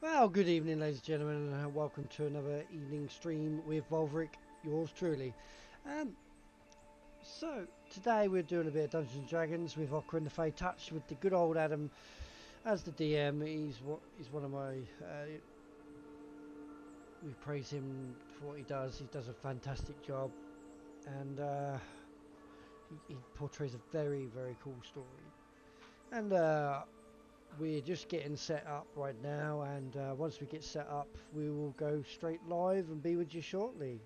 Well, good evening, ladies and gentlemen, and welcome to another evening stream with Bulverik, yours truly. Um, Today we're doing a bit of Dungeons and Dragons with Okran the Fey Touched with the good old Adam as the DM. He's one of my. We praise him for what he does. He does a fantastic job, and he portrays a very cool story. And we're just getting set up right now, and once we get set up, we will go straight live and be with you shortly.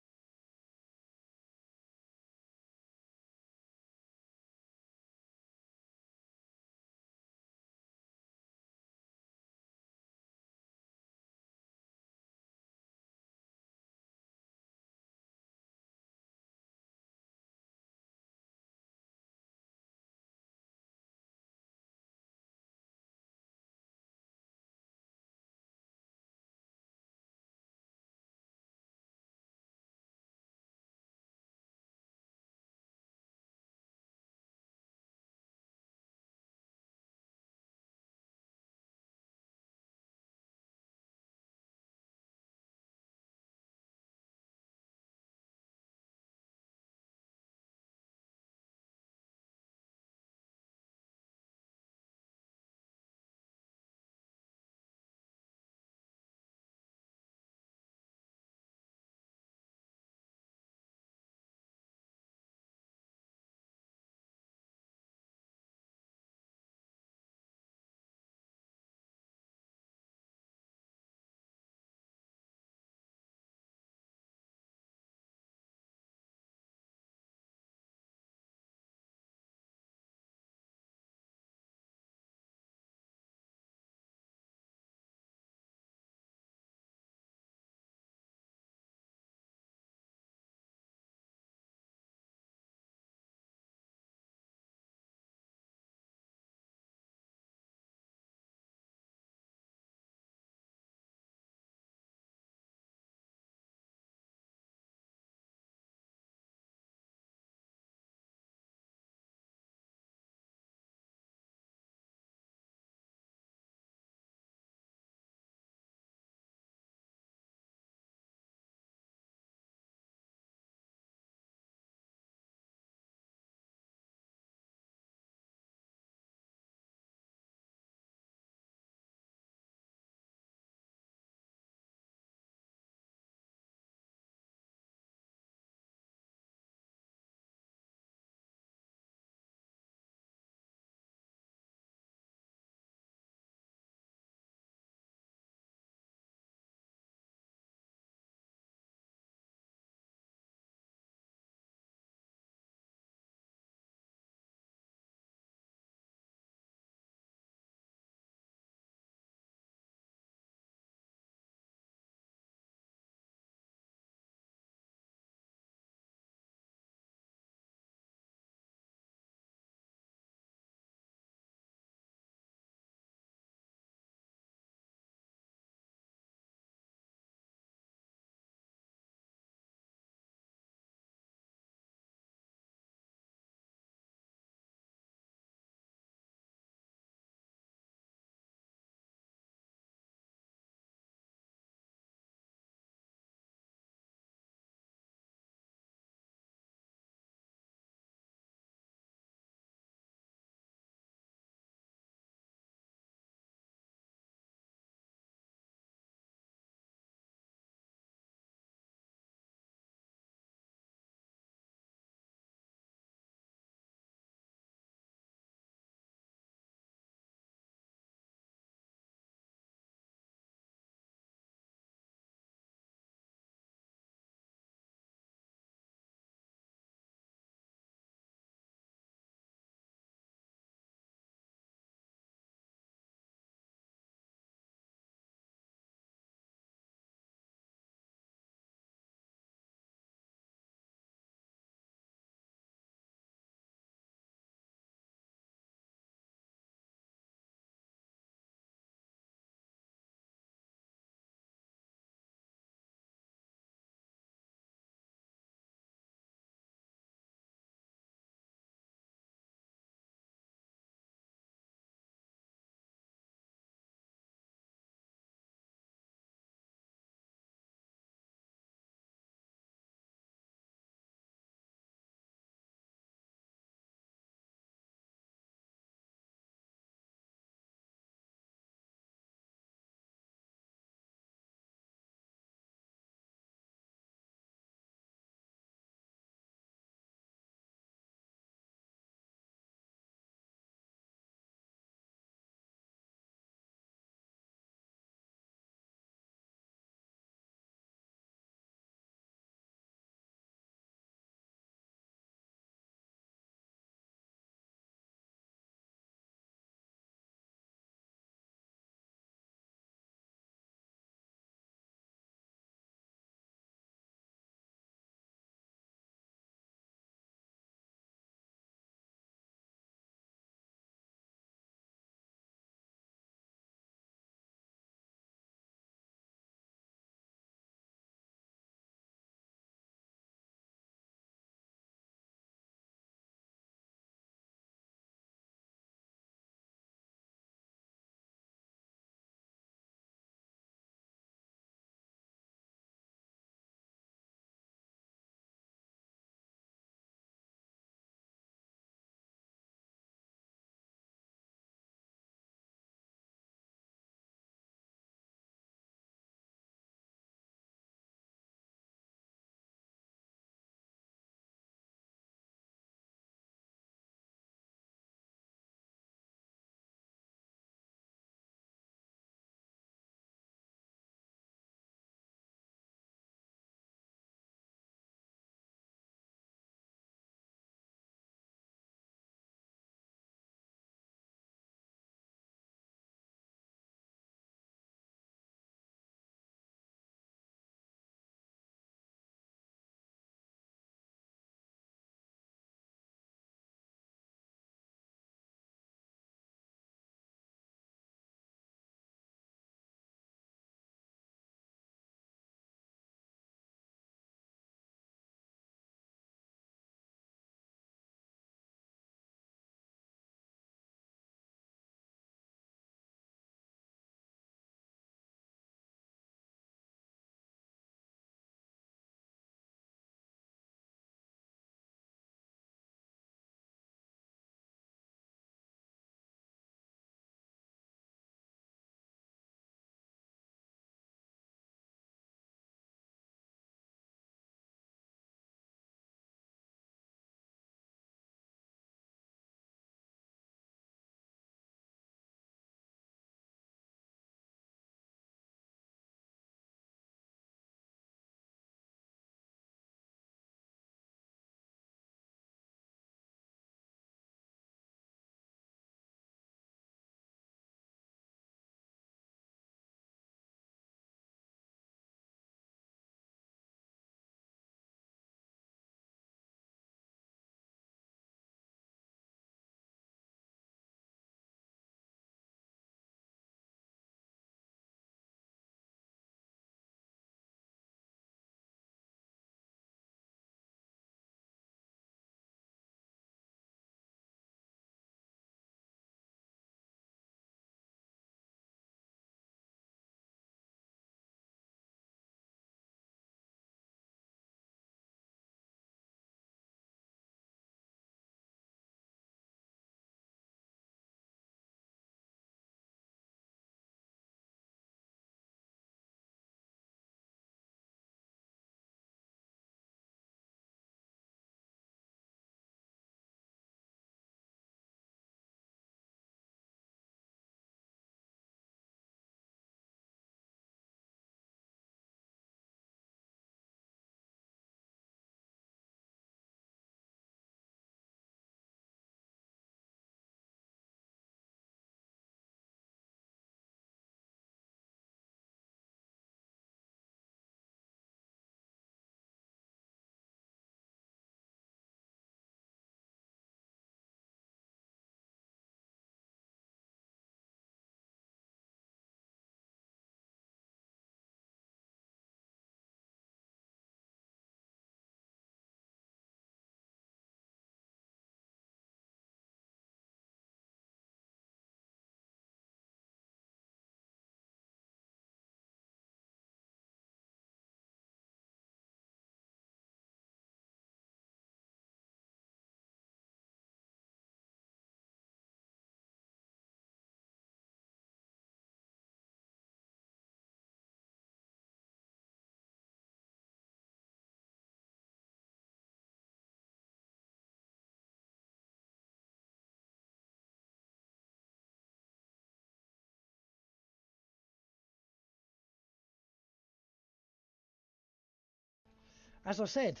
as I said,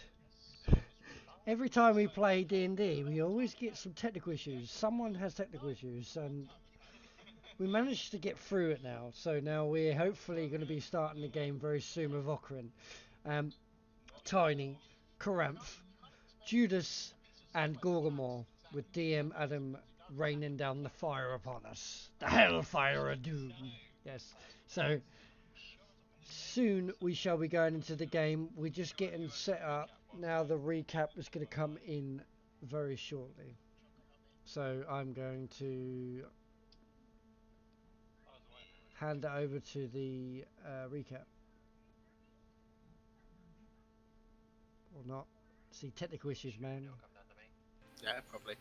every time we play D&D, we always get some technical issues. Someone has technical issues, and we managed to get through it now. So now we're hopefully going to be starting the game very soon with Okran, Tiny, Karanth, Judas, and Gorgamor, with DM Adam raining down the fire upon us. The Hellfire of Doom. Yes. So soon we shall be going into the game. We're just getting set up. Now the recap is going to come in very shortly. So I'm going to hand it over to the recap. Or not. See, technical issues, man. Yeah, probably.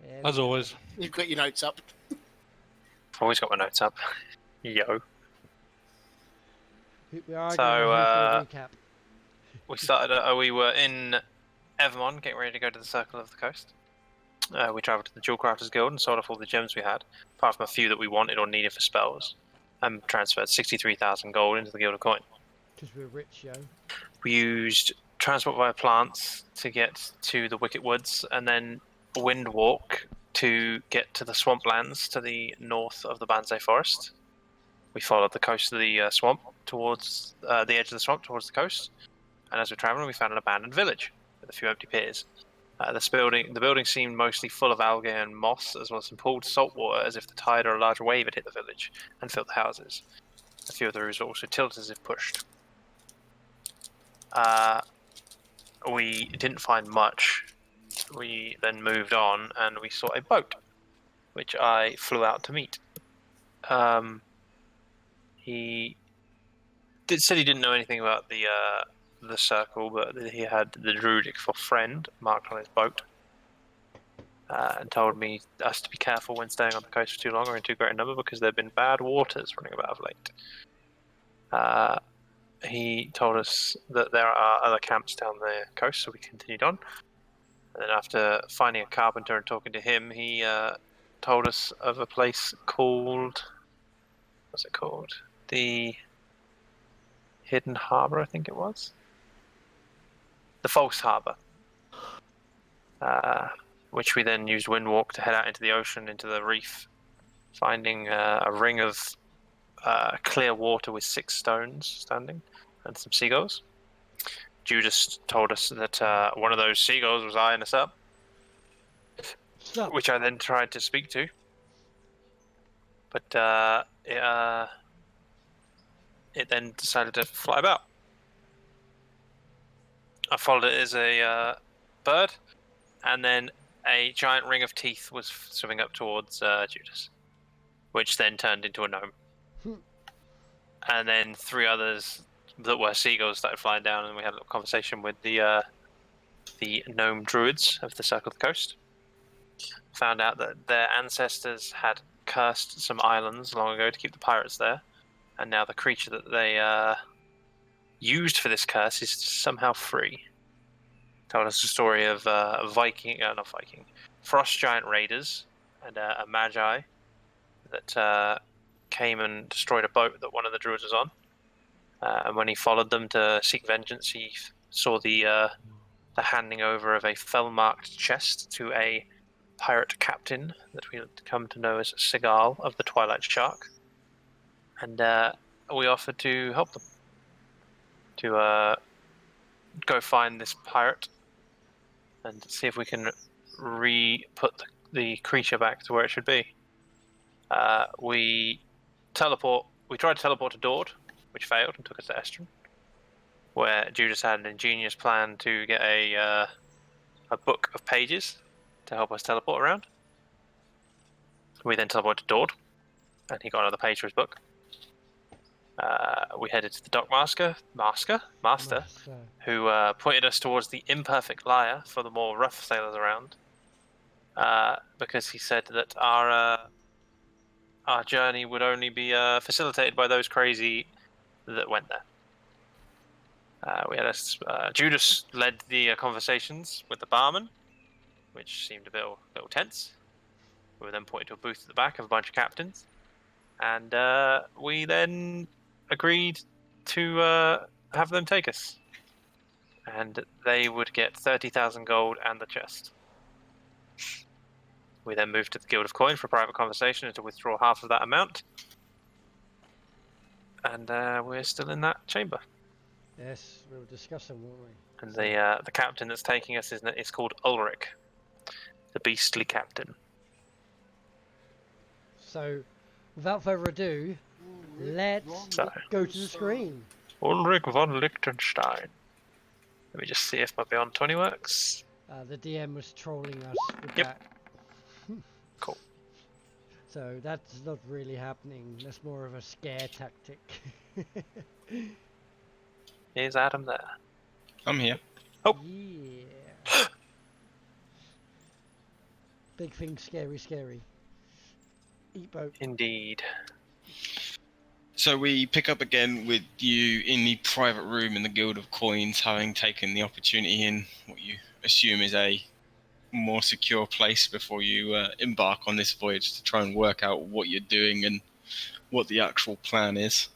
Yeah, As always. You've got your notes up. I've always got my notes up. Yo. We are So, going to recap. We started. We were in Evermon, getting ready to go to the Circle of the Coast. We travelled to the Jewel Crafters Guild and sold off all the gems we had, apart from a few that we wanted or needed for spells, and transferred 63,000 gold into the Guild of Coin. Because we're rich, yo. We used transport via plants to get to the Wicket Woods, and then wind walk to get to the swamplands to the north of the Banzai Forest. We followed the coast of the swamp towards the edge of the swamp towards the coast, and as we're traveling, we found an abandoned village with a few empty piers. The building seemed mostly full of algae and moss, as well as some pooled salt water, as if the tide or a large wave had hit the village and filled the houses. A few of the roofs were also tilted as if pushed. We didn't find much. We then moved on, and we saw a boat, which I flew out to meet. He said he didn't know anything about the circle, but he had the druidic for friend marked on his boat, and told us to be careful when staying on the coast for too long or in too great a number, because there have been bad waters running about of late. He told us that there are other camps down the coast, so we continued on. And then after finding a carpenter and talking to him, he told us of a place called... What's it called? The Hidden Harbour, I think it was? The False Harbour. Which we then used Windwalk to head out into the ocean, into the reef, finding a ring of clear water with 6 stones standing and some seagulls. Judas told us that one of those seagulls was eyeing us up, which I then tried to speak to, but it then decided to fly about. I followed it as a bird, and then a giant ring of teeth was swimming up towards Judas, which then turned into a gnome. And then 3 others that were seagulls started flying down, and we had a little conversation with the gnome druids of the Circle of the Coast. Found out that their ancestors had cursed some islands long ago to keep the pirates there, and now the creature that they used for this curse is somehow free. Told us a story of frost giant raiders and a magi that came and destroyed a boat that one of the druids was on. And when he followed them to seek vengeance, he saw the handing over of a fell-marked chest to a pirate captain that we had come to know as Seagal of the Twilight Shark. And we offered to help them to go find this pirate and see if we can re-put the creature back to where it should be. We tried to teleport to Dord, which failed and took us to Estron, where Judas had an ingenious plan to get a book of pages to help us teleport around. We then teleported to Dord, and he got another page for his book. We headed to the Dockmaster, who pointed us towards the Imperfect Liar for the more rough sailors around, because he said that our journey would only be facilitated by those crazy that went there. Judas led the conversations with the barman, which seemed a little tense. We were then pointed to a booth at the back of a bunch of captains, and we then agreed to have them take us. and they would get 30,000 gold and the chest. We then move to the Guild of Coin for private conversation and to withdraw half of that amount. And we're still in that chamber. Yes, we were discussing, weren't we? And So- the captain that's taking us is called Ulrich, the beastly captain. So, without further ado, let's So, go to the screen. Ulrich von Liechtenstein. Let me just see if my Beyond 20 works. The DM was trolling us with Yep. that. Cool. So that's not really happening. That's more of a scare tactic. Is Adam there? I'm here. Oh. Yeah. Big thing, scary, scary. Eat boat. Indeed. So we pick up again with you in the private room in the Guild of Coins, having taken the opportunity in what you assume is a more secure place before you embark on this voyage to try and work out what you're doing and what the actual plan is.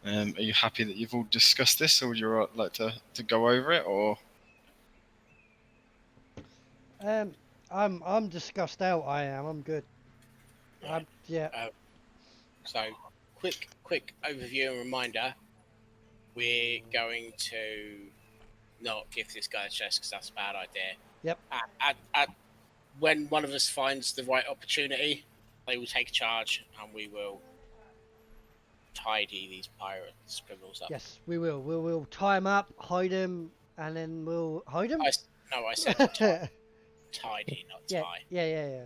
Are you happy that you've all discussed this, or would you like to go over it, or? I'm discussed out. I am. I'm good. Yeah. Yeah. So, quick overview and reminder. We're going to not give this guy a chest because that's a bad idea. Yep. When one of us finds the right opportunity, they will take charge and we will tidy these pirate scribbles up. Yes, we will. We'll tie him up, hide him, and then we'll hide him. I said tidy, not Yeah, tie. yeah.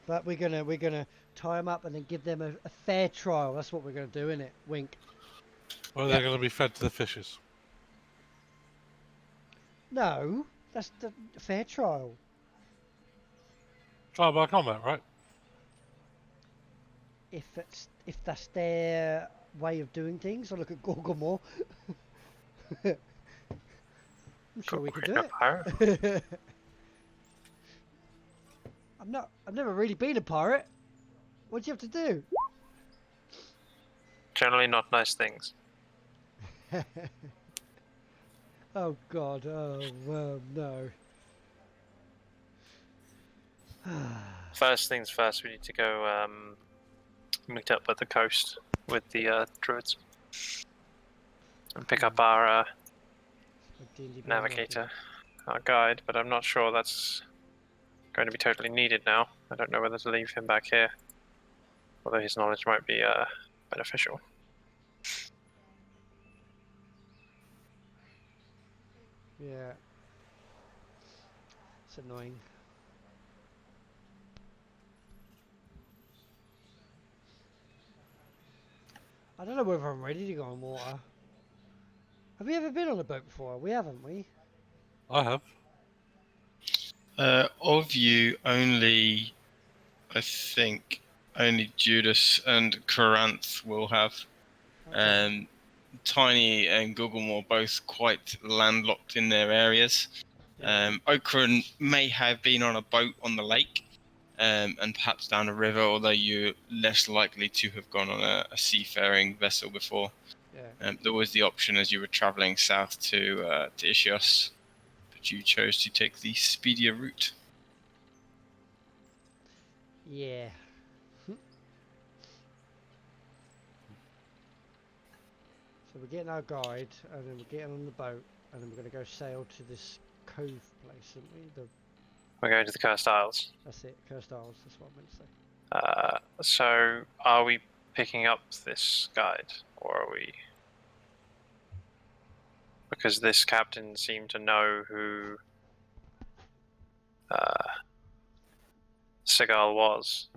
But we're gonna tie him up and then give them a fair trial. That's what we're gonna do, innit? Wink. Or they're going to be fed to the fishes. No, that's the fair trial. Trial by combat, right? If that's their way of doing things, I look at Gorgomore. I'm sure we could do it. I've never really been a pirate. What do you have to do? Generally not nice things. Oh God! Oh well, no. First things first, we need to go meet up at the coast with the druids. And pick up our navigator, our guide, but I'm not sure that's going to be totally needed now. I don't know whether to leave him back here, although his knowledge might be beneficial. Yeah. It's annoying. I don't know whether I'm ready to go on water. Have we ever been on a boat before? We haven't, we? I have. Of you, only, I think, only Judas and Coranth will have. Okay. Tiny and Gugglemore both quite landlocked in their areas. Yeah. Okran may have been on a boat on the lake, and perhaps down a river, although you're less likely to have gone on a seafaring vessel before. Yeah. There was the option as you were travelling south to Ischios, but you chose to take the speedier route. Yeah. So we're getting our guide, and then we're getting on the boat, and then we're going to go sail to this cove place, aren't we? We're going to the Cursed Isles. That's it, Cursed Isles, that's what I meant to say. So, are we picking up this guide, or are we? Because this captain seemed to know who Seagal was.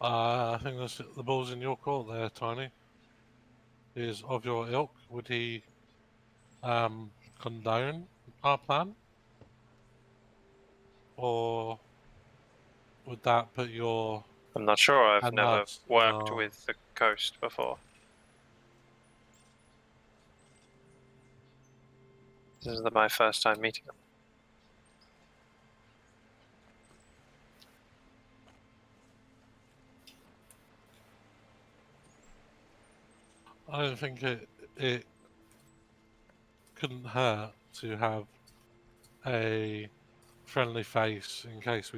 I think that's the ball's in your court there, Tiny. Is of your ilk. Would he condone our plan? Or would that put your... I'm not sure. I've And never that's, worked with the coast before. This is my first time meeting them. I don't think it couldn't hurt to have a friendly face in case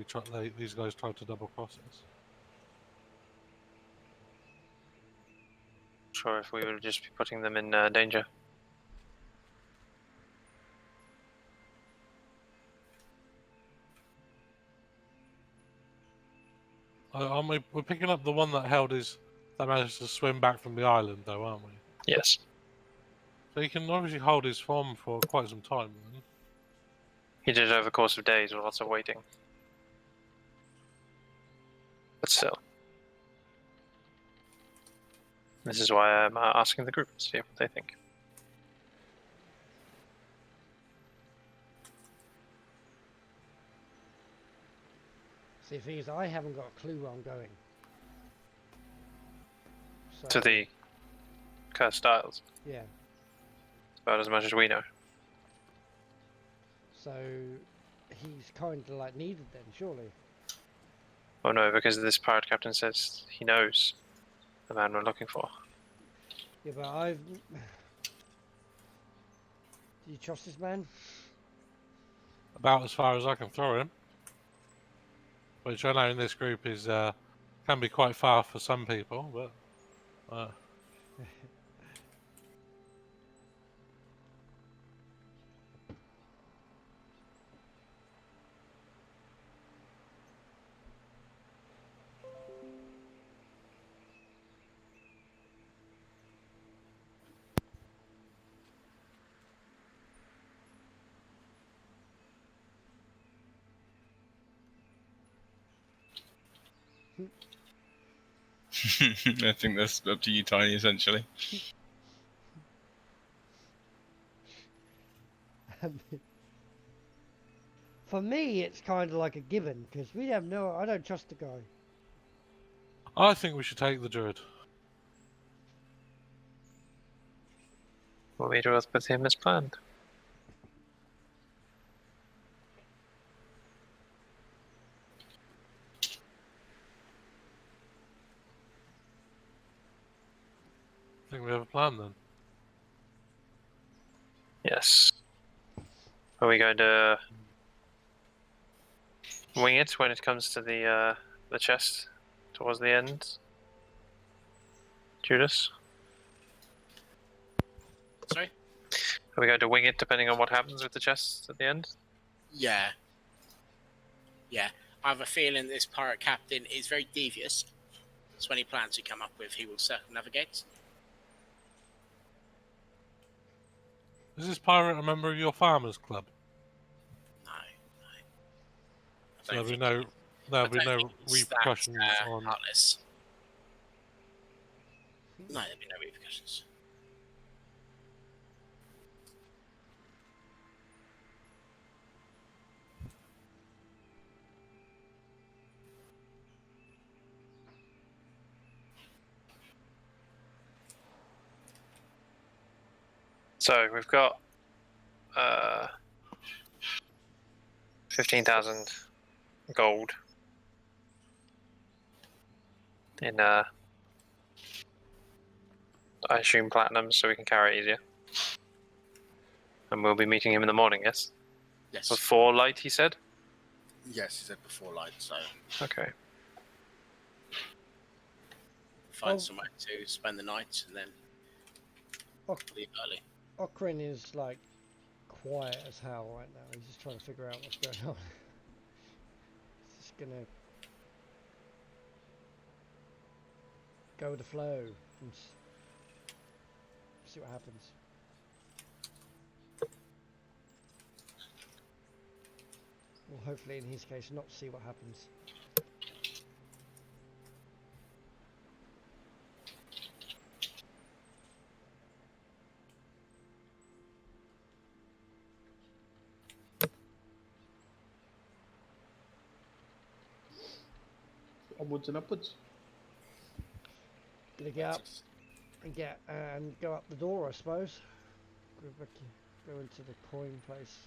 these guys tried to double cross us. Sure, if we would just be putting them in danger. We're picking up the one that managed to swim back from the island, though, aren't we? Yes. So he can obviously hold his form for quite some time, then. He did it over the course of days with lots of waiting. But still. This is why I'm asking the group to see what they think. See, the thing is, I haven't got a clue where I'm going. So, To the Cursed Isles. yeah. It's about as much as we know. So he's kind of like needed then, surely. Oh no, because this pirate captain says he knows the man we're looking for. Yeah, but I've. Do you trust this man? About as far as I can throw him. Which I know in this group is can be quite far for some people, but I think that's up to you, Tiny, essentially. For me, it's kind of like a given because we have no. I don't trust the guy. I think we should take the druid. We'll meet up with him as planned. I think we have a plan then. Yes. Are we going to wing it when it comes to the chest towards the end? Judas? Sorry? Are we going to wing it depending on what happens with the chest at the end? Yeah. Yeah. I have a feeling this pirate captain is very devious. So any plans we come up with, he will circumnavigate. Is this pirate a member of your farmers club? No. So there'll be no repercussions on. Heartless. No, there'll be no repercussions. So we've got 15,000 gold in I assume platinum, so we can carry it easier. And we'll be meeting him in the morning, yes? Yes. Before light, he said? Yes, he said before light, so Okay. find somewhere to spend the night and then leave early. Okran is like quiet as hell right now. He's just trying to figure out what's going on. He's just gonna go with the flow and see what happens. Well, hopefully in his case, not see what happens. Onwards and upwards. Gonna get up and go up the door, I suppose. Go into the coin place.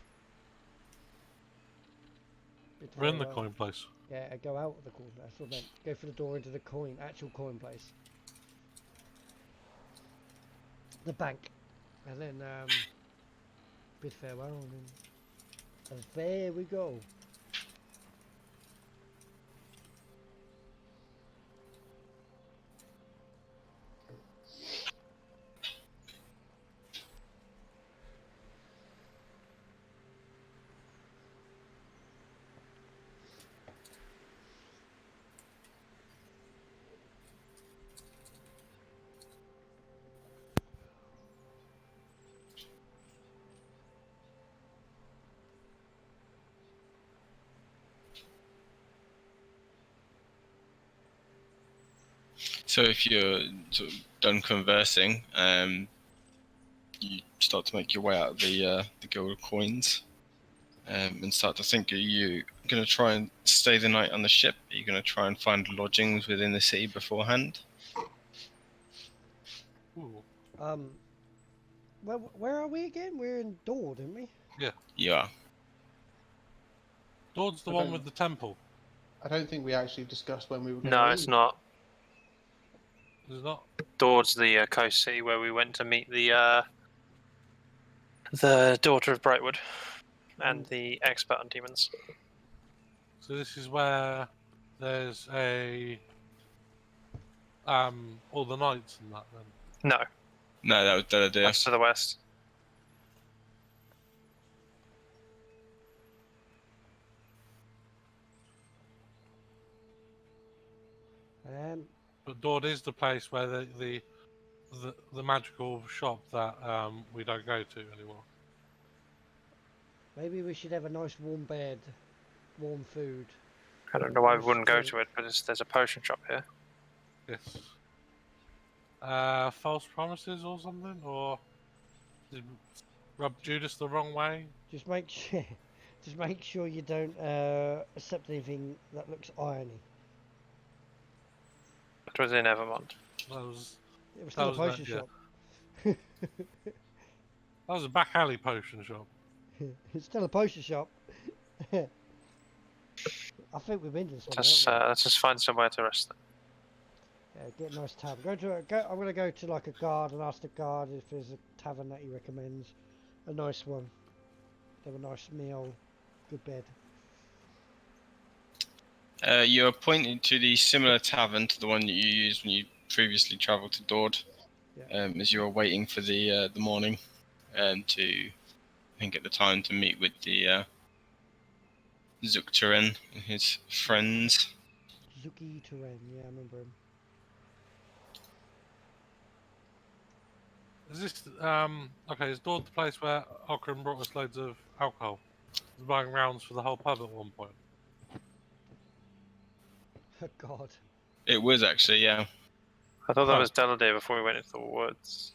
We're in the coin place. Yeah, go out of the coin. That's what I meant. Go for the door into the actual coin place. the bank, and then bid farewell, and there we go. So if you're sort of done conversing, you start to make your way out of the Guild of Coins, and start to think: are you going to try and stay the night on the ship? Are you going to try and find lodgings within the city beforehand? Ooh. Where are we again? We're in Door, didn't we? Yeah. Dord's the I one don't- with the temple, I don't think we actually discussed when we were going No, to it's not. is it not? Towards the coast city where we went to meet the daughter of Brightwood and the expert on demons. So this is where there's a all the knights and that then. No, No, that was Deladir. that's to the west. But Dord is the place where the magical shop that we don't go to anymore. Maybe we should have a nice warm bed, warm food. I don't know why we Nice wouldn't go drink. to it, but there's a potion shop here. Yes. False promises or something, or did rub Judas the wrong way? Just make sure, just make sure you don't accept anything that looks irony. It was in Evermont. That was It was still a was that, potion yeah. shop. that was a back alley potion shop. It's still a potion shop. I think we've been to this one. Let's just find somewhere to rest. Yeah, get a nice tavern. I'm gonna go to like a guard and ask the guard if there's a tavern that he recommends. A nice one. Have a nice meal, good bed. You're pointed to the similar tavern to the one that you used when you previously travelled to Dord, Yeah. as you were waiting for the morning, to, I think at the time, to meet with the Zukturen and his friends. Zuki Turen, yeah, I remember him. Is this okay? Is Dord the place where Okran brought us loads of alcohol? He was buying rounds for the whole pub at one point. God. It was actually, yeah. I thought that Huh. was Deladir before we went into the woods.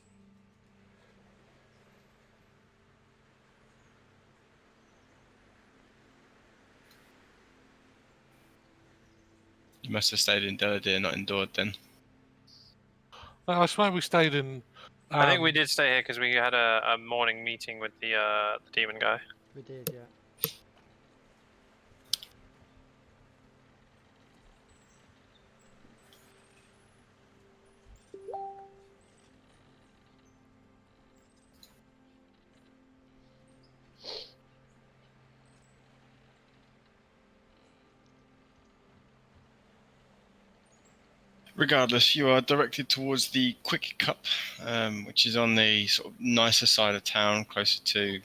You must have stayed in Deladir, not in Dord then. I swear we stayed in. I think we did stay here because we had a morning meeting with the demon guy. We did, yeah. Regardless, you are directed towards the Quick Cup, which is on the sort of nicer side of town, closer to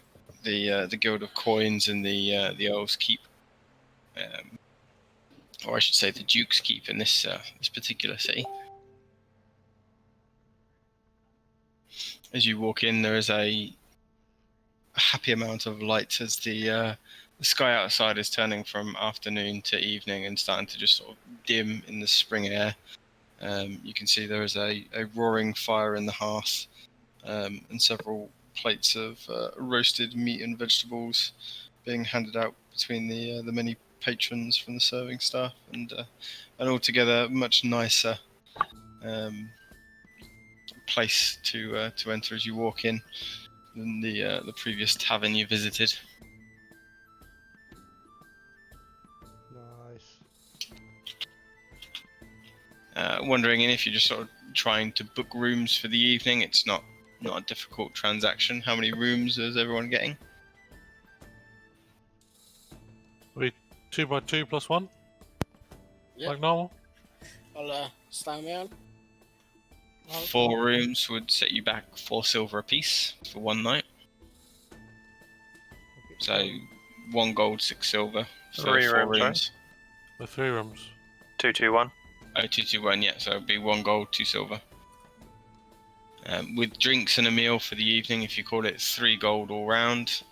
the Guild of Coins and the Earl's Keep, or I should say the Duke's Keep in this particular city. As you walk in, there is a happy amount of light as the sky outside is turning from afternoon to evening and starting to just sort of dim in the spring air. You can see there is a roaring fire in the hearth, and several plates of roasted meat and vegetables being handed out between the many patrons from the serving staff, and altogether much nicer place to enter as you walk in than the previous tavern you visited. Nice. Wondering if you're just sort of trying to book rooms for the evening. It's not not a difficult transaction. How many rooms is everyone getting? We 2x2 plus 1, Yeah, like normal. I'll stand me on. 4 rooms would set you back 4 silver apiece for one night. So 1 gold, 6 silver for 3 4 rooms, right? rooms. The 3 rooms. 221. Oh, 2, 2, 1, yeah. So it'd be 1 gold, 2 silver. With drinks and a meal for the evening, if you call it 3 gold all round.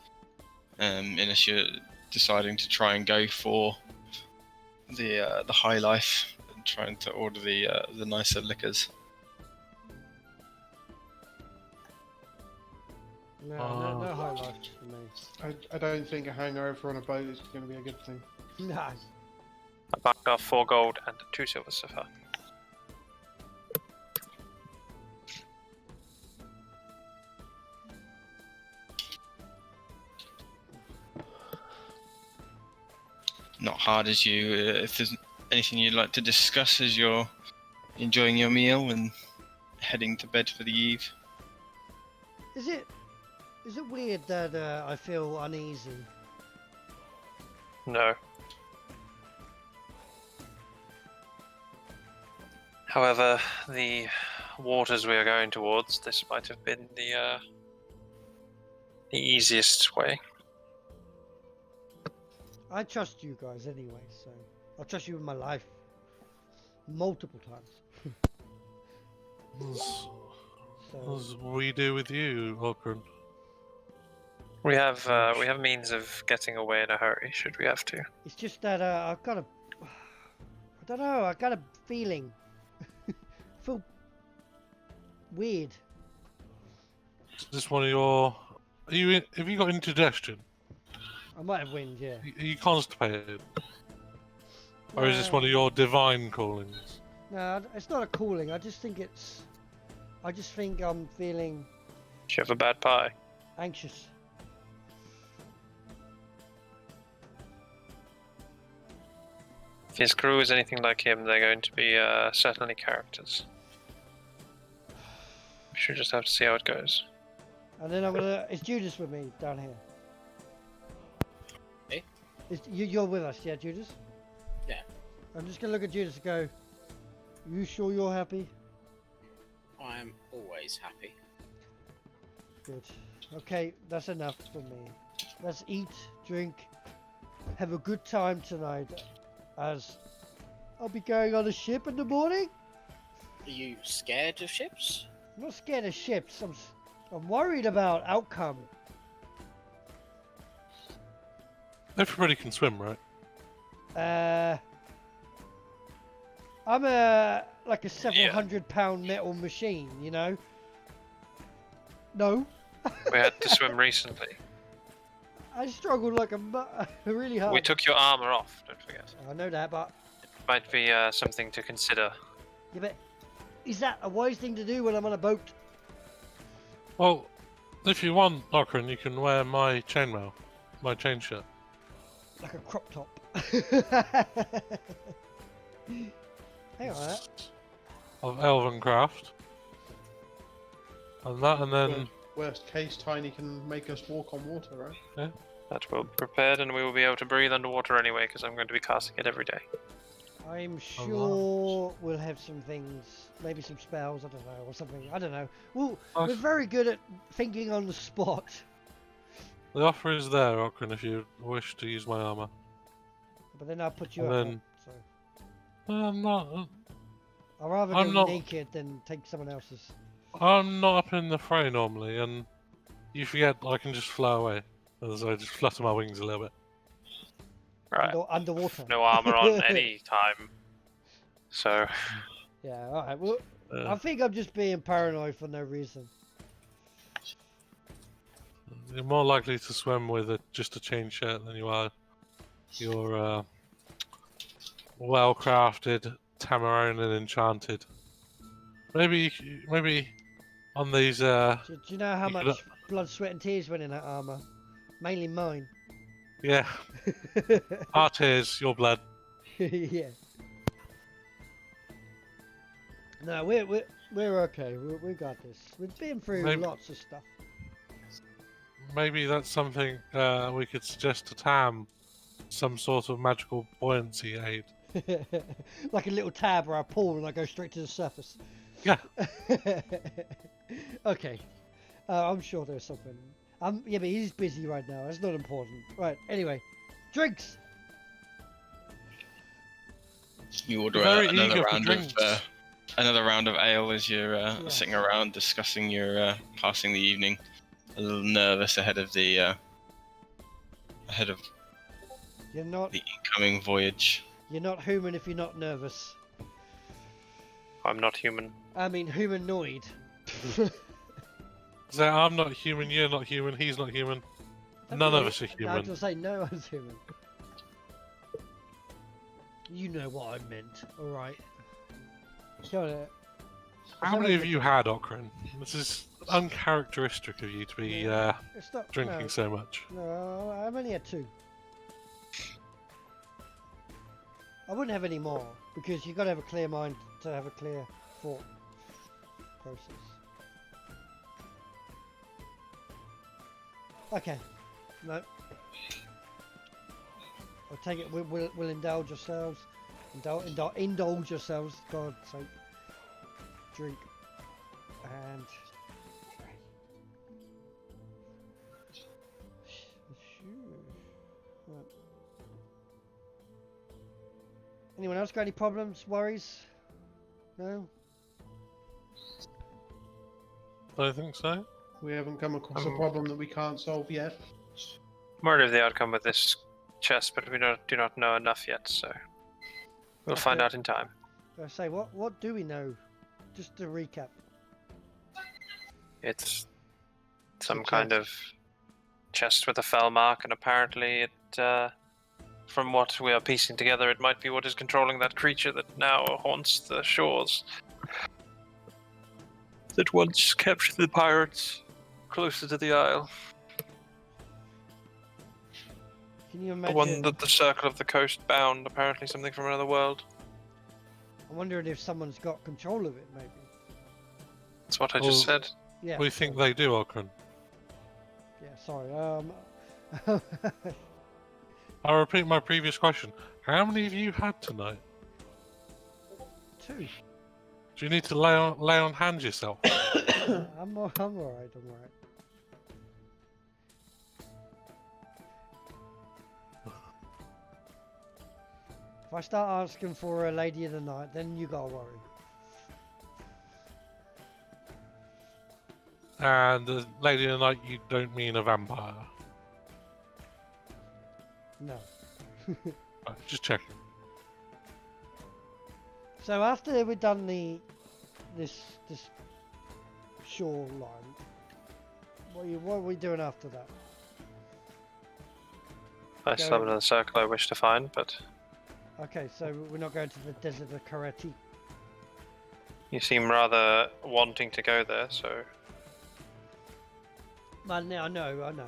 Unless you're deciding to try and go for the high life and trying to order the nicer liquors. No, no high life for me. I don't think a hangover on a boat is going to be a good thing. No. I backed off 4 gold and 2 silver so far. Not hard as you. If there's anything you'd like to discuss as you're enjoying your meal and heading to bed for the eve. Is it weird that I feel uneasy? No. However, the waters we are going towards, this might have been the easiest way. I trust you guys anyway, so I'll trust you with my life multiple times. So As we do with you, Okran. We have means of getting away in a hurry, should we have to. it's just that I've got a, I don't know, I got a feeling. I feel weird. Is this one of your... have you got indigestion? I might have wind, yeah. Are you constipated? Or is this one of your divine callings? No, it's not a calling. I just think I'm feeling Do you have a bad pie? anxious. If his crew is anything like him, they're going to be certainly characters. We should just have to see how it goes. And then is Judas with me down here? Eh? You're with us, yeah, Judas? Yeah. I'm just gonna look at Judas and go, you sure you're happy? I'm always happy. Good. Okay, that's enough for me. Let's eat, drink, have a good time tonight, as I'll be going on a ship in the morning. Are you scared of ships? I'm not scared of ships. I'm worried about outcome. Everybody can swim, right? I'm like a several hundred-pound metal machine, you know. No. We had to swim recently. I struggled like really hard. We took your armor off, don't forget. I know that, but Might be something to consider. yeah, but is that a wise thing to do when I'm on a boat? Well, if you want, Okran, you can wear my chainmail. My chain shirt. Like a crop top. Hang on a minute. Of elven craft. And that, and then... Worst case, Tiny can make us walk on water, right? That we'll be prepared and we will be able to breathe underwater anyway, because I'm going to be casting it every day. I'm sure we'll have some things, maybe some spells, I don't know, or something, I don't know. We're very good at thinking on the spot. The offer is there, Okran, if you wish to use my armor. But then I'll put you And up. then- So I'm not... I'd rather I'm go not- naked than take someone else's. I'm not up in the fray normally, and you forget I can just fly away. As I just flutter my wings a little bit. Right. Underwater. No armor on any time. So, Yeah, alright. Well, I think I'm just being paranoid for no reason. You're more likely to swim with just a chain shirt than you are your well-crafted Tamaron and enchanted. Maybe on these. Do you know how You much could- blood, sweat and tears went in that armour? Mainly mine. Yeah, our tears, your blood. Yeah. No, we're okay. We got this. We've been through Maybe- lots of stuff. Maybe that's something we could suggest to Tam. Some sort of magical buoyancy aid. Like a little tab or a pool, and I go straight to the surface. Yeah. Okay. I'm sure there's something. Yeah, but he's busy right now. That's not important. Right. Anyway, drinks. You order Very another eager for round drinks. of another round of ale as you're Yes. sitting around discussing your passing the evening. A little nervous ahead of the You're not. incoming voyage. You're not human if you're not nervous. I'm not human. I mean, humanoid. So I'm not human, you're not human, he's not human. None of us are I was human. gonna say no one's human. You know what I meant. All right. Come on. How many of you had Okran? This is uncharacteristic of you to be It's not drinking no, so much. No, I've only had 2. I wouldn't have any more because you've got to have a clear mind to have a clear thought process. Okay, no. I'll take it. We'll indulge ourselves. Indulge yourselves. God's sake. Drink and. Right. Anyone else got any problems, worries? No? I don't think so. We haven't come across a problem that we can't solve yet. I'm worried of the outcome with this chest, but we do not know enough yet, so we'll find Okay. out in time. I say, what do we know? Just to recap. It's some It's a kind of chest with a fell mark, and apparently it, from what we are piecing together, it might be what is controlling that creature that now haunts the shores. That once kept the pirates closer to the isle. Can you The imagine? one that the circle of the coast bound, apparently something from another world. I'm wondering if someone's got control of it, maybe. That's what I just Well, said. Yeah. We think they do, Okran. Yeah. Sorry. I'll repeat my previous question. How many of you had tonight? 2. Do you need to lay on hands yourself? I'm alright. I'm alright. If I start asking for a lady of the night, then you gotta worry. And the lady of the night, you don't mean a vampire. No. Right, just checking. So after we've done this shoreline, what are we doing after that? I still have another circle I wish to find, but Okay, so we're not going to the desert of Karate. you seem rather wanting to go there, so I know.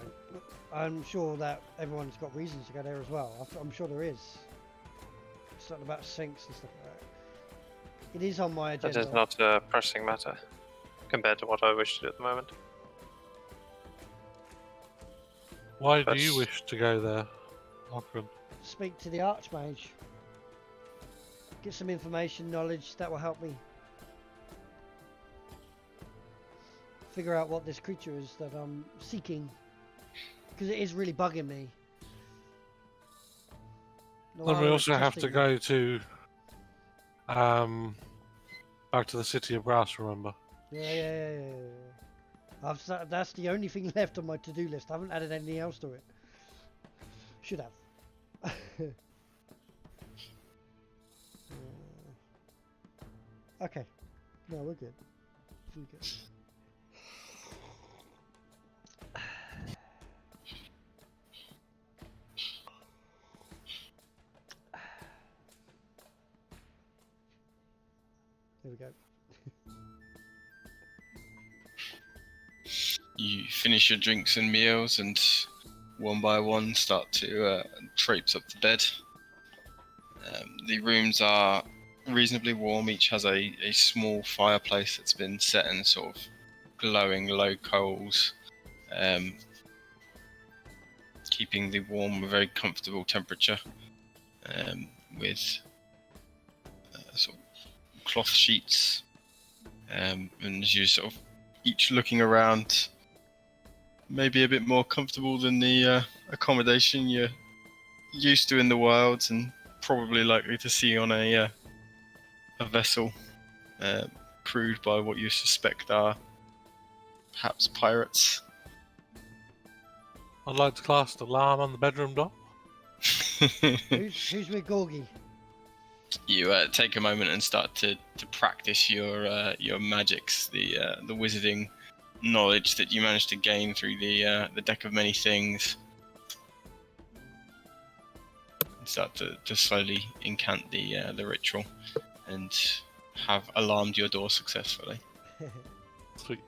I'm sure that everyone's got reasons to go there as well. I'm sure there is. Something about sinks and stuff like that. It is on my that agenda. is not a pressing matter compared to what I wish to do at the moment. Why do That's- you wish to go there, Okran? Speak to the Archmage. Get some information, knowledge that will help me figure out what this creature is that I'm seeking. Because it is really bugging me. Then we also have to testing go to back to the city of Brass, remember? Yeah. That's the only thing left on my to-do list. I haven't added anything else to it. Should have. Okay. No, we're good. We're good. There we go. You finish your drinks and meals, and one by one start to traipse up to bed. The rooms are reasonably warm. Each has a small fireplace that's been set in sort of glowing low coals, keeping the warm, very comfortable temperature, with sort of cloth sheets, and as you sort of each looking around, maybe a bit more comfortable than the accommodation you're used to in the wilds and probably likely to see on a vessel crewed by what you suspect are perhaps pirates. I'd like to cast alarm on the bedroom door. Who's with Gorgie? You take a moment and start to practice your magics, the wizarding knowledge that you managed to gain through the deck of many things. Start to slowly incant the ritual, and have alarmed your door successfully. Sweet.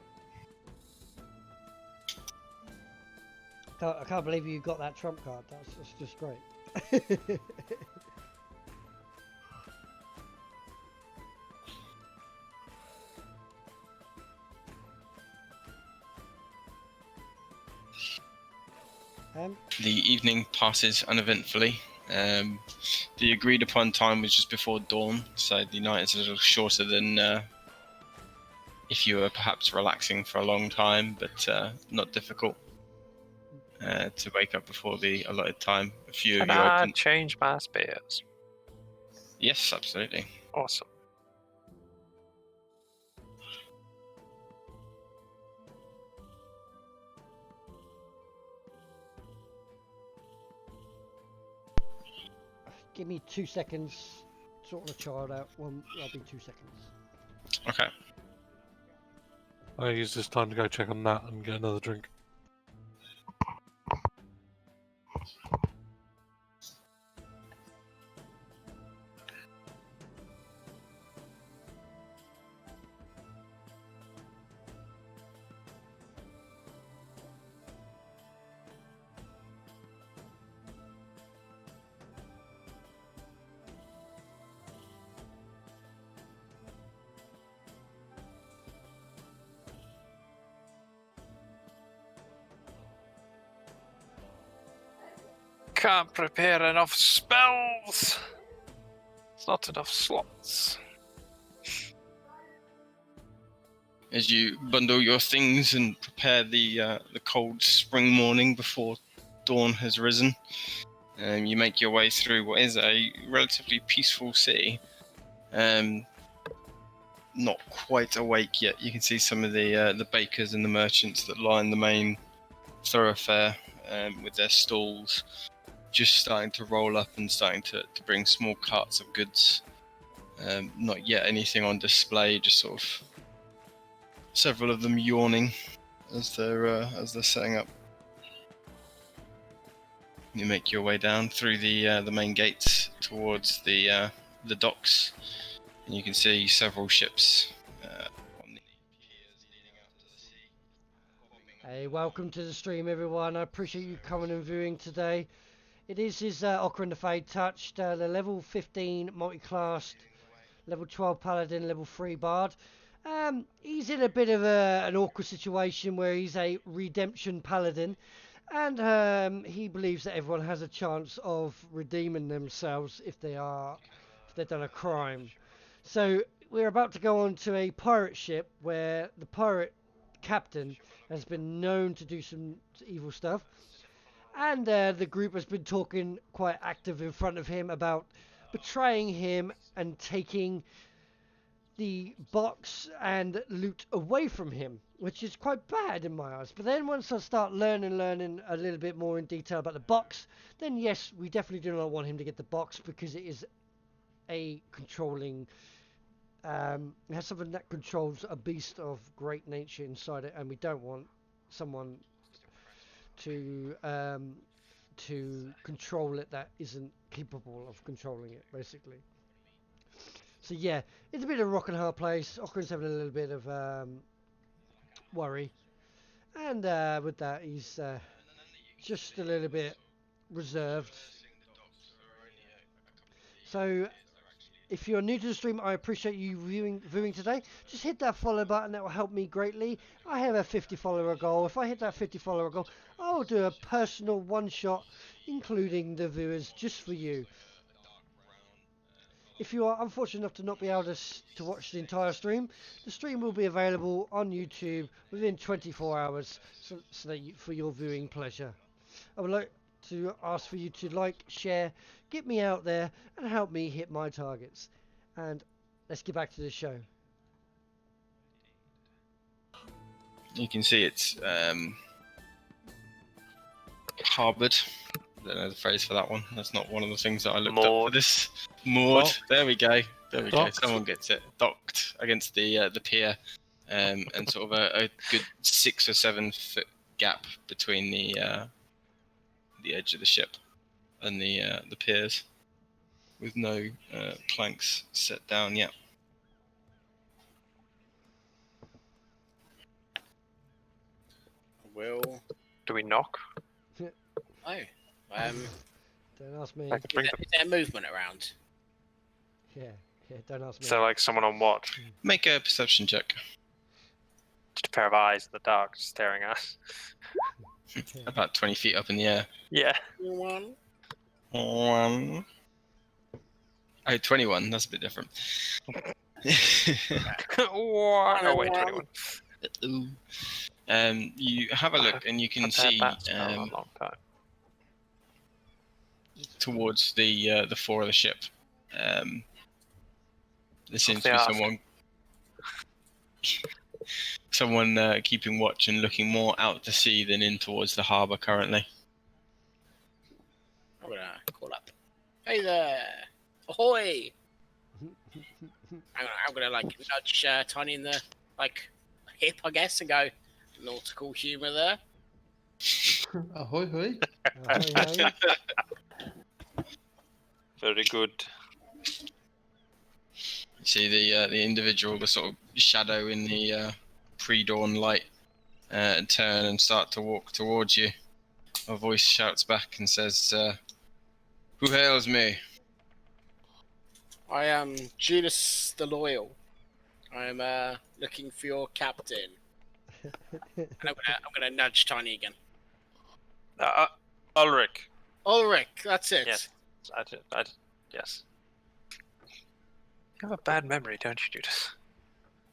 I can't believe you got that trump card. That's just great. The evening passes uneventfully. The agreed upon time was just before dawn, so the night is a little shorter than if you were perhaps relaxing for a long time, but not difficult to wake up before the allotted time. A few of Can you I open. change my spears? Yes, absolutely. Awesome. Give me 2 seconds. Sort the child out. Well, I'll be 2 seconds. Okay. I think it's just time to go check on that and get another drink. Can't prepare enough spells. It's not enough slots. As you bundle your things and prepare the cold spring morning before dawn has risen, you make your way through what is a relatively peaceful city. Not quite awake yet. You can see some of the bakers and the merchants that line the main thoroughfare with their stalls, just starting to roll up and starting to bring small carts of goods. Not yet anything on display, just sort of several of them yawning as they're setting up. You make your way down through the main gates towards the docks, and you can see several ships on the piers leading out to the sea. Hey, welcome to the stream, everyone. I appreciate you coming and viewing today. It is Okran the Fey Touched, the level 15 multi-classed, level 12 Paladin, level 3 Bard. He's in a bit of an awkward situation where he's a redemption Paladin, and he believes that everyone has a chance of redeeming themselves if they've done a crime. So we're about to go on to a pirate ship where the pirate captain has been known to do some evil stuff. And the group has been talking quite active in front of him about betraying him and taking the box and loot away from him, which is quite bad in my eyes. But then once I start learning a little bit more in detail about the box, then yes, we definitely do not want him to get the box because it is a controlling... it has something that controls a beast of great nature inside it, and we don't want someone to control it that isn't capable of controlling it, basically. So yeah, it's a bit of a rock and hard place. Okran's having a little bit of worry, and with that, he's just a little bit reserved. So If you're new to the stream, I appreciate you viewing today. Just hit that follow button, that will help me greatly. I have a 50 follower goal. If I hit that 50 follower goal, I'll do a personal one shot, including the viewers, just for you. If you are unfortunate enough to not be able to watch the entire stream, the stream will be available on YouTube within 24 hours so that for your viewing pleasure. I would like to ask for you to like, share, get me out there and help me hit my targets. And let's get back to the show. You can see it's harboured. I don't know the phrase for that one. That's not one of the things that I looked up for this. Moored. Docked. There we go. There we Docked. go. Someone gets it. Docked against the pier, and sort of a good 6 or 7 foot gap between the edge of the ship and the piers, with no planks set down yet. Will. Do we knock? Oh. Don't ask me. I could bring Is there movement around? Yeah, don't ask me. So like someone on watch, Make a perception check. just a pair of eyes in the dark staring at us. Yeah. About 20 feet up in the air. Yeah. 1. Oh, 21. That's a bit different. Oh wait, 21. You have a look and you can I've had see that spell in a long time. towards the floor of the ship. There seems to They be ask. someone keeping watch and looking more out to sea than in towards the harbour currently. I'm gonna call up. Hey there! Ahoy! I'm gonna like nudge Tiny in the hip, I guess, and go nautical humour there. Ahoy, hoy. Ahoy, Very good. You see the individual, the sort of shadow in the pre-dawn light, turn and start to walk towards you. A voice shouts back and says, "Who hails me?" I am Judas the Loyal. I am looking for your captain. And I'm gonna nudge Tiny again. Ulrich. Ulrich, that's it. Yes. Yes. You have a bad memory, don't you, Judas?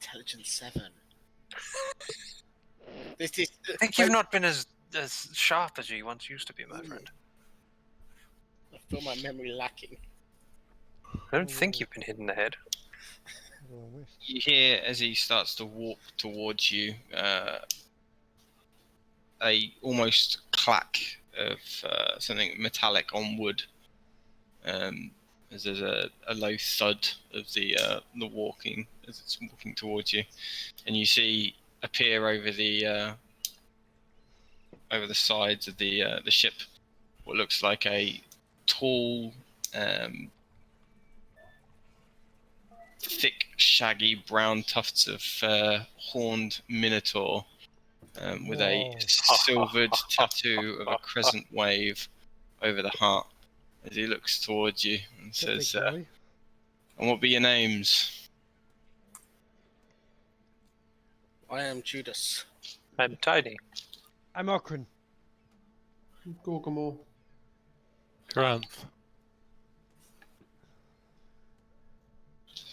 Intelligence 7. This is. I think you've not been as sharp as you once used to be, my friend. I feel my memory lacking. I don't think you've been hit in the head. You hear as he starts to walk towards you, a almost clack of something metallic on wood. As there's a low thud of the walking as it's walking towards you, and you see appear over the sides of the ship what looks like a tall, thick, shaggy brown tufts of horned minotaur with a silvered tattoo of a crescent wave over the heart as he looks towards you and says, "And what be your names?" I am Judas. I'm Tiny. I'm Okran. Gorgamore. Grant.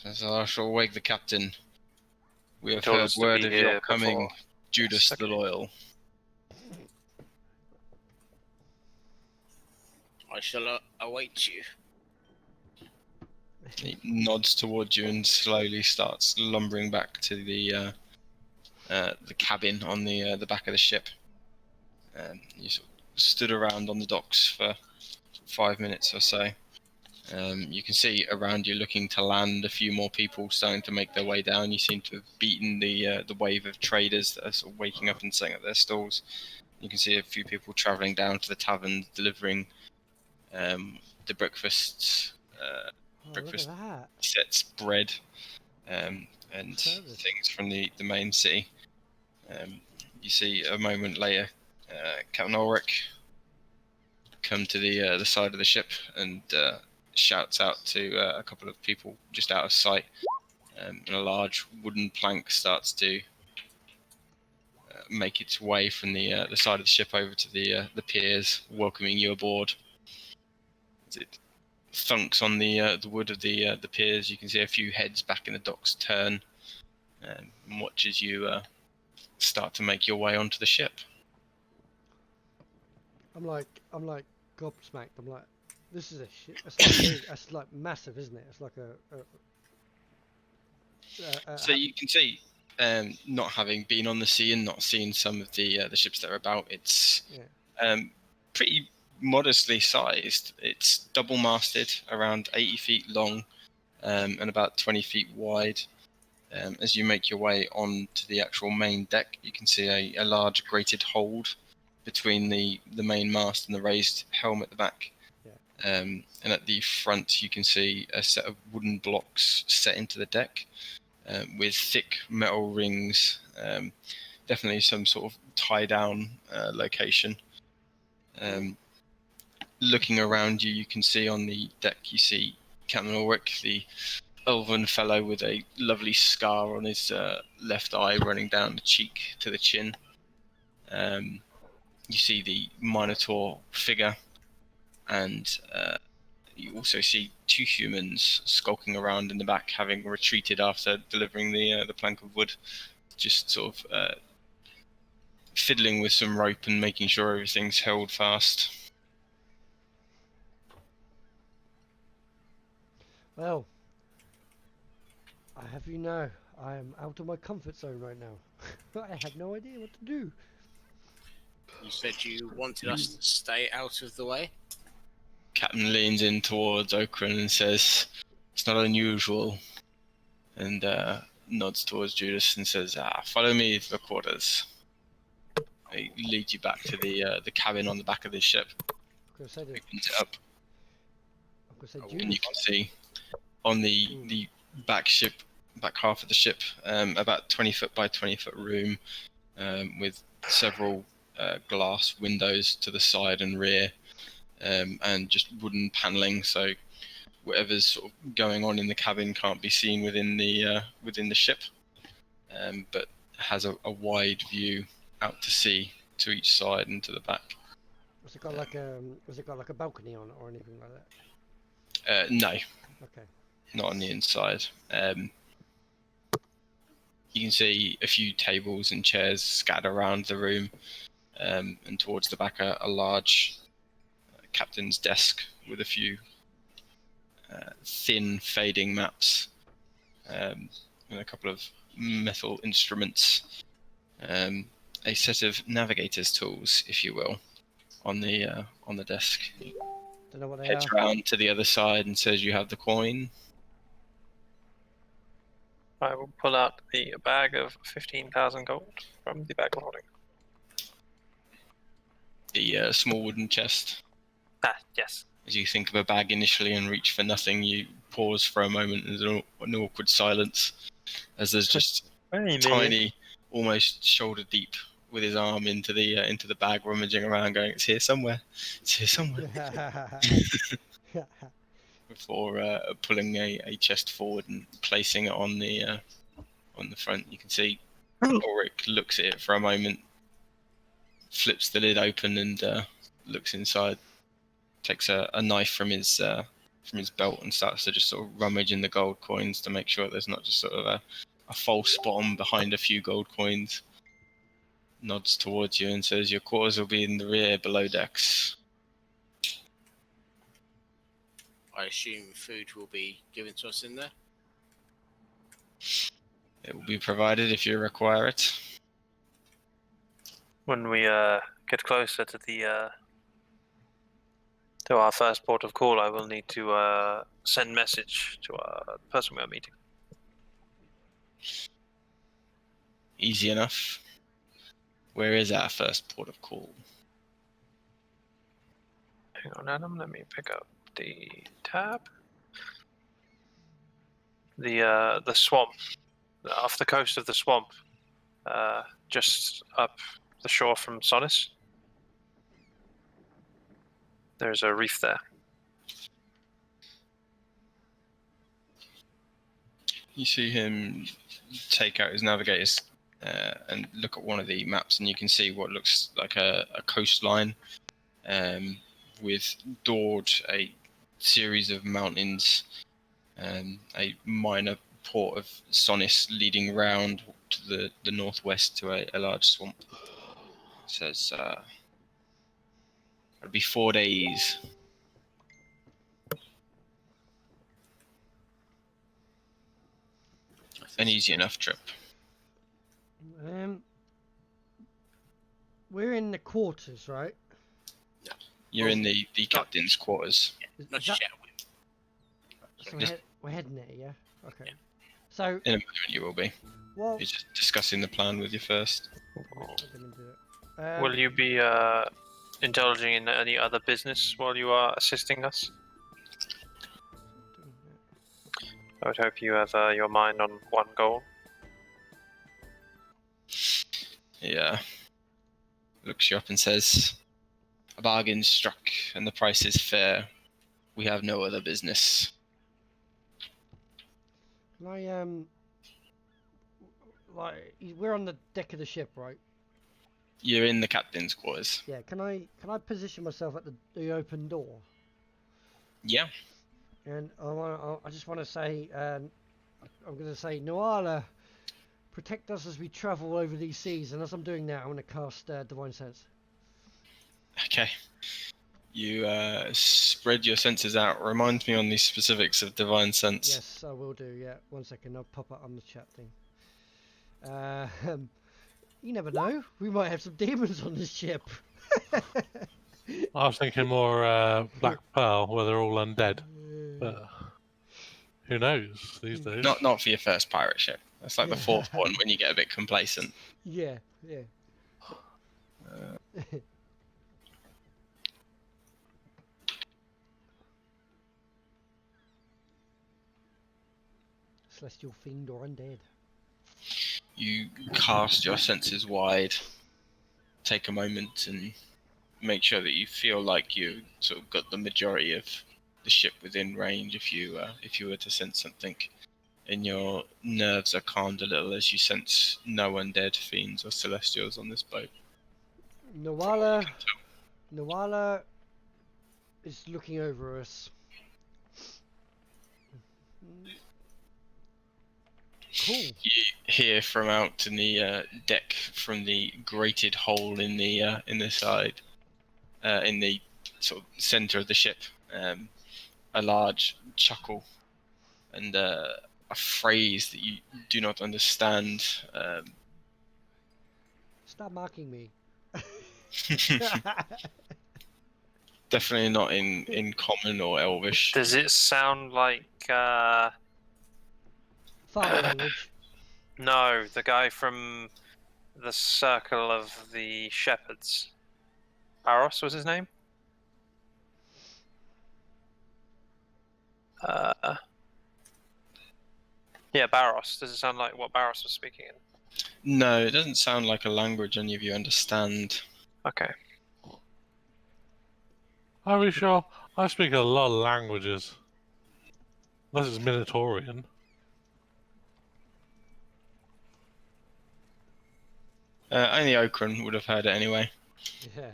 As I shall wake the captain. We have Told heard us to word be of your here coming, before. Judas the Loyal. I shall await you. He nods towards you and slowly starts lumbering back to the cabin on the back of the ship. You sort of stood around on the docks for 5 minutes or so. You can see around you looking to land a few more people starting to make their way down. You seem to have beaten the wave of traders that are sort of waking up and setting up their stalls. You can see a few people travelling down to the tavern delivering the breakfast breakfast Look at that. sets, bread, and Service. things from the main city. You see a moment later Captain Ulrich come to the side of the ship and shouts out to a couple of people just out of sight, and a large wooden plank starts to make its way from the side of the ship over to the piers, welcoming you aboard. As it thunks on the wood of the piers, you can see a few heads back in the docks turn, and watch as you start to make your way onto the ship. I'm like gobsmacked. I'm like, this is a shit. It's like big. It's like massive, isn't it? It's like So you can see, not having been on the sea and not seen some of the ships that are about, it's pretty modestly sized. It's double-masted, around 80 feet long, and about 20 feet wide. As you make your way onto the actual main deck, you can see a large grated hold between the main mast and the raised helm at the back. And at the front, you can see a set of wooden blocks set into the deck with thick metal rings. Definitely some sort of tie-down location. Looking around you, you can see on the deck, you see Captain Ulrich, the elven fellow with a lovely scar on his left eye running down the cheek to the chin. You see the Minotaur figure, and you also see two humans skulking around in the back, having retreated after delivering the plank of wood, just sort of fiddling with some rope and making sure everything's held fast. Well, I have you know, I am out of my comfort zone right now. I have no idea what to do. You said you wanted us to stay out of the way? Captain leans in towards Okran and says, "It's not unusual," and nods towards Judas and says, "Follow me to the quarters." He leads you back to the cabin on the back of the ship. I'm gonna say this. Opens it up, I'm gonna say and you Judas. can see on the back half of the ship, about 20 foot by 20 foot room, with several glass windows to the side and rear, and just wooden paneling, so whatever's sort of going on in the cabin can't be seen within the ship, but has a wide view out to sea, to each side and to the back. Was it got like a balcony on it or anything like that? No, Okay. not on the inside. You can see a few tables and chairs scattered around the room, and towards the back a large captain's desk with a few thin fading maps, and a couple of metal instruments, a set of navigator's tools, if you will, on the desk. Don't know what they Heads are. around to the other side and says, "You have the coin." I will pull out the bag of 15,000 gold from the bag of holding. The small wooden chest. Yes. As you think of a bag initially and reach for nothing, you pause for a moment and there's an awkward silence, as there's just tiny, almost shoulder deep, with his arm into the bag, rummaging around, going, "It's here somewhere. It's here somewhere." Before pulling a chest forward and placing it on the front, you can see Ulrich looks at it for a moment, flips the lid open and looks inside. Takes a knife from his belt and starts to just sort of rummage in the gold coins to make sure there's not just sort of a false bottom behind a few gold coins. Nods towards you and says, "Your quarters will be in the rear below decks." I assume food will be given to us in there? It will be provided if you require it. When we get closer to our first port of call, I will need to send message to the person we are meeting. Easy enough. Where is our first port of call? Hang on, Adam. Let me pick up the tab. The swamp, off the coast of the swamp, just up the shore from Sonis. There's a reef there. You see him take out his navigators and look at one of the maps, and you can see what looks like a coastline with doored a series of mountains, a minor port of Sonis leading round to the northwest to a large swamp. It says it'll be 4 days. An easy enough trip. We're in the quarters, right? You're in the captain's quarters. Not Is that, just yet. so Just- we're heading there, yeah? Okay. Yeah. So, In a moment you will be. well, You're just discussing the plan with you first. we're gonna do it. Will you be indulging in any other business while you are assisting us? I would hope you have your mind on one goal. Yeah. Looks you up and says, "A bargain struck, and the price is fair. We have no other business." Can I, like, we're on the deck of the ship, right? You're in the captain's quarters. Yeah. Can I position myself at the open door? Yeah. And I just want to say, I'm going to say, Noala, protect us as we travel over these seas. And as I'm doing that, I'm going to cast Divine Sense. Okay. You spread your senses out. Remind me on the specifics of divine sense. Yes, I will do. Yeah, 1 second. I'll pop it on the chat thing. You never know. We might have some demons on this ship. I was thinking more Black Pearl, where they're all undead. But who knows these days? Not for your first pirate ship. That's like the fourth one when you get a bit complacent. Yeah. Celestial fiend or undead. You cast your senses wide, take a moment and make sure that you feel like you sort of got the majority of the ship within range if you were to sense something. And your nerves are calmed a little as you sense no undead, fiends or celestials on this boat. Noala is looking over us. Cool. You hear from out in the deck, from the grated hole in the side, in the sort of center of the ship, a large chuckle and a phrase that you do not understand. Stop mocking me. Definitely not in common or elvish. Does it sound like Farmer language. no, the guy from the Circle of the Shepherds? Baros was his name? Yeah, Baros. Does it sound like what Baros was speaking in? No, it doesn't sound like a language any of you understand. Okay. Are we sure? I speak a lot of languages. Unless it's Minotaurian. Only Okran would have heard it anyway. Yeah.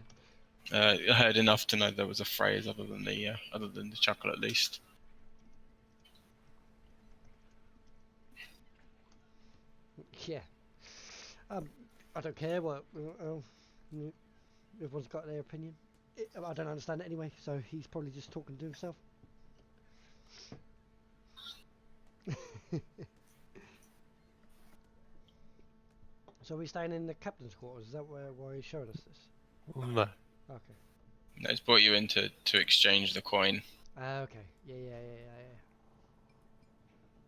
I heard enough to know there was a phrase other than the chuckle, at least. Yeah. I don't care what. Everyone's got their opinion. I don't understand it anyway, so he's probably just talking to himself. So are we staying in the captain's quarters? Is that why he showed us this? No. Okay. No, it's brought you in to exchange the coin. Okay. Yeah.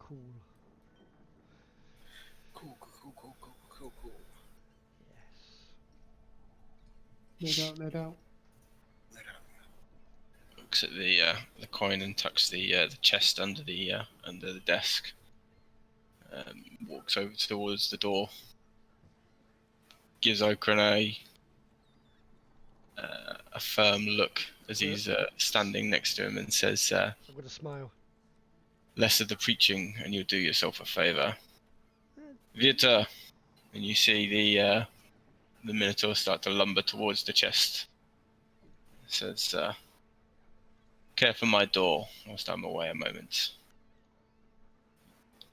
Cool. Cool. Yes. No doubt. Looks at the coin and tucks the chest under the desk. Walks over towards the door. Gives Okran a firm look as he's standing next to him and says, I'm gonna smile. less of the preaching, and you'll do yourself a favour. Vita, and you see the Minotaur start to lumber towards the chest. It says, "Care for my door whilst I'm away a moment."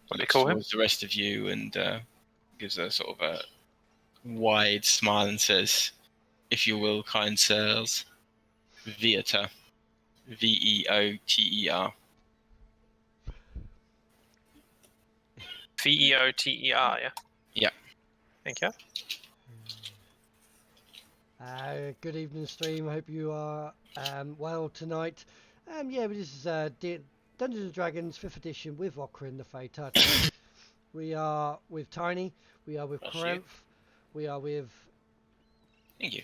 What do you Looks call him? towards the rest of you and gives a sort of a wide smile and says, "If you will, kind sirs, Vieter, Veoter." Veoter, yeah? Yeah. Thank you. Good evening, stream. I hope you are well tonight. Yeah, this is Dungeons and Dragons 5th edition with Okran the Fey Touched. We are with Tiny. We are with Bless you. Corinth. We are with Thank you.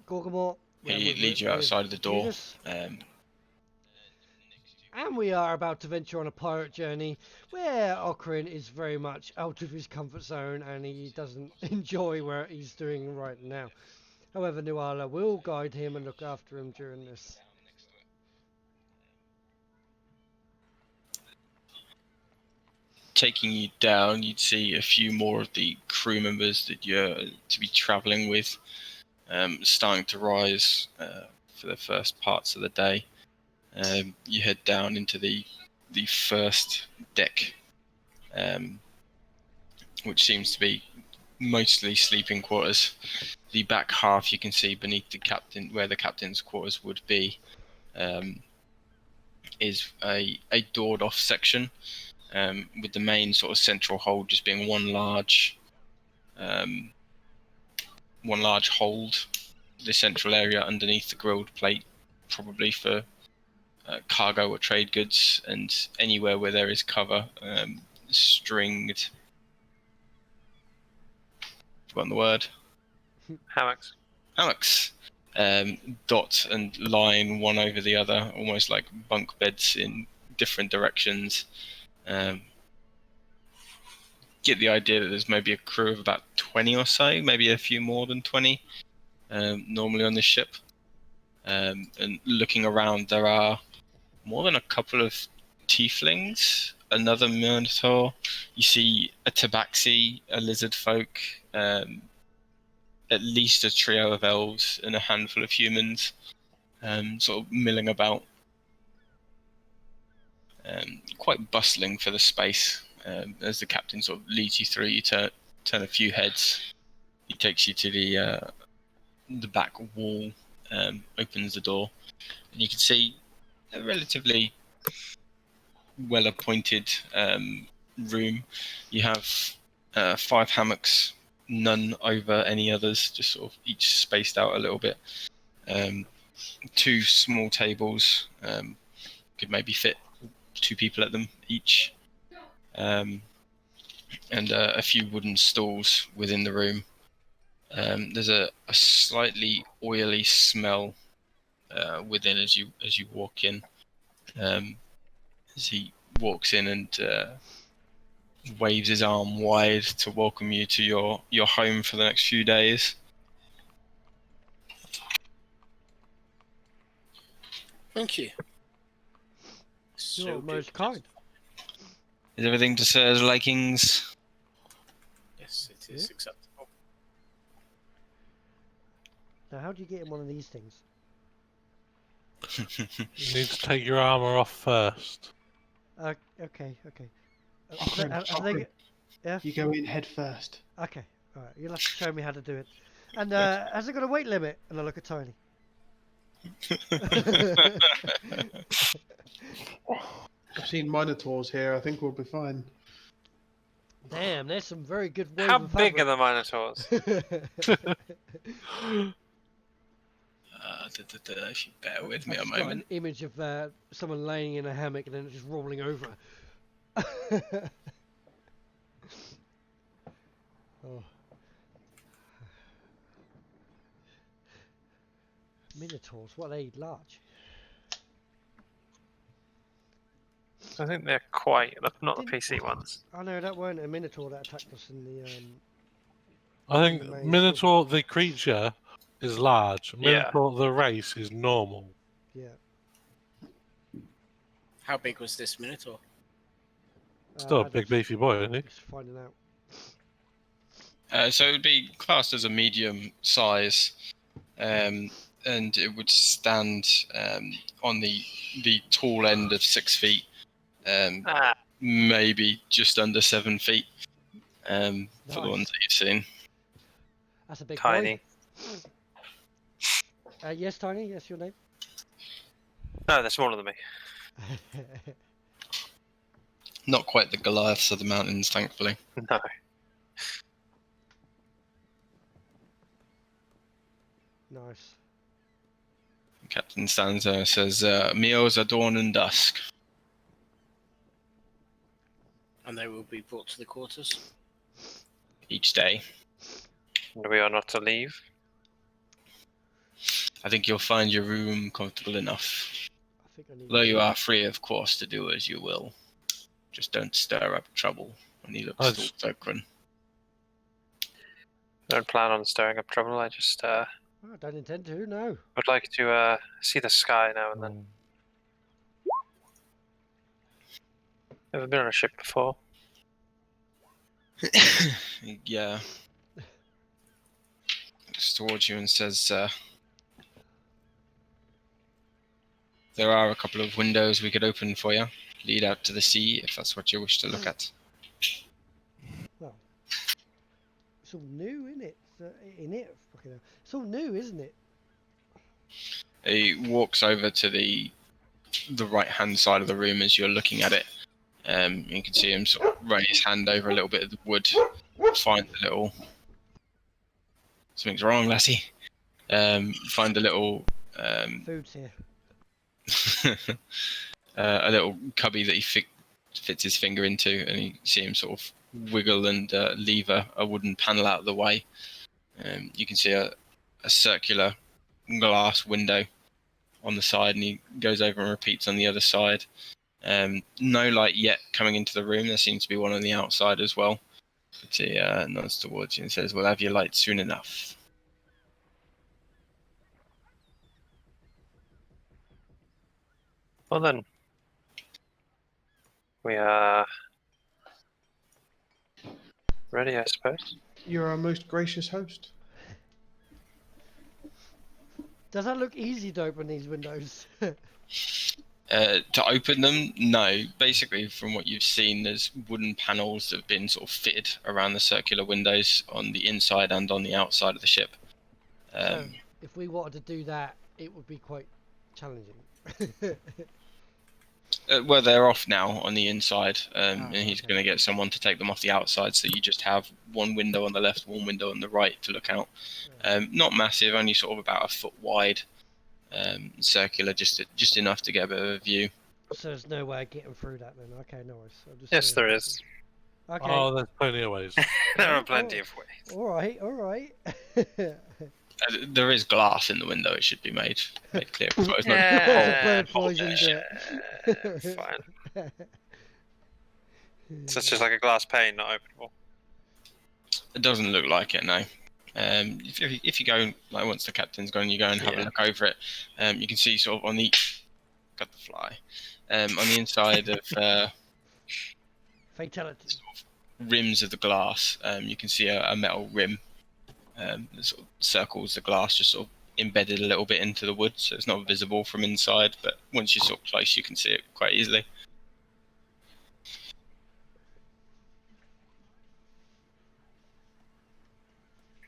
Gorgamort. He leads you outside of the door. Eunice. And we are about to venture on a pirate journey where Okran is very much out of his comfort zone and he doesn't enjoy what he's doing right now. However, Nuala will guide him and look after him during this. Taking you down, you'd see a few more of the crew members that you're to be travelling with starting to rise for the first parts of the day. You head down into the first deck, which seems to be mostly sleeping quarters. The back half you can see beneath the captain, where the captain's quarters would be, is a doored off section, with the main sort of central hold just being one large hold. The central area underneath the grilled plate, probably for cargo or trade goods, and anywhere where there is cover, stringed. Forgotten the word. Hammocks. Hammocks. Dot and line one over the other, almost like bunk beds in different directions. Get the idea that there's maybe a crew of about 20 or so, maybe a few more than 20, normally on this ship. And looking around, there are more than a couple of tieflings, another minotaur. You see a tabaxi, a lizard folk, at least a trio of elves and a handful of humans, sort of milling about. Quite bustling for the space. As the captain sort of leads you through, you turn a few heads. He takes you to the back wall, opens the door, and you can see a relatively well-appointed room. You have 5 hammocks, none over any others, just sort of each spaced out a little bit. 2 small tables, could maybe fit 2 people at them each, and a few wooden stools within the room. There's a slightly oily smell within as you walk in. As he walks in and waves his arm wide to welcome you to your home for the next few days. Thank you. You're most kind. Is everything to Sir's likings? Yes, it is acceptable. Now, how do you get in one of these things? You need to take your armor off first. Okay. Okran, Yeah? you go in head first. Okay, alright, you'll have to show me how to do it. And has it got a weight limit? And I look at Tiny. I've seen minotaurs here. I think we'll be fine. Damn, there's some very good How woven big are the Minotaurs? If you bear with me a I've got moment. an image of someone laying in a hammock and then it's just rolling over. Oh. Minotaurs, what are they, large? I think they're quite, not the PC ones. Oh no, that weren't a Minotaur that attacked us in the... I think the main Minotaur, the creature, is large. Yeah. Minotaur, the race, is normal. Yeah. How big was this Minotaur? Still a that's- big beefy boy, isn't he? Just finding out. So it would be classed as a medium size, and it would stand on the tall end of 6 feet, maybe just under 7 feet for the Nice. ones that you've seen. That's a big Tiny. boy. Yes, Tiny. Yes, your name. No, they're smaller than me. Not quite the Goliaths of the mountains, thankfully. No. Nice. Captain stands there and says, meals are dawn and dusk. And they will be brought to the quarters. Each day. And we are not to leave. I think you'll find your room comfortable enough. I think I need. Though you are free, of course, to do as you will. Just don't stir up trouble. And he looks towards Okran. Don't plan on stirring up trouble. I just I don't intend to. No. would like to see the sky now and then. Never been on a ship before. Yeah. Looks towards you and says, there are a couple of windows we could open for you. Lead out to the sea, if that's what you wish to look at. Well, it's all new, isn't it? Fucking hell. It's all new, isn't it? He walks over to the right-hand side of the room as you're looking at it. You can see him sort of run his hand over a little bit of the wood, find a little... Something's wrong, lassie. Find a little... Food's here. a little cubby that he fits his finger into, and you see him sort of wiggle and leave a wooden panel out of the way. You can see a circular glass window on the side, and he goes over and repeats on the other side. No light yet coming into the room. There seems to be one on the outside as well. But he nods towards you and says, "We'll have your light soon enough." Well then, we are ready, I suppose. You're our most gracious host. Does that look easy to open these windows? To open them, no. Basically, from what you've seen, there's wooden panels that have been sort of fitted around the circular windows on the inside and on the outside of the ship. So, if we wanted to do that, it would be quite challenging. Well, they're off now on the inside, and Oh, he's okay. going to get someone to take them off the outside, so you just have one window on the left, one window on the right to look out. Not massive, only sort of about a foot wide, circular, just enough to get a bit of a view. So there's no way of getting through that then. Okay, no worries. I'll just Yes, there is. Okay. Oh, there's plenty of ways. There are plenty of ways. All right. There is glass in the window, it should be made clear. But it's not Bird whole poison. there. Fine. So it's just like a glass pane, not openable. It doesn't look like it, no. If you go, like once the captain's gone, you go and have a look over it. You can see sort of on the got the fly on the inside of Fatality. rims of the glass. You can see a metal rim that sort of circles the glass, just sort of embedded a little bit into the wood, so it's not visible from inside. But once you're sort of close, you can see it quite easily.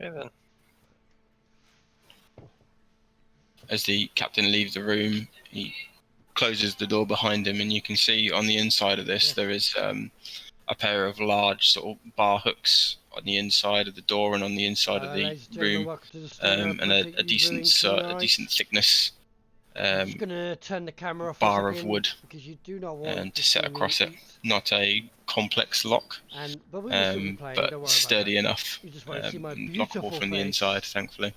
Okay then. As the captain leaves the room, he closes the door behind him, and you can see on the inside of this there is a pair of large sort of bar hooks on the inside of the door and on the inside of the Ladies and gentlemen, room, welcome to the studio. and a decent thickness I'm just gonna turn the camera off. bar a of second wood because you do not want to set see me across it. eat. Not a complex lock, But we will still be playing. Don't worry but about sturdy that. enough, You just want to see my beautiful lockable from the face. inside, thankfully.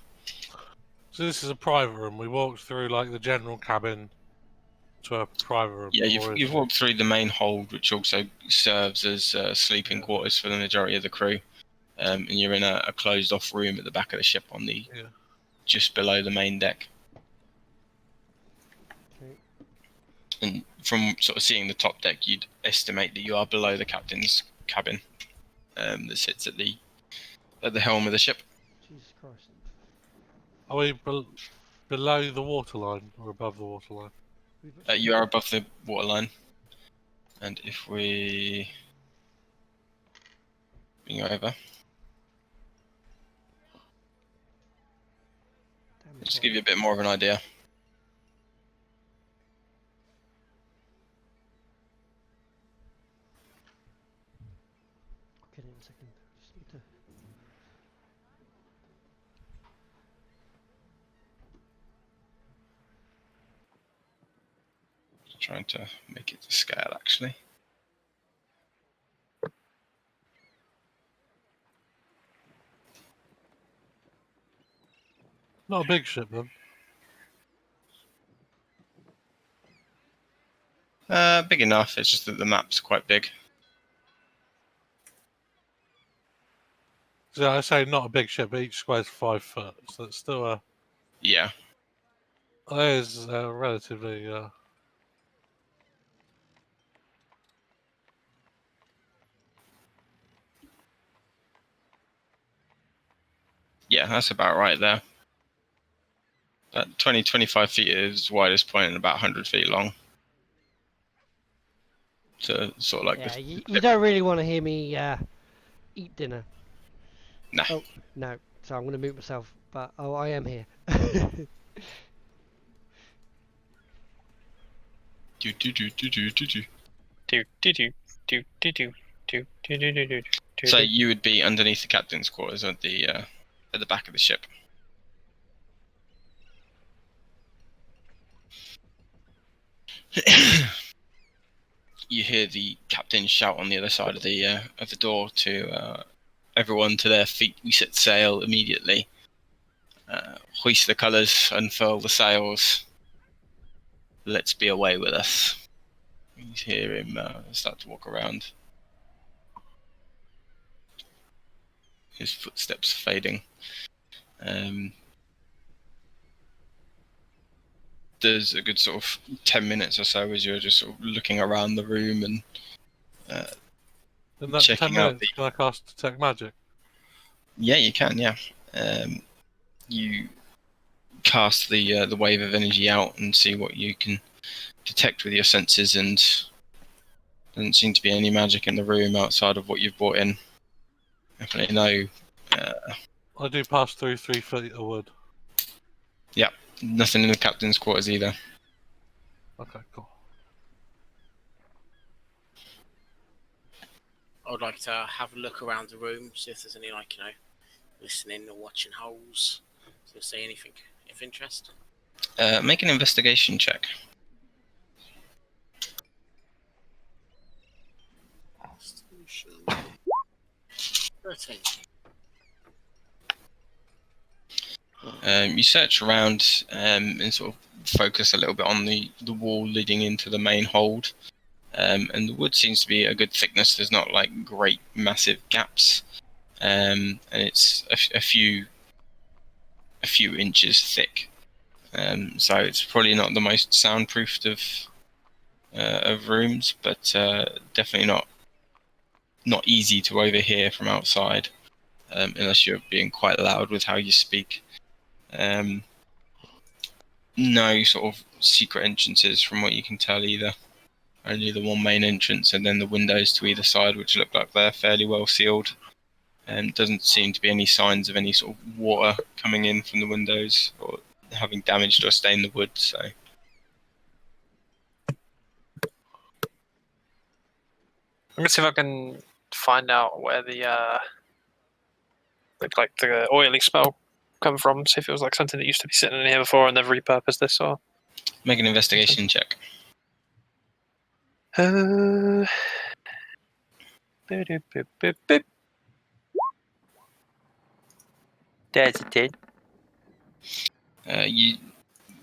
So this is a private room. We walked through like the general cabin to a private room. Yeah, or is you've it? walked through the main hold, which also serves as sleeping quarters for the majority of the crew, and you're in a closed-off room at the back of the ship on the just below the main deck. Okay. And from sort of seeing the top deck, you'd estimate that you are below the captain's cabin that sits at the helm of the ship. Jesus Christ. Are we below the waterline or above the waterline? You are above the waterline. And if we bring you over, just to give you a bit more of an idea. I'll get it in a second. Just need to. Trying to make it to scale, actually. Not a big ship then. Big enough. It's just that the map's quite big. So I say not a big ship, but each square's 5 foot, so it's still a. Yeah. That is relatively. Yeah, that's about right there. That 25 feet is widest point and about 100 feet long. So sort of like Yeah, this. you don't really want to hear me eat dinner. Nah. Oh, no. So I'm going to mute myself, but I am here. Do do do do do do do. So you would be underneath the captain's quarters at the back of the ship. You hear the captain shout on the other side of the door to everyone to their feet. We set sail immediately. Hoist the colours, unfurl the sails. Let's be away with us. You hear him start to walk around. His footsteps fading. There's a good sort of 10 minutes or so as you're just sort of looking around the room and in that checking 10 out minutes, can I cast Detect Magic? Yeah, you can. Yeah, you cast the wave of energy out and see what you can detect with your senses, and doesn't seem to be any magic in the room outside of what you've brought in. Definitely no. I do pass through 3 feet of wood. Yeah, nothing in the captain's quarters either. Okay, cool. I would like to have a look around the room, see if there's any, like, listening or watching holes. So see anything of interest. Make an investigation check. 13. You search around and sort of focus a little bit on the wall leading into the main hold. And the wood seems to be a good thickness. There's not like great massive gaps. And it's a few inches thick. So it's probably not the most soundproofed of rooms, but definitely not easy to overhear from outside, unless you're being quite loud with how you speak. No sort of secret entrances from what you can tell either. Only the one main entrance and then the windows to either side, which look like they're fairly well sealed. Doesn't seem to be any signs of any sort of water coming in from the windows or having damaged or stained the wood. So I'm gonna see if I can find out where the oily smell come from. See if it was like something that used to be sitting in here before and they've repurposed this. Or make an investigation check. boop, boop, boop, boop. There's a did. You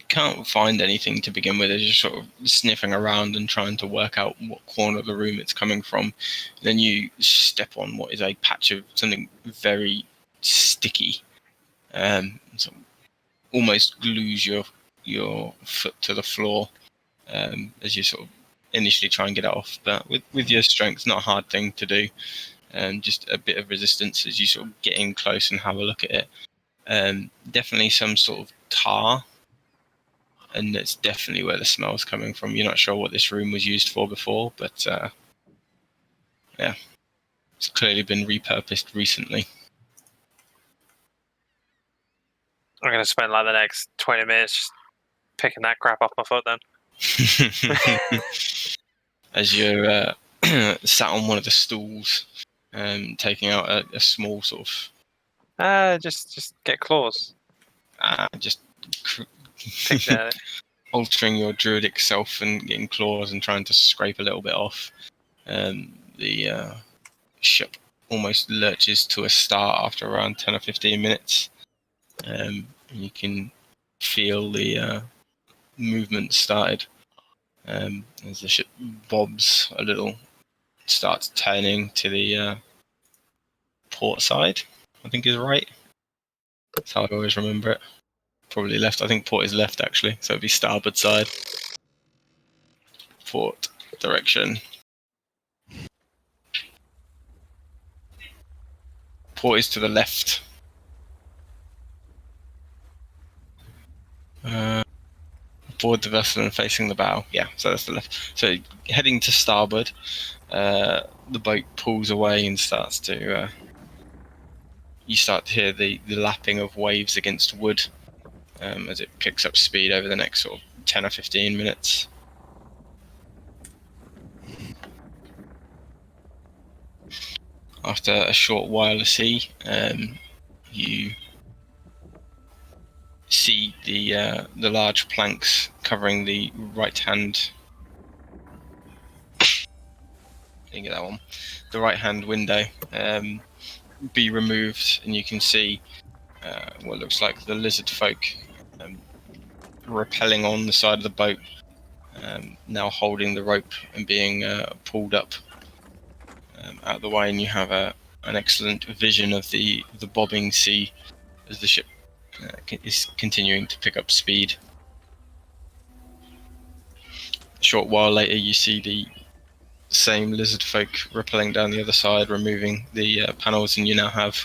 can't find anything to begin with. You're just sort of sniffing around and trying to work out what corner of the room it's coming from. Then you step on what is a patch of something very sticky. So almost glues your foot to the floor. as you sort of initially try and get it off. But with your strength, not a hard thing to do. Just a bit of resistance as you sort of get in close and have a look at it. Definitely some sort of tar, and that's definitely where the smell's coming from. You're not sure what this room was used for before, but yeah, it's clearly been repurposed recently. I'm going to spend like the next 20 minutes just picking that crap off my foot then. As you're sat on one of the stools, taking out a small sort of... just get claws. Just Pick at it. altering your druidic self and getting claws and trying to scrape a little bit off. The ship almost lurches to a start after around 10 or 15 minutes. You can feel the movement started as the ship bobs a little, starts turning to the port side, I think is right. That's how I always remember it. Probably left. I think port is left actually, so it'd be starboard side. Port direction. Port is to the left. Board the vessel and facing the bow. Yeah, so that's the left. So heading to starboard, the boat pulls away and starts to... you start to hear the lapping of waves against wood as it picks up speed over the next sort of 10 or 15 minutes. After a short while of sea, you see the large planks covering the right hand. Didn't get that one. The right hand window be removed, and you can see what looks like the lizard folk rappelling on the side of the boat, now holding the rope and being pulled up out of the way, and you have an excellent vision of the bobbing sea as the ship is continuing to pick up speed. A short while later, you see the same lizard folk rappelling down the other side, removing the panels, and you now have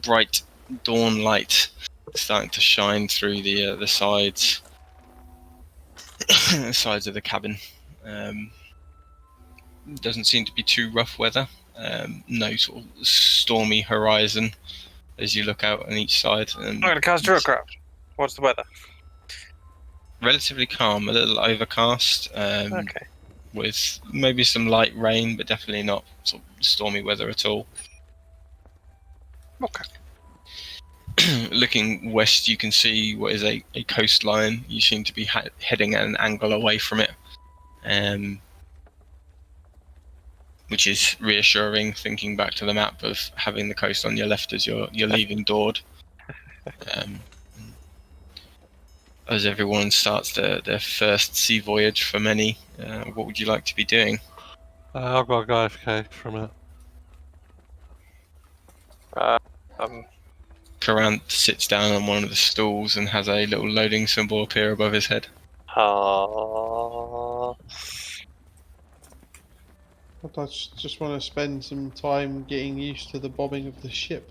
bright dawn light starting to shine through the sides sides of the cabin. Doesn't seem to be too rough weather. No sort of stormy horizon as you look out on each side. I'm going to cast Druidcraft. What's the weather? Relatively calm, a little overcast. Okay. With maybe some light rain, but definitely not sort of stormy weather at all. Okay. Looking west, you can see what is a coastline. You seem to be heading at an angle away from it, which is reassuring, thinking back to the map of having the coast on your left as you're leaving Dord. As everyone starts their first sea voyage for many, what would you like to be doing? I've got to go AFK from it. Karant sits down on one of the stools and has a little loading symbol appear above his head. I just want to spend some time getting used to the bobbing of the ship.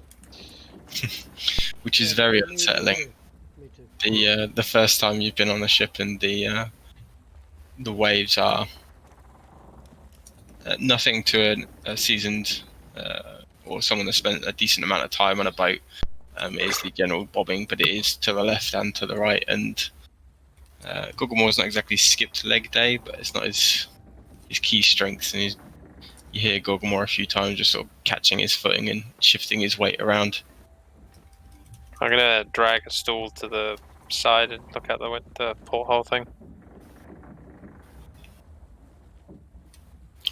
Which is very Me unsettling. too. The first time you've been on the ship and the waves are nothing to a seasoned or someone that spent a decent amount of time on a boat. Is the general bobbing, but it is to the left and to the right. And Goglemore's not exactly skipped leg day, but it's not his key strength. And you hear Goglemore a few times just sort of catching his footing and shifting his weight around. I'm going to drag a stool to the side and look out the porthole thing.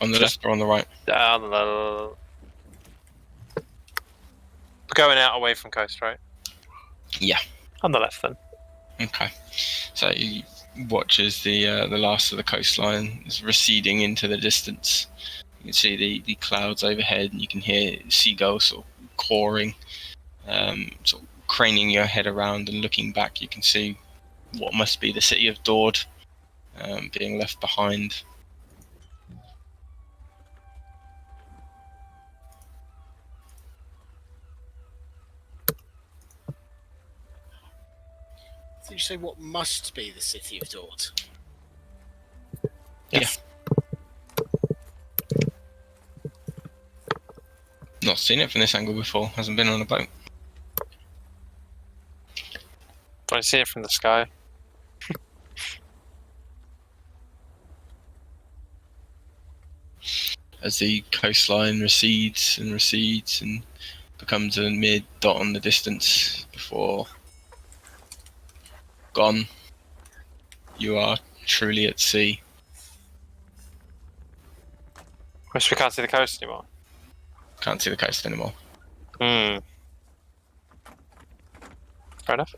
On the left or on the right? Down the... Going out away from coast, right? Yeah. On the left then. Okay. So you watch as the last of the coastline is receding into the distance. You can see the clouds overhead, and you can hear seagulls sort of cawing, sort of craning your head around and looking back. You can see what must be the city of Dord, being left behind. Did you say what must be the City of Dort? Yes. Not seen it from this angle before. Hasn't been on a boat. Do I see it from the sky? As the coastline recedes and becomes a mere dot on the distance before gone, you are truly at sea. Wish we can't see the coast anymore. Can't see the coast anymore. Hmm. Fair enough.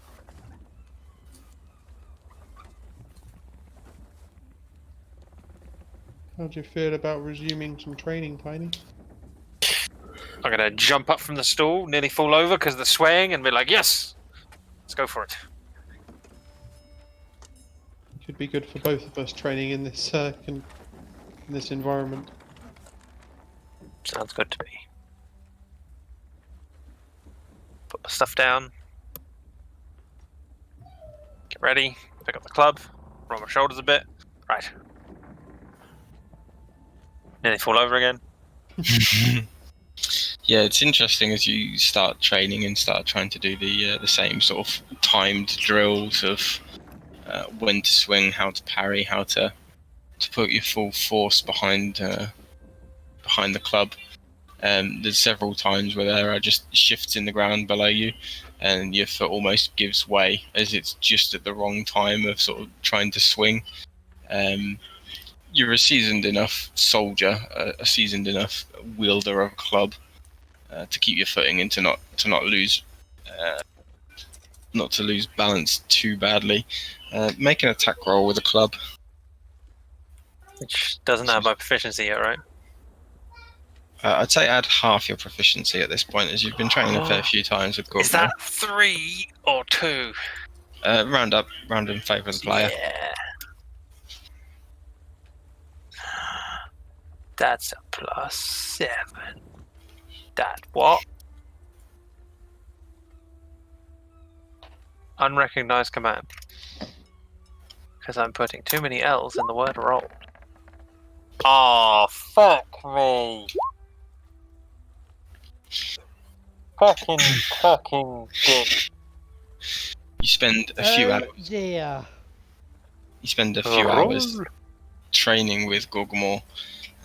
How do you feel about resuming some training, Tiny? I'm gonna jump up from the stool, nearly fall over because of the swaying, and be like, "Yes, let's go for it." Could be good for both of us training in this in this environment. Sounds good to me. Put my stuff down. Get ready. Pick up the club. Roll my shoulders a bit. Right. Nearly fall over again. Yeah, it's interesting as you start training and start trying to do the same sort of timed drills of when to swing, how to parry, how to put your full force behind the club. There's several times where there are just shifts in the ground below you, and your foot almost gives way as it's just at the wrong time of sort of trying to swing. You're a seasoned enough soldier, a seasoned enough wielder of a club to keep your footing and to not lose balance too badly. Make an attack roll with a club. Which doesn't have my proficiency yet, right? I'd say add half your proficiency at this point, as you've been training a fair few times with Gorgmore. Is that 3 or 2? Round in favour of the player. Yeah. That's a +7. That what? Unrecognized command. Because I'm putting too many L's in the word roll. Oh, fuck me. Fucking dick. You spend a few hours. Yeah. You spend a few hours training with Gorgmore,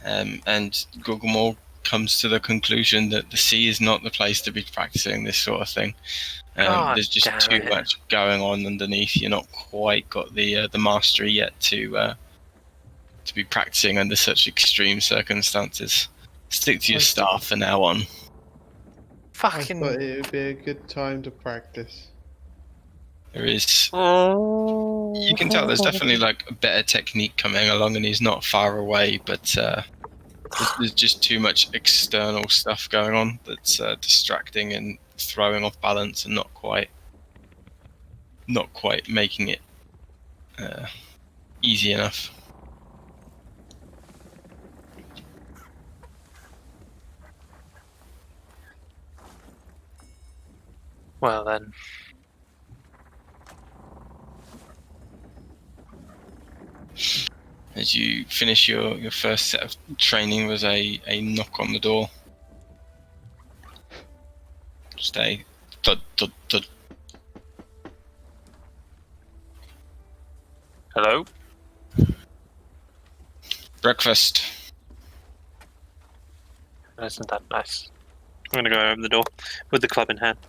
and Gorgmore comes to the conclusion that the sea is not the place to be practicing this sort of thing. There's just too much going on underneath. You're not quite got the mastery yet to be practicing under such extreme circumstances. Stick to your staff from now on. I thought it would be a good time to practice. There is. You can tell there's definitely like a better technique coming along, and he's not far away. But there's just too much external stuff going on that's distracting and throwing off balance, and not quite making it easy enough. Well then. As you finish your first set of training, was a knock on the door. Just a thud, thud, thud. Hello? Breakfast. Isn't that nice? I'm gonna go open the door with the club in hand.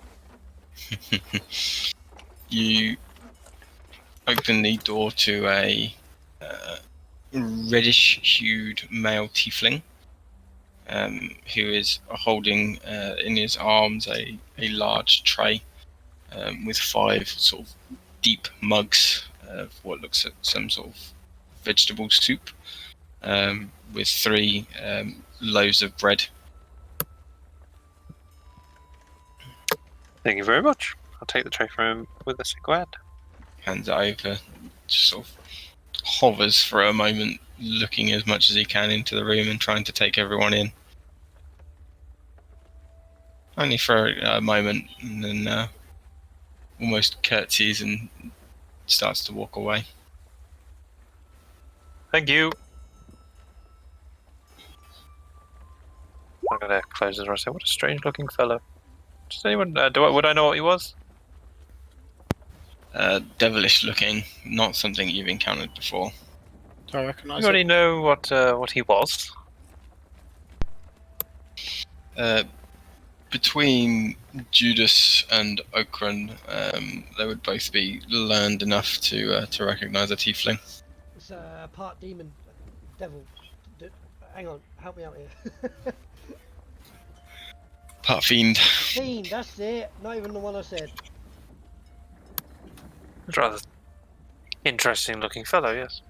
You open the door to a reddish-hued male tiefling, who is holding in his arms a large tray with 5 sort of deep mugs of what looks like some sort of vegetable soup, with 3 loaves of bread. Thank you very much. I'll take the tray from him with a sick hand. Hands it over, just sort of hovers for a moment, looking as much as he can into the room and trying to take everyone in. Only for a moment, and then almost curtsies and starts to walk away. Thank you. I'm gonna close the door and say, "What a strange-looking fellow." Does anyone? Would I know what he was? Devilish looking, not something you've encountered before. Do I recognise Anybody it? know what he was? Between Judas and Okran, they would both be learned enough to recognise a tiefling. It's a part demon, devil. Hang on, help me out here. Part fiend. Fiend, that's it. Not even the one I said. It's rather interesting-looking fellow. Yes.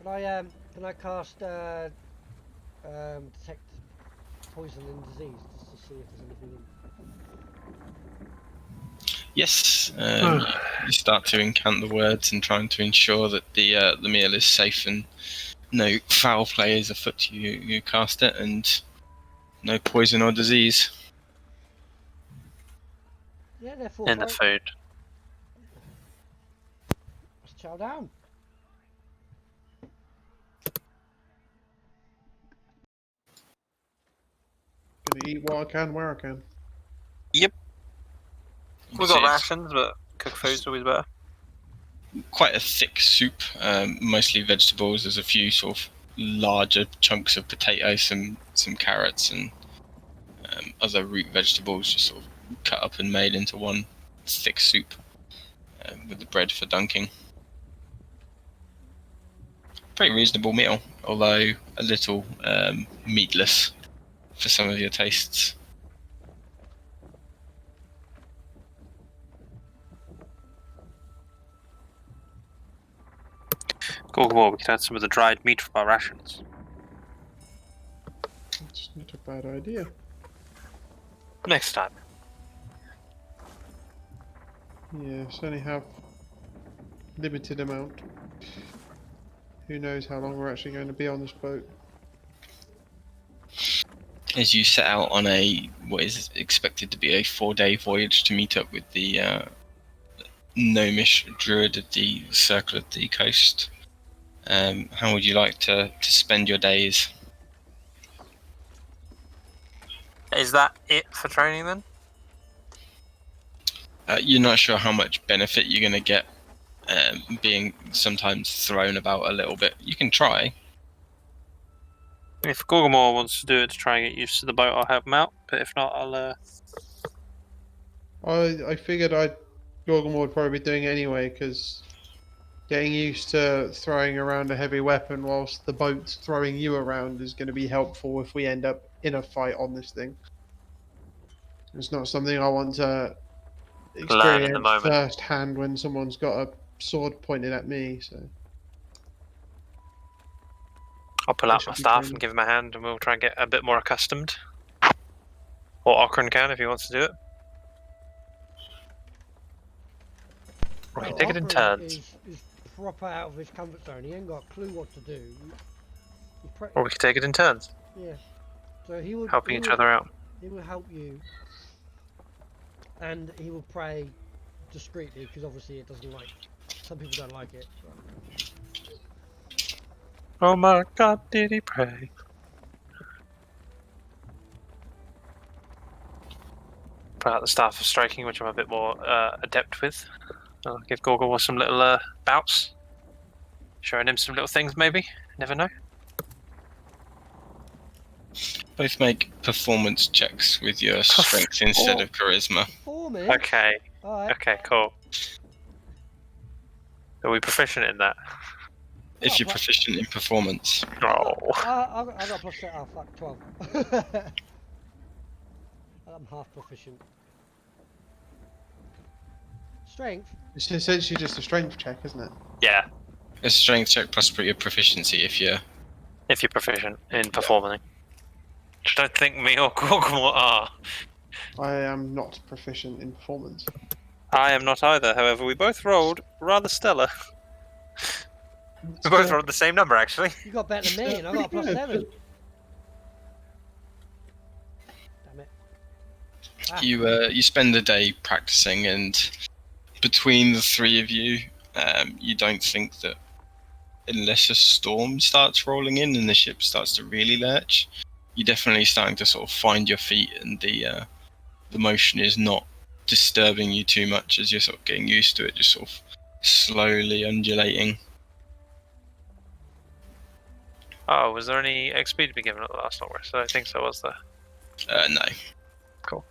Can I cast detect poison and disease just to see if there's anything in? Yes, you start to incant the words and trying to ensure that the meal is safe and no foul play is afoot. You cast it and no poison or disease. Yeah, therefore. In the food. Let's chow down. Gonna eat what I can, where I can. Yep. You We've see got it's rations, but cooked food's always better. quite a thick soup, mostly vegetables. There's a few sort of larger chunks of potato, some carrots, and other root vegetables just sort of cut up and made into one thick soup with the bread for dunking. Pretty reasonable meal, although a little meatless for some of your tastes. Gorgamore, we could add some of the dried meat from our rations. It's not a bad idea. Next time. Yes, only have limited amount. Who knows how long we're actually going to be on this boat. As you set out on what is expected to be a 4-day voyage to meet up with the gnomish druid of the Circle of the Coast, how would you like to spend your days? Is that it for training then? You're not sure how much benefit you're going to get being sometimes thrown about a little bit. You can try. If Gorgamore wants to do it to try and get used to the boat, I'll help him out. But if not, I'll. I figured Gorgon would probably be doing it anyway, because getting used to throwing around a heavy weapon whilst the boat's throwing you around is going to be helpful if we end up in a fight on this thing. It's not something I want to Learn in the experience moment. firsthand when someone's got a sword pointed at me. So I'll pull I out shall my be staff training. and give him a hand, and we'll try and get a bit more accustomed. Or Okran can if he wants to do it. We can take it in turns. Is proper out of his comfort zone. He ain't got a clue what to do. Or we can take it in turns, Yeah. So he will helping each other out. He will help you, and he will pray discreetly because obviously it doesn't like. Some people don't like it. Oh my God, did he pray? Put out the staff of striking, which I'm a bit more adept with. I'll give Gorgor some little bouts, showing him some little things. Maybe, never know. Both make performance checks with your strength instead of charisma. Performance. Okay, Alright. okay, cool. Are we proficient in that? If you're proficient in performance. Oh. I got plus 12. I'm half proficient. Strength. it's essentially just a strength check, isn't it? Yeah, A strength check plus your proficiency if you're... if you're proficient in performing. Which I don't think me or Gorgor are. I am not proficient in performance. I am not either, however, we both rolled rather stellar. We both rolled the same number, actually. You got better than me, and I got a plus Yeah, 7. Damn it. Ah, You spend the day practicing, and between the three of you, you don't think that unless a storm starts rolling in and the ship starts to really lurch, you're definitely starting to sort of find your feet, and the motion is not disturbing you too much as you're sort of getting used to it, just sort of slowly undulating. Oh, was there any XP to be given at the last long rest? I think so, was there? No. Cool.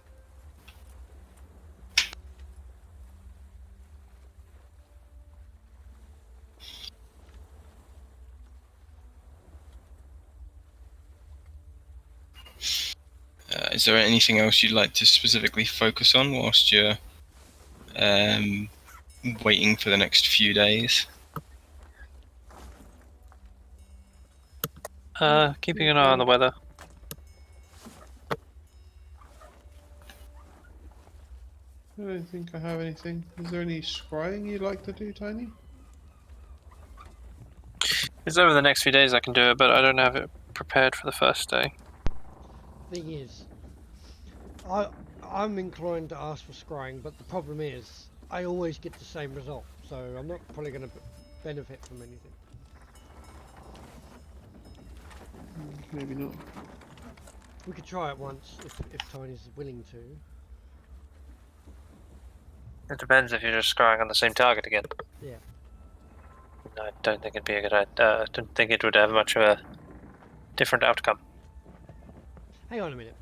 Is there anything else you'd like to specifically focus on whilst you're waiting for the next few days? Keeping an eye on the weather. I don't think I have anything. Is there any scrying you'd like to do, Tiny? It's over the next few days I can do it, but I don't have it prepared for the first day. thing is, I'm inclined to ask for scrying, but the problem is, I always get the same result, so I'm not probably going to benefit from anything. Maybe not. We could try it once, if Tiny's willing to. It depends if you're just scrying on the same target again. Yeah. No, I don't think it'd be a good idea. I don't think it would have much of a different outcome. Hang on a minute.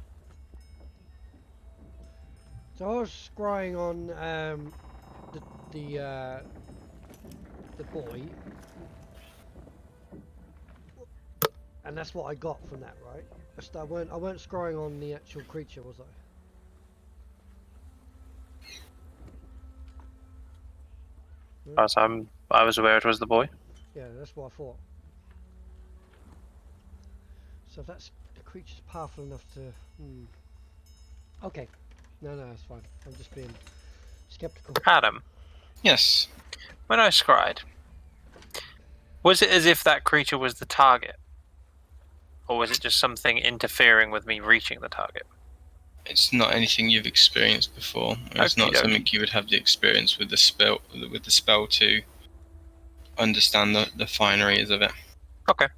So I was scrying on the boy, and that's what I got from that, right? I weren't scrying on the actual creature, was I? I was aware it was the boy. Yeah, that's what I thought. So if that's the creature's powerful enough to. Okay. No, that's fine. I'm just being skeptical. Adam, Yes. when I scryed, was it as if that creature was the target? Or was it just something interfering with me reaching the target? It's not anything you've experienced before. It's not Okey-dokey. something you would have the experience with the spell to understand the fineries of it. Okay.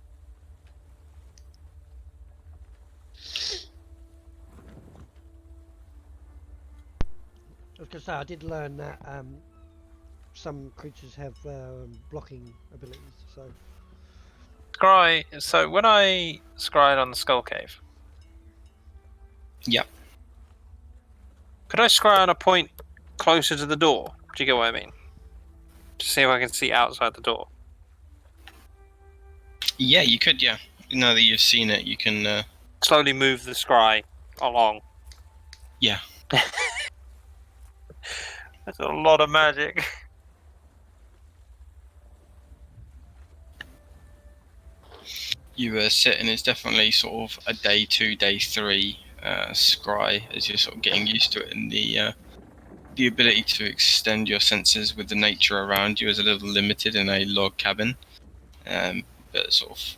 I was going to say, I did learn that some creatures have blocking abilities, so. Scry. So when I scryed on the Skull Cave, Yeah. could I scry on a point closer to the door? Do you get what I mean? To see if I can see outside the door. Yeah, you could, yeah. Now that you've seen it, you can... Slowly move the scry along. Yeah. That's a lot of magic. You sit, and it's definitely sort of a day 2, day 3 scry as you're sort of getting used to it, and the ability to extend your senses with the nature around you is a little limited in a log cabin, but sort of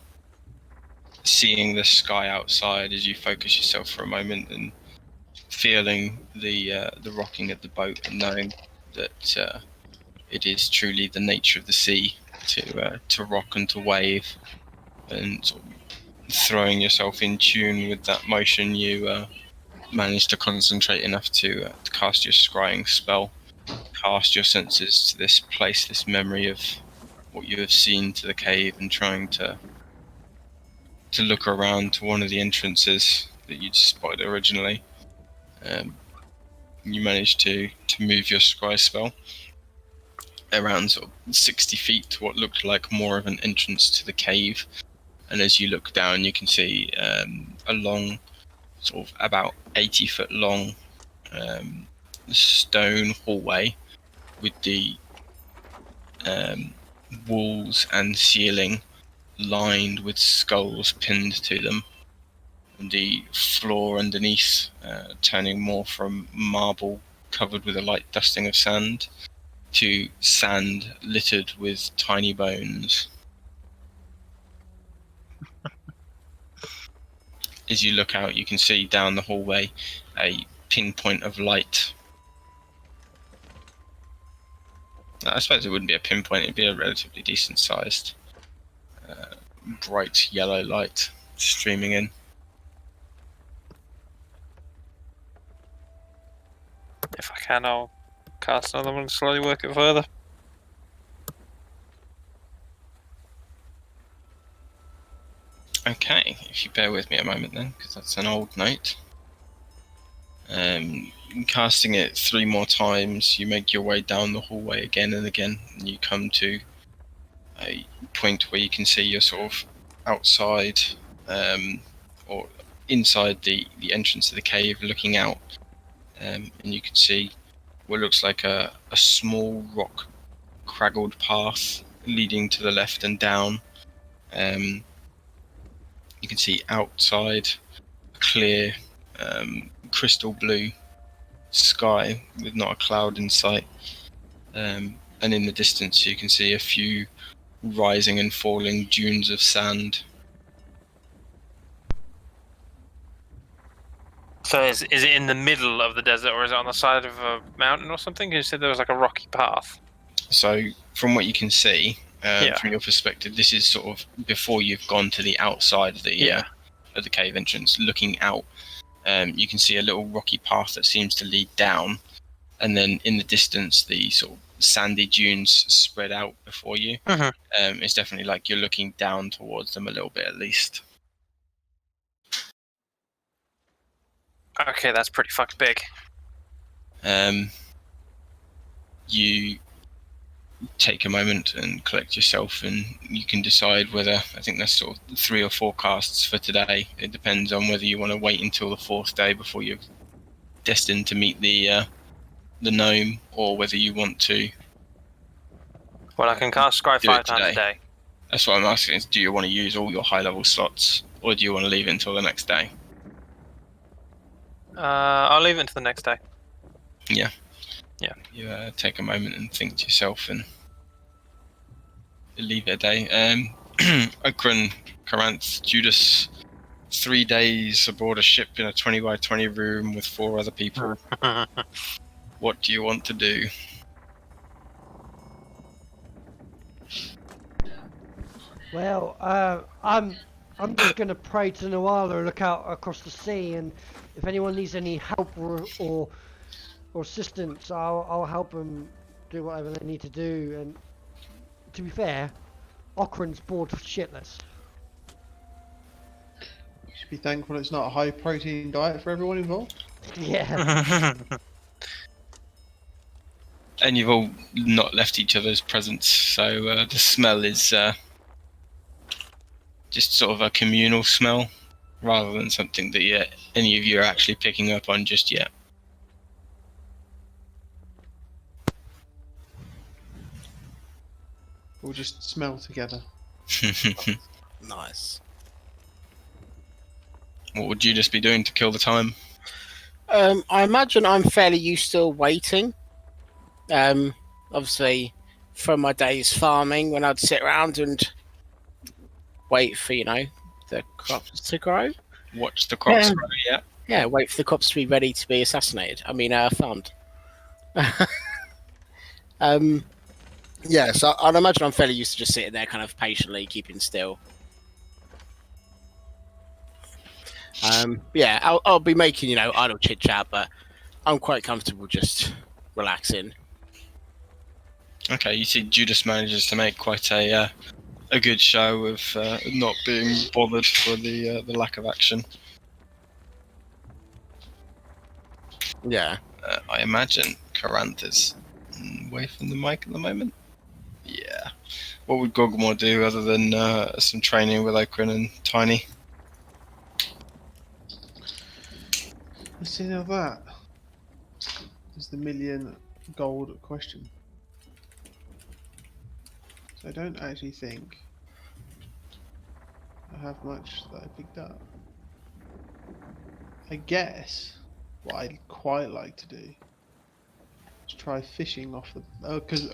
seeing the sky outside as you focus yourself for a moment and feeling the rocking of the boat and knowing that it is truly the nature of the sea to rock and to wave, and sort of throwing yourself in tune with that motion, you manage to concentrate enough to cast your scrying spell, cast your senses to this place, this memory of what you have seen to the cave, and trying to look around to one of the entrances that you'd spotted originally. You manage to move your scry spell around sort of 60 feet to what looked like more of an entrance to the cave. And as you look down, you can see a long, sort of about 80 foot long stone hallway with the walls and ceiling lined with skulls pinned to them, and the floor underneath turning more from marble covered with a light dusting of sand to sand littered with tiny bones as you look out, you can see down the hallway a pinpoint of light. I suppose it wouldn't be a pinpoint, it'd be a relatively decent sized bright yellow light streaming in. If I can, I'll cast another one and slowly work it further. Okay, if you bear with me a moment then, because that's an old note. Casting it 3 more times, you make your way down the hallway again and again, and you come to a point where you can see you're sort of outside, or inside the entrance of the cave, looking out, and you can see what looks like a small rock craggled path leading to the left and down. You can see outside a clear, crystal blue sky with not a cloud in sight, and in the distance you can see a few rising and falling dunes of sand. So is it in the middle of the desert, or is it on the side of a mountain or something? You said there was like a rocky path. So from what you can see, Yeah. from your perspective, this is sort of before you've gone to the outside of the cave entrance, looking out. You can see a little rocky path that seems to lead down, and then in the distance the sort of sandy dunes spread out before you. It's definitely like you're looking down towards them a little bit at least. Okay, that's pretty fucking big. You take a moment and collect yourself, and you can decide whether, I think there's sort of 3 or 4 casts for today. It depends on whether you want to wait until the 4th day before you're destined to meet the gnome, or whether you want to. Well, I can cast Scry Do it 5 times a today. day. That's what I'm asking, is do you want to use all your high level slots, or do you want to leave it until the next day? I'll leave it until the next day. Yeah. Yeah. You take a moment and think to yourself and leave it a day. Okran, Corinth, Judas, 3 days aboard a ship in a 20 by 20 room with 4 other people. What do you want to do? Well, I'm just going to pray to Noala and look out across the sea, and if anyone needs any help or assistance, I'll help them do whatever they need to do. And to be fair, Okran's bored shitless. You should be thankful it's not a high protein diet for everyone involved. Yeah. And you've all not left each other's presence, so the smell is just sort of a communal smell, rather than something that any of you are actually picking up on just yet. We'll just smell together. Nice. What would you just be doing to kill the time? I imagine I'm fairly used to waiting. Obviously, from my days farming, when I'd sit around and wait for, the crops to grow. Watch the crops grow, yeah? Yeah, wait for the crops to be ready to be assassinated. Farmed. Yeah, so I'd imagine I'm fairly used to just sitting there kind of patiently, keeping still. Yeah, I'll be making, idle chit-chat, but I'm quite comfortable just relaxing. Okay, you see Judas manages to make quite a good show of not being bothered for the lack of action. Yeah. I imagine Corinth is away from the mic at the moment. Yeah. What would Gogmore do other than some training with Okran and Tiny? Let's see now that is the million gold question. So I don't actually think I have much that I picked up. I guess what I'd quite like to do is try fishing off the... because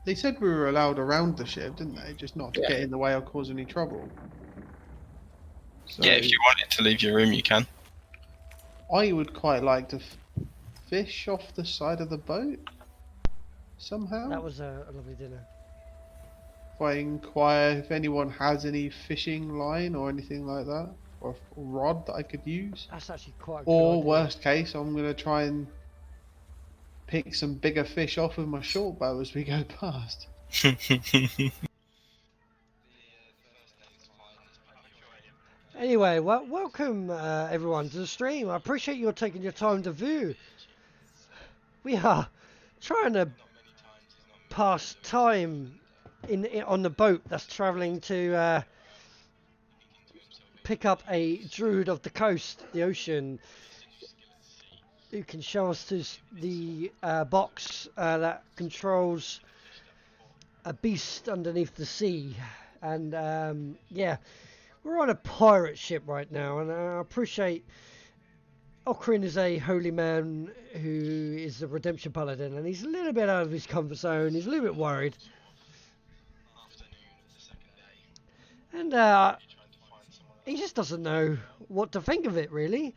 they said we were allowed around the ship, didn't they? Just not to get in the way or cause any trouble. So Yeah, if you wanted to leave your room, you can. I would quite like to fish off the side of the boat somehow. That was a lovely dinner. If I inquire if anyone has any fishing line or anything like that, or a rod that I could use. That's actually quite a good Or idea. worst case, I'm gonna try and pick some bigger fish off with my short bow as we go past. Anyway, well, welcome everyone to the stream. I appreciate you taking your time to view. We are trying to pass time on the boat that's travelling to pick up a druid of the coast, the ocean, who can show us the box that controls a beast underneath the sea. And yeah, we're on a pirate ship right now, and I appreciate Okran is a holy man who is a redemption paladin, and he's a little bit out of his comfort zone. He's a little bit worried. And he just doesn't know what to think of it, really.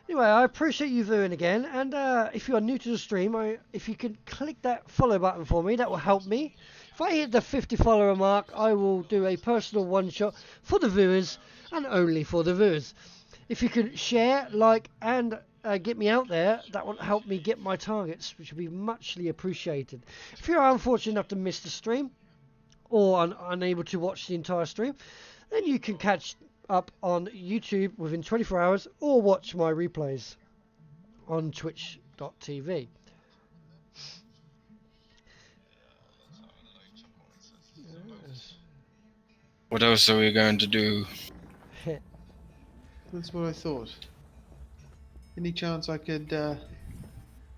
Anyway, I appreciate you viewing again, and if you are new to the stream, if you could click that follow button for me, that will help me. If I hit the 50 follower mark, I will do a personal one-shot for the viewers, and only for the viewers. If you could share, like, and get me out there, that will help me get my targets, which will be muchly appreciated. If you're unfortunate enough to miss the stream, or unable to watch the entire stream, then you can catch up on YouTube within 24 hours or watch my replays on twitch.tv. What else are we going to do? That's what I thought. Any chance I could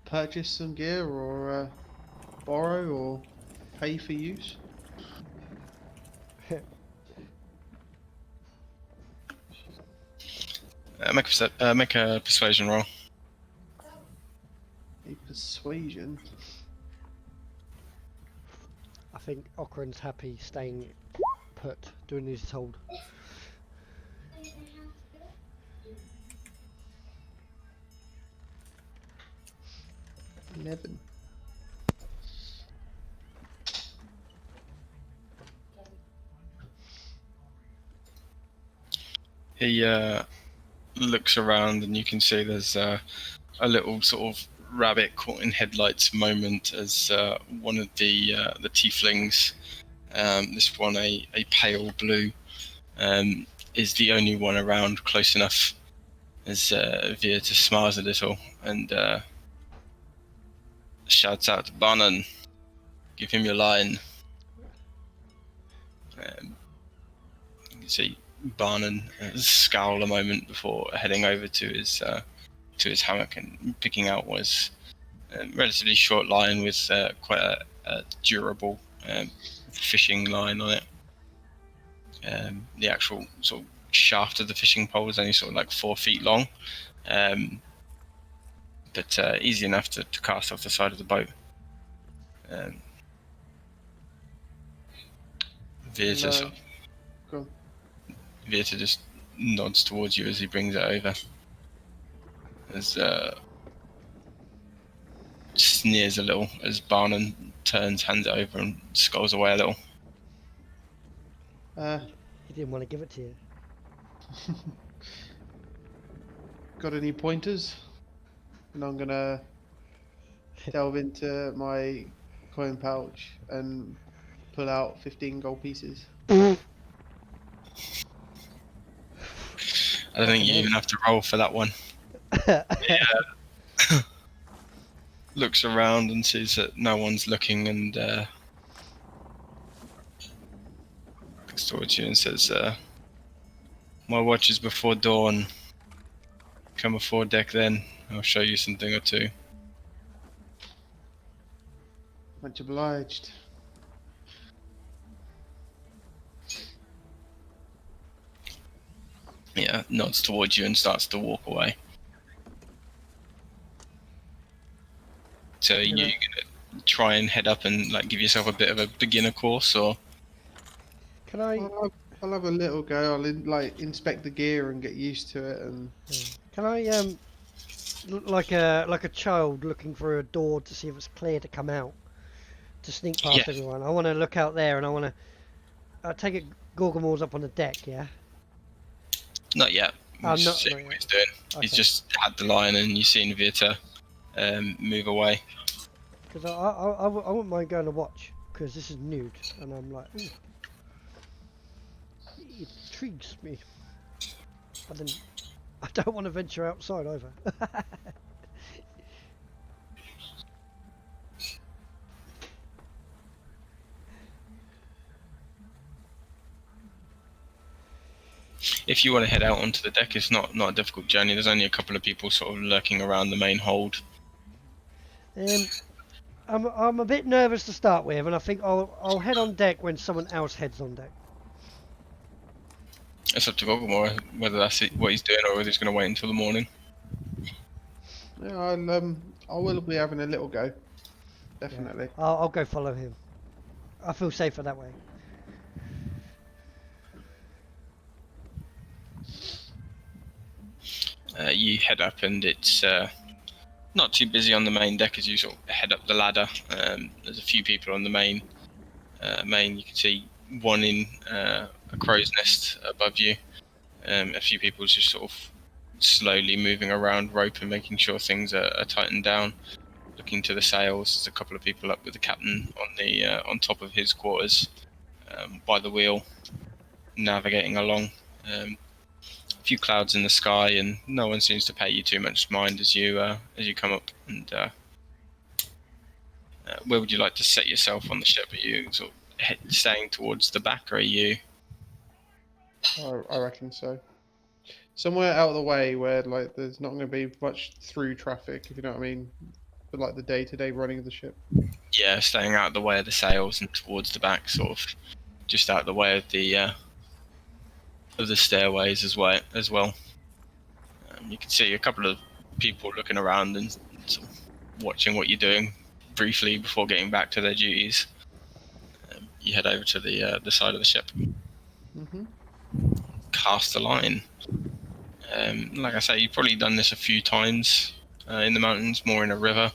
purchase some gear or borrow or pay for use? Make a persuasion roll. A persuasion? I think Okran's happy staying put, doing as he's told. $11. He looks around, and you can see there's a little sort of rabbit caught in headlights moment as one of the tieflings, this one a pale blue, is the only one around close enough as Vieta smiles a little and shouts out to Barnon, give him your line. You can see Barnon scowl a moment before heading over to his hammock and picking out was a relatively short line with quite a durable fishing line on it. The actual sort of shaft of the fishing pole is only sort of like 4 feet long, but easy enough to cast off the side of the boat. Vieta just nods towards you as he brings it over. As sneers a little as Barnon turns, hands it over, and skulls away a little. He didn't want to give it to you. Got any pointers? And I'm gonna delve into my coin pouch and pull out 15 gold pieces. I don't think you even have to roll for that one. Yeah. Looks around and sees that no one's looking, and looks towards you and says, my watch is before dawn. Come afore deck then. I'll show you something or two. Much obliged. Yeah, nods towards you and starts to walk away. So you gonna try and head up and like give yourself a bit of a beginner course, or? Can I? I'll have a little go. I'll inspect the gear and get used to it. And Can I like a child looking for a door to see if it's clear to come out, to sneak past Yeah. everyone? I want to look out there, and I want to. I take it Gorgomor's up on the deck, yeah. Not yet. I'm He's not. seeing Not what yet. he's doing. He's Okay. just had the line, and you've seen Vita move away. Because I wouldn't mind going to watch, because this is nude, and I'm like, ooh, it intrigues me. But then I don't want to venture outside either. If you want to head out onto the deck, it's not a difficult journey. There's only a couple of people sort of lurking around the main hold. I'm a bit nervous to start with, and I think I'll head on deck when someone else heads on deck. It's up to Gogomore whether that's what he's doing or whether he's going to wait until the morning. yeah, I will be having a little go. Definitely. I'll go follow him. I feel safer that way. You head up, and it's not too busy on the main deck as you sort of head up the ladder. There's a few people on the main. You can see one in a crow's nest above you. A few people just sort of slowly moving around rope and making sure things are tightened down. Looking to the sails, there's a couple of people up with the captain on top of his quarters by the wheel, navigating along. A few clouds in the sky, and no one seems to pay you too much mind as you come up. And where would you like to set yourself on the ship? Are you sort of staying towards the back, or are you? I reckon so. Somewhere out of the way where like there's not going to be much through traffic, if you know what I mean. But like the day-to-day running of the ship. Yeah, staying out of the way of the sails and towards the back, sort of just out of the way of the stairways as well. You can see a couple of people looking around and sort of watching what you're doing briefly before getting back to their duties. You head over to the side of the ship. Mhm. Cast a line. Like I say, you've probably done this a few times in the mountains, more in a river.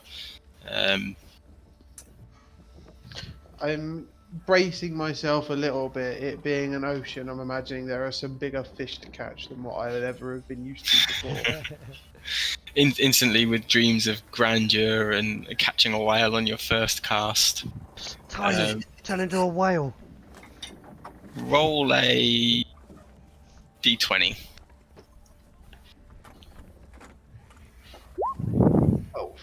I'm bracing myself a little bit. It being an ocean, I'm imagining there are some bigger fish to catch than what I would ever have been used to before. Instantly with dreams of grandeur and catching a whale on your first cast. Tiny, turn into a whale. Roll a d20. Oh.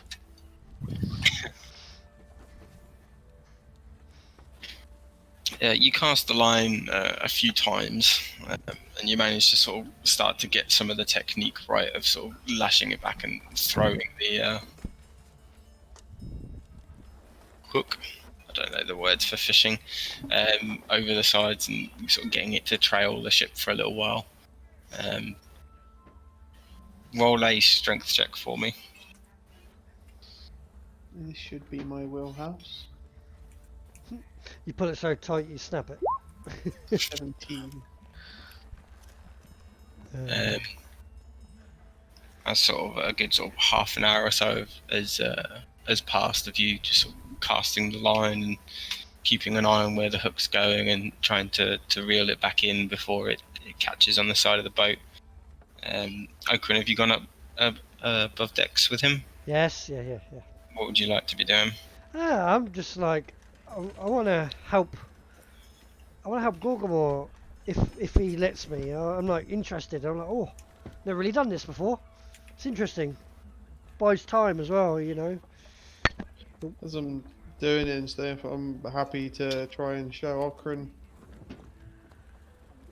You cast the line a few times, and you manage to sort of start to get some of the technique right of sort of lashing it back and throwing the hook. I don't know the words for fishing over the sides and sort of getting it to trail the ship for a little while. Roll a strength check for me. This should be my wheelhouse. You pull it so tight you snap it. 17. That's sort of a good sort of half an hour or so has passed of you just sort of casting the line and keeping an eye on where the hook's going and trying to reel it back in before it catches on the side of the boat. Okran, have you gone up above decks with him? Yes, yeah. What would you like to be doing? I'm just like, I want to help. I want to help Gorgomor if he lets me. I'm like interested. I'm like, oh, never really done this before. It's interesting. Buys time as well, you know. As I'm doing it and stuff, I'm happy to try and show Okran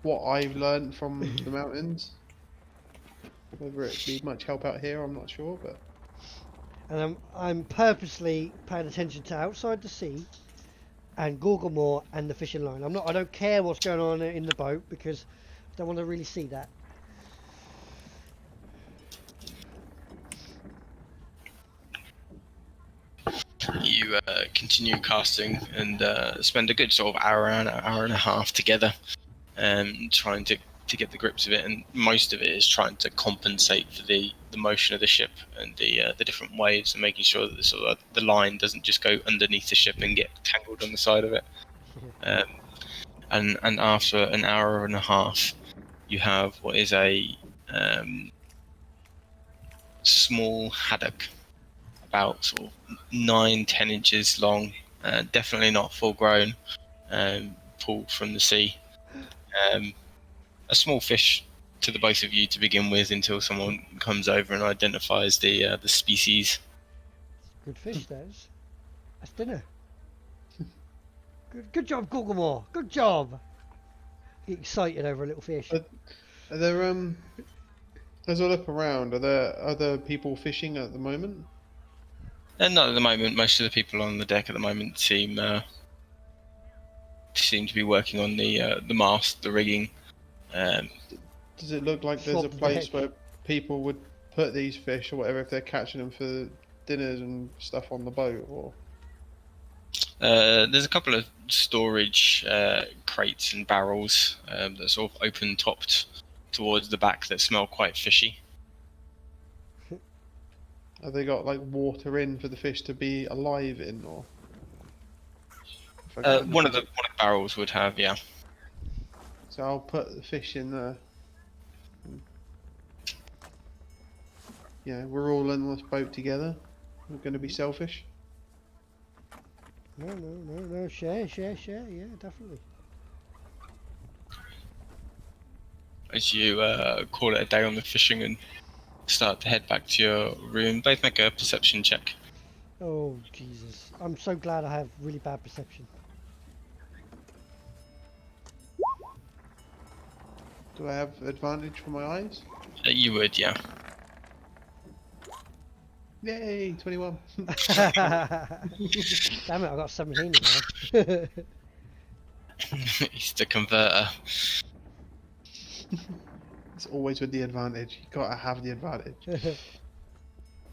what I've learned from the mountains. Whether it'd be much help out here, I'm not sure, but And I'm purposely paying attention to outside the sea and Gorgomor and the fishing line. I don't care what's going on in the boat because I don't want to really see that. You continue casting and spend a good sort of hour and a half together. trying to get the grips of it, and most of it is trying to compensate for the motion of the ship and the different waves, and making sure that the line doesn't just go underneath the ship and get tangled on the side of it. And after an hour and a half, you have what is a small haddock, about sort of 9-10 inches long, definitely not full grown, pulled from the sea. A small fish to the both of you to begin with, until someone comes over and identifies the species. Good fish, those. That's dinner. Good job, Gorgamore. Good job. Get excited over a little fish. Are there as I look around, are there other people fishing at the moment? Not at the moment. Most of the people on the deck at the moment seem to be working on the mast, the rigging. Does it look like there's a Swab the place deck. where people would put these fish or whatever if they're catching them for dinners and stuff on the boat? Or There's a couple of storage crates and barrels that are sort of open topped towards the back that smell quite fishy. have they got like water in for the fish to be alive in? Or if I can One of the understand- barrels would have, yeah. So I'll put the fish in there. Yeah, we're all in this boat together. We're going to be selfish. No. Share. Yeah, definitely. As you call it a day on the fishing and start to head back to your room, both make a perception check. Oh, Jesus. I'm so glad I have really bad perception. Do I have advantage for my eyes? You would, yeah. Yay, 21. Damn it, I got 17 now. He's the converter. It's always with the advantage. You gotta have the advantage.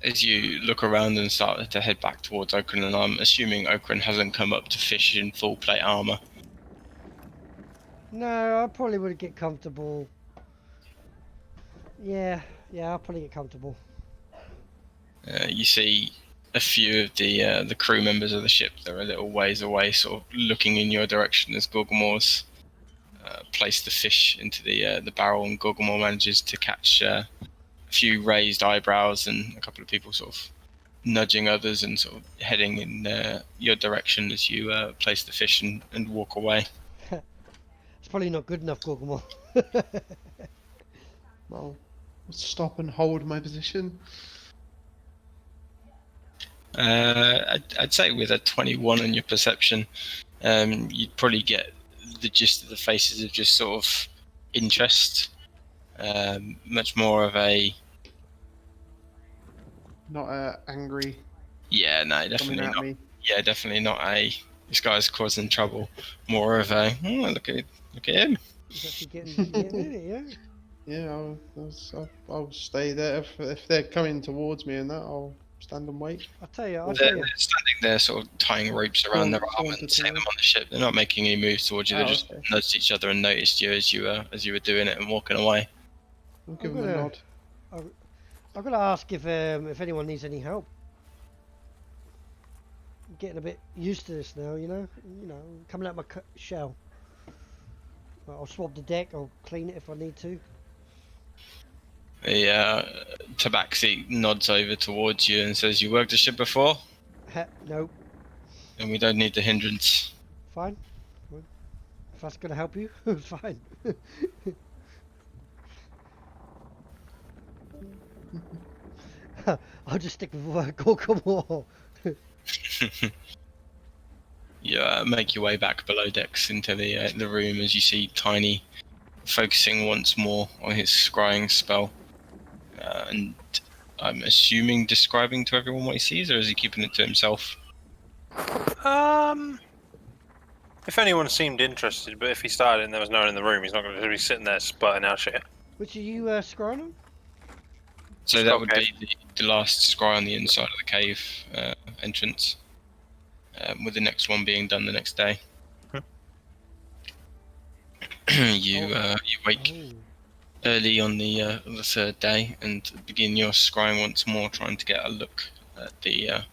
As you look around and start to head back towards Okran, and I'm assuming Okran hasn't come up to fish in full plate armor. No, I probably would get comfortable. Yeah, I'll probably get comfortable. You see a few of the crew members of the ship that are a little ways away, sort of looking in your direction as Gorgamore's placed the fish into the barrel, and Gorgamore manages to catch a few raised eyebrows and a couple of people sort of nudging others and sort of heading in your direction as you place the fish and walk away. It's probably not good enough, Gorgamore. Well, stop and hold my position. I'd say with a 21 on your perception, you'd probably get the gist of the faces of just sort of interest. Much more of a... Not angry. Yeah, no, Coming definitely at not. me. Yeah, definitely not a... This guy's causing trouble. More of a... Oh, look at him. He's actually getting in it, yeah? Yeah, I'll stay there. If they're coming towards me and that, I'll stand and wait. I'll tell you. They're standing there sort of tying ropes around their arm Saunter and setting them towards. on the ship. They're not making any moves towards you. They Oh, just okay. nudged each other and noticed you as you were doing it and walking away. I'll give them a gonna- nod. I'm gonna ask if anyone needs any help. I'm getting a bit used to this now, you know. Coming out my shell. I'll swab the deck. I'll clean it if I need to. The Tabaxi nods over towards you and says, "You worked the ship before, No, and we don't need the hindrance." fine. If that's gonna help you, fine. I'll just stick with Gorgamore. You make your way back below decks into the room as you see Tiny focusing once more on his scrying spell, and I'm assuming describing to everyone what he sees, or is he keeping it to himself? If anyone seemed interested, but if he started and there was no one in the room, he's not going to be sitting there sputting out shit. Which are you scrying on? So that would Okay. be the last scry on the inside of the cave entrance, with the next one being done the next day. you wake Oh. early on the third day and begin your scrying once more, trying to get a look at the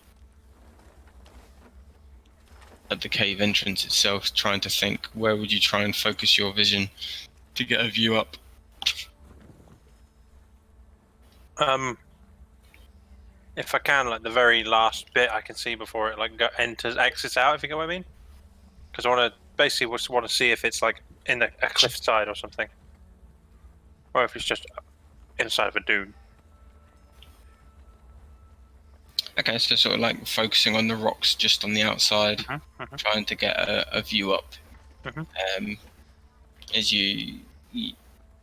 cave entrance itself, trying to think where would you try and focus your vision to get a view up. If I can, like the very last bit I can see before it like exits out, if you get what I mean. Because I want to basically just want to see if it's like in a cliffside or something, or if it's just inside of a dune. Okay, so sort of like focusing on the rocks just on the outside, trying to get a view up. As you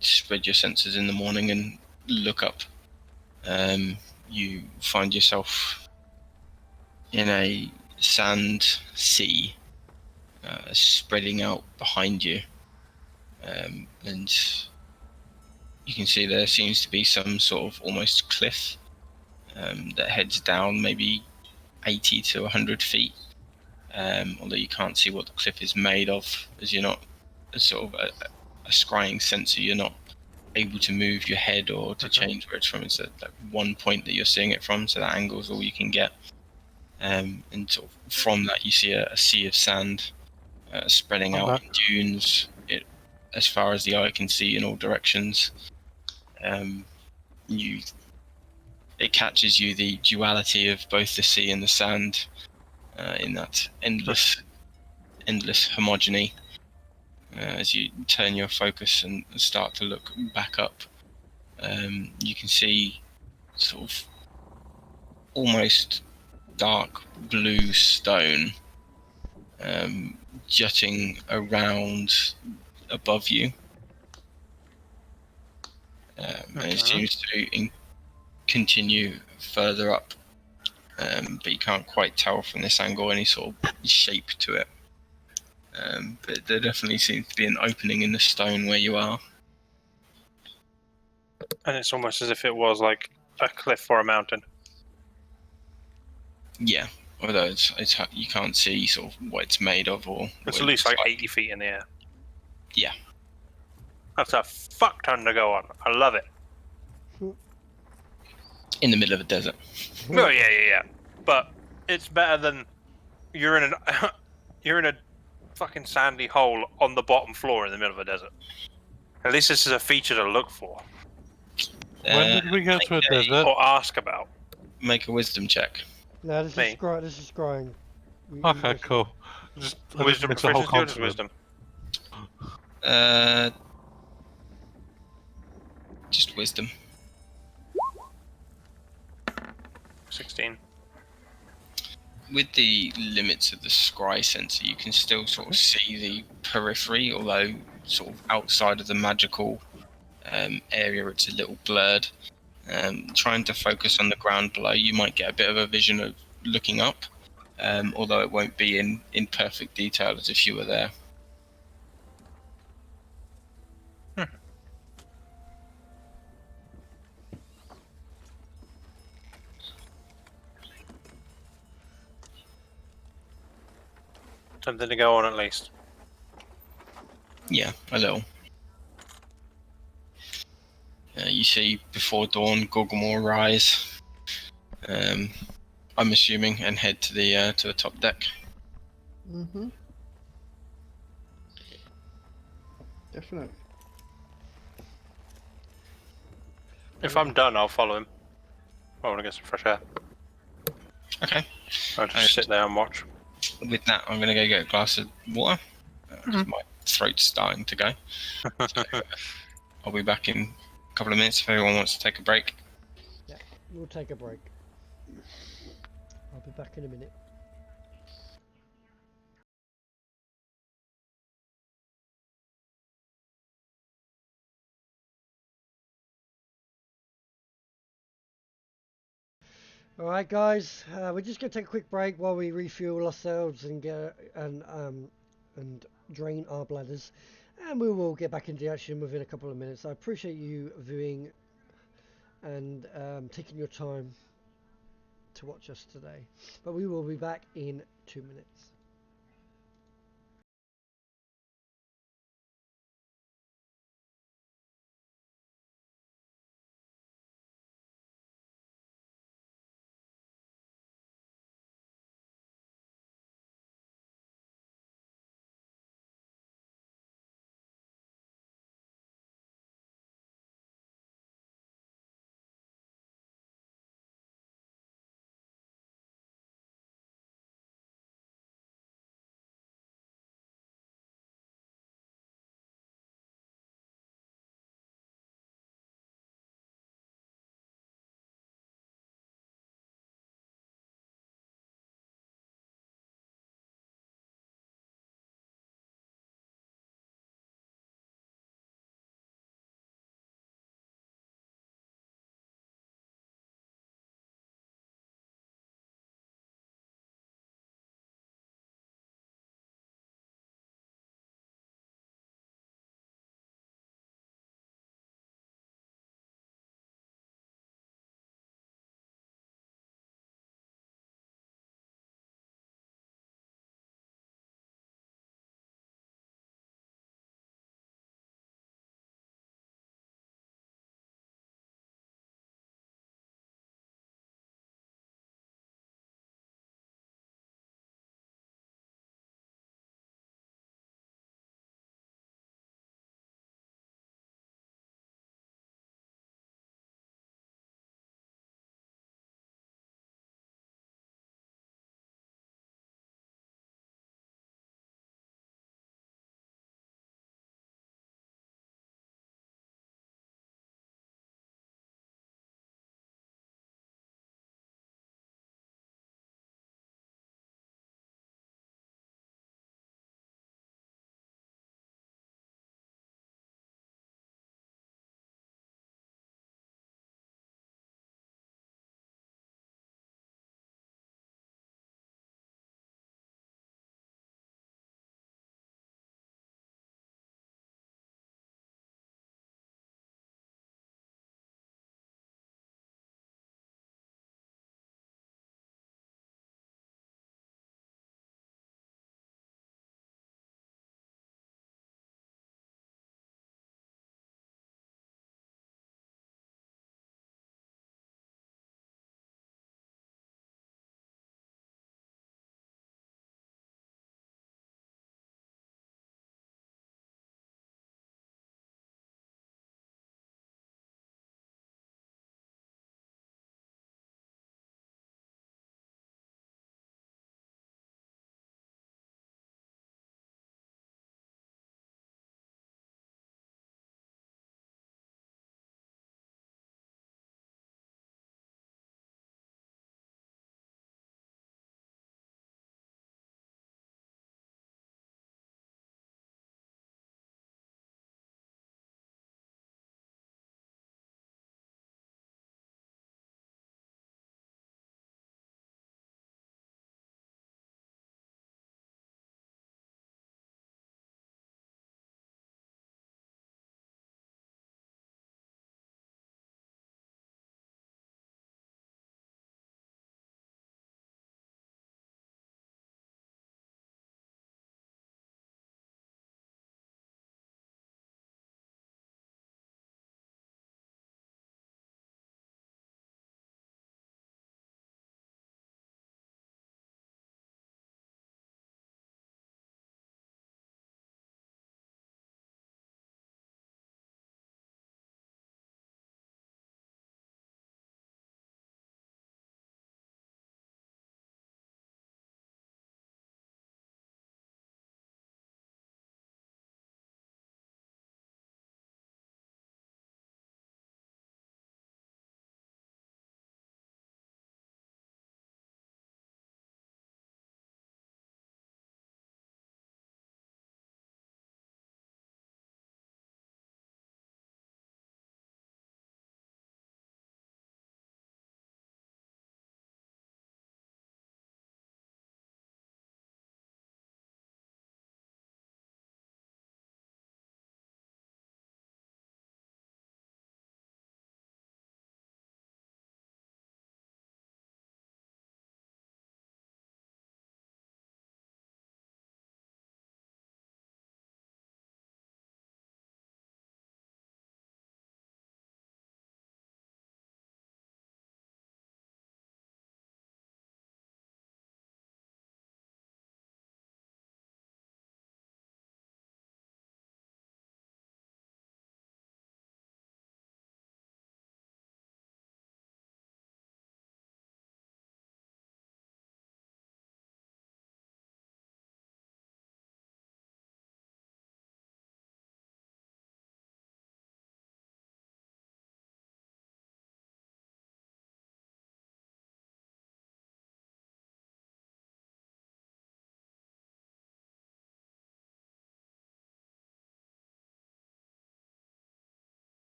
spread your senses in the morning and look up, you find yourself in a sand sea spreading out behind you, and you can see there seems to be some sort of almost cliff that heads down maybe 80 to 100 feet, although you can't see what the cliff is made of, as you're not a sort of a scrying sensor. You're not able to move your head or to change where it's from. It's at like one point that you're seeing it from, so that angle is all you can get. And sort of from that you see a sea of sand spreading out in dunes as far as the eye can see in all directions. It catches you the duality of both the sea and the sand in that endless homogeny. As you turn your focus and start to look back up, you can see sort of almost dark blue stone jutting around above you. And it seems to continue further up, but you can't quite tell from this angle any sort of shape to it. But there definitely seems to be an opening in the stone where you are. And it's almost as if it was like a cliff or a mountain. Yeah, although it's you can't see sort of what it's made of, or it's at least like 80 feet in the air. Yeah, that's a fuck ton to go on. I love it. In the middle of a desert. Oh yeah. But it's better than you're in a fucking sandy hole on the bottom floor in the middle of a desert. At least this is a feature to look for. When did we get to a desert? Or ask about. Make a wisdom check. No, this is scrying. Okay, cool. Wisdom proficiency or just wisdom? Just wisdom. 16. With the limits of the scry sensor, you can still sort of see the periphery, although sort of outside of the magical area it's a little blurred. Trying to focus on the ground below, you might get a bit of a vision of looking up, although it won't be in perfect detail as if you were there. Something to go on at least. Yeah, a little. You see before dawn Gorgomore rise, I'm assuming, and head to the top deck. Definitely. If I'm done, I'll follow him. I want to get some fresh air. Okay. I'll just sit there and watch. With that, I'm going to go get a glass of water. My throat's starting to go. So, I'll be back in a couple of minutes if everyone wants to take a break. Yeah, we'll take a break. I'll be back in a minute. All right, guys. We're just gonna take a quick break while we refuel ourselves and get and drain our bladders, and we will get back into action within a couple of minutes. I appreciate you viewing and taking your time to watch us today, but we will be back in 2 minutes.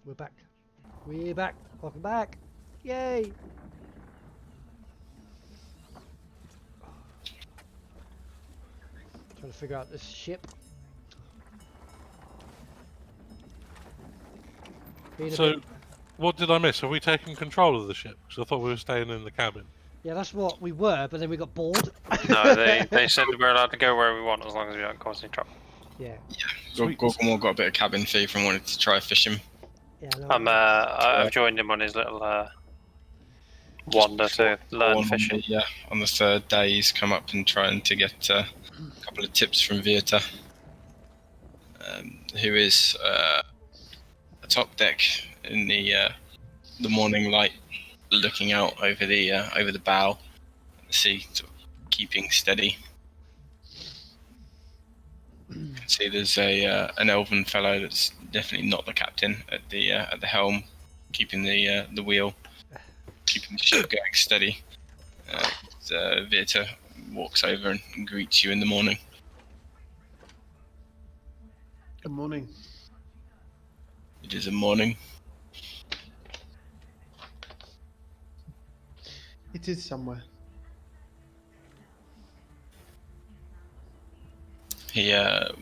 We're back. We're back. Welcome back. Yay! Trying to figure out this ship. Being a So, bit- what did I miss? Have we taken control of the ship? Because I thought we were staying in the cabin. yeah, that's what we were, but then we got bored. No, they said we're allowed to go where we want as long as we don't cause any trouble. Yeah. Sweet. Gorgamore got a bit of cabin fever and wanted to try fishing. Yeah. No, I've joined him on his little wander to learn fishing. On the third day, he's come up and trying to get a couple of tips from Vieta, who is atop deck in the morning light, looking out over the bow of the sea, sort of keeping steady. You can see there's an elven fellow that's definitely not the captain at the helm, keeping the wheel, keeping the ship going steady. Vieta walks over and greets you in the morning. Good morning. It is a morning. It is somewhere. He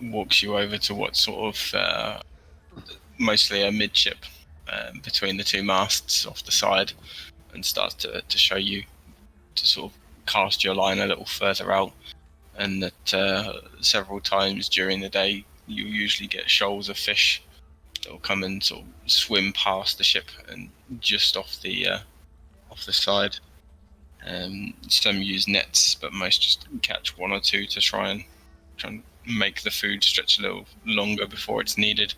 walks you over to what sort of mostly a midship between the two masts off the side, and starts to show you to sort of cast your line a little further out, and that several times during the day you usually get shoals of fish that will come and sort of swim past the ship and just off the side. Some use nets, but most just catch one or two to try and make the food stretch a little longer before it's needed.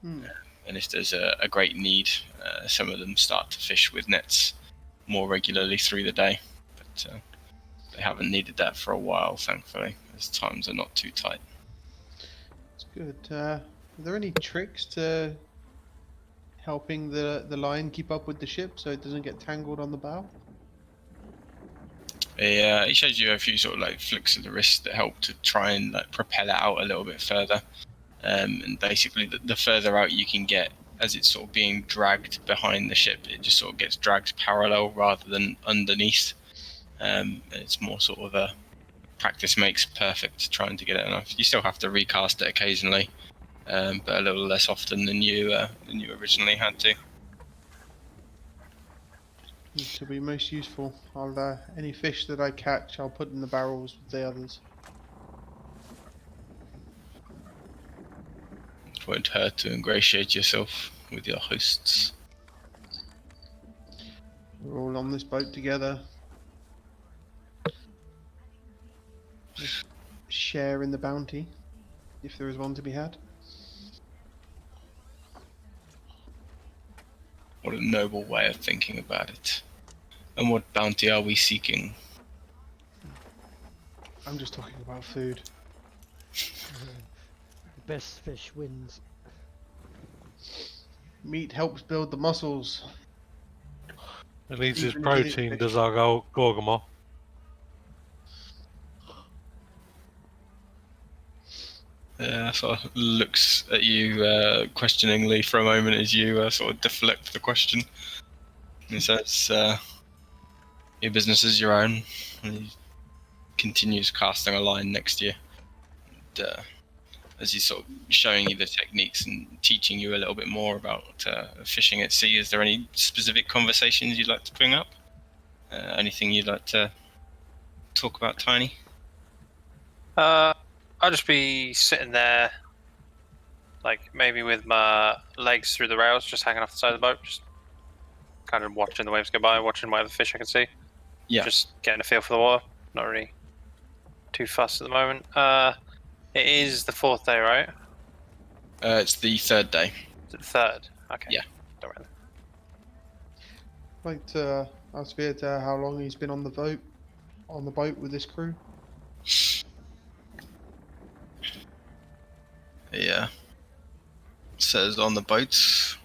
And if there's a great need, some of them start to fish with nets more regularly through the day, but they haven't needed that for a while, thankfully, as times are not too tight. It's good. Are there any tricks to helping the line keep up with the ship so it doesn't get tangled on the bow? He shows you a few sort of like flicks of the wrist that help to try and like propel it out a little bit further. And basically, the further out you can get, as it's sort of being dragged behind the ship, it just sort of gets dragged parallel rather than underneath. It's more sort of a practice makes perfect, trying to get it enough. You still have to recast it occasionally, but a little less often than you originally had to. Which will be most useful. I'll any fish that I catch, I'll put in the barrels with the others. It won't hurt to ingratiate yourself with your hosts. We're all on this boat together. Just share in the bounty, if there is one to be had. What a noble way of thinking about it. And what bounty are we seeking? I'm just talking about food. The best fish wins. Meat helps build the muscles. It needs his Even if it is protein, fish. does our Gorgamore. Sort of looks at you questioningly for a moment as you sort of deflect the question. He says, your business is your own. And he continues casting a line next to you. And, as he's sort of showing you the techniques and teaching you a little bit more about fishing at sea, is there any specific conversations you'd like to bring up? Anything you'd like to talk about, Tiny? I'll just be sitting there, like maybe with my legs through the rails, just hanging off the side of the boat, just kind of watching the waves go by, watching whatever fish I can see. Yeah. Just getting a feel for the water. Not really too fussed at the moment. It is the fourth day, right? It's the third day. Is it the third? Okay. Yeah. Don't worry. I'd like to ask Vieta how long he's been on the boat with this crew. Yeah. Says on the boat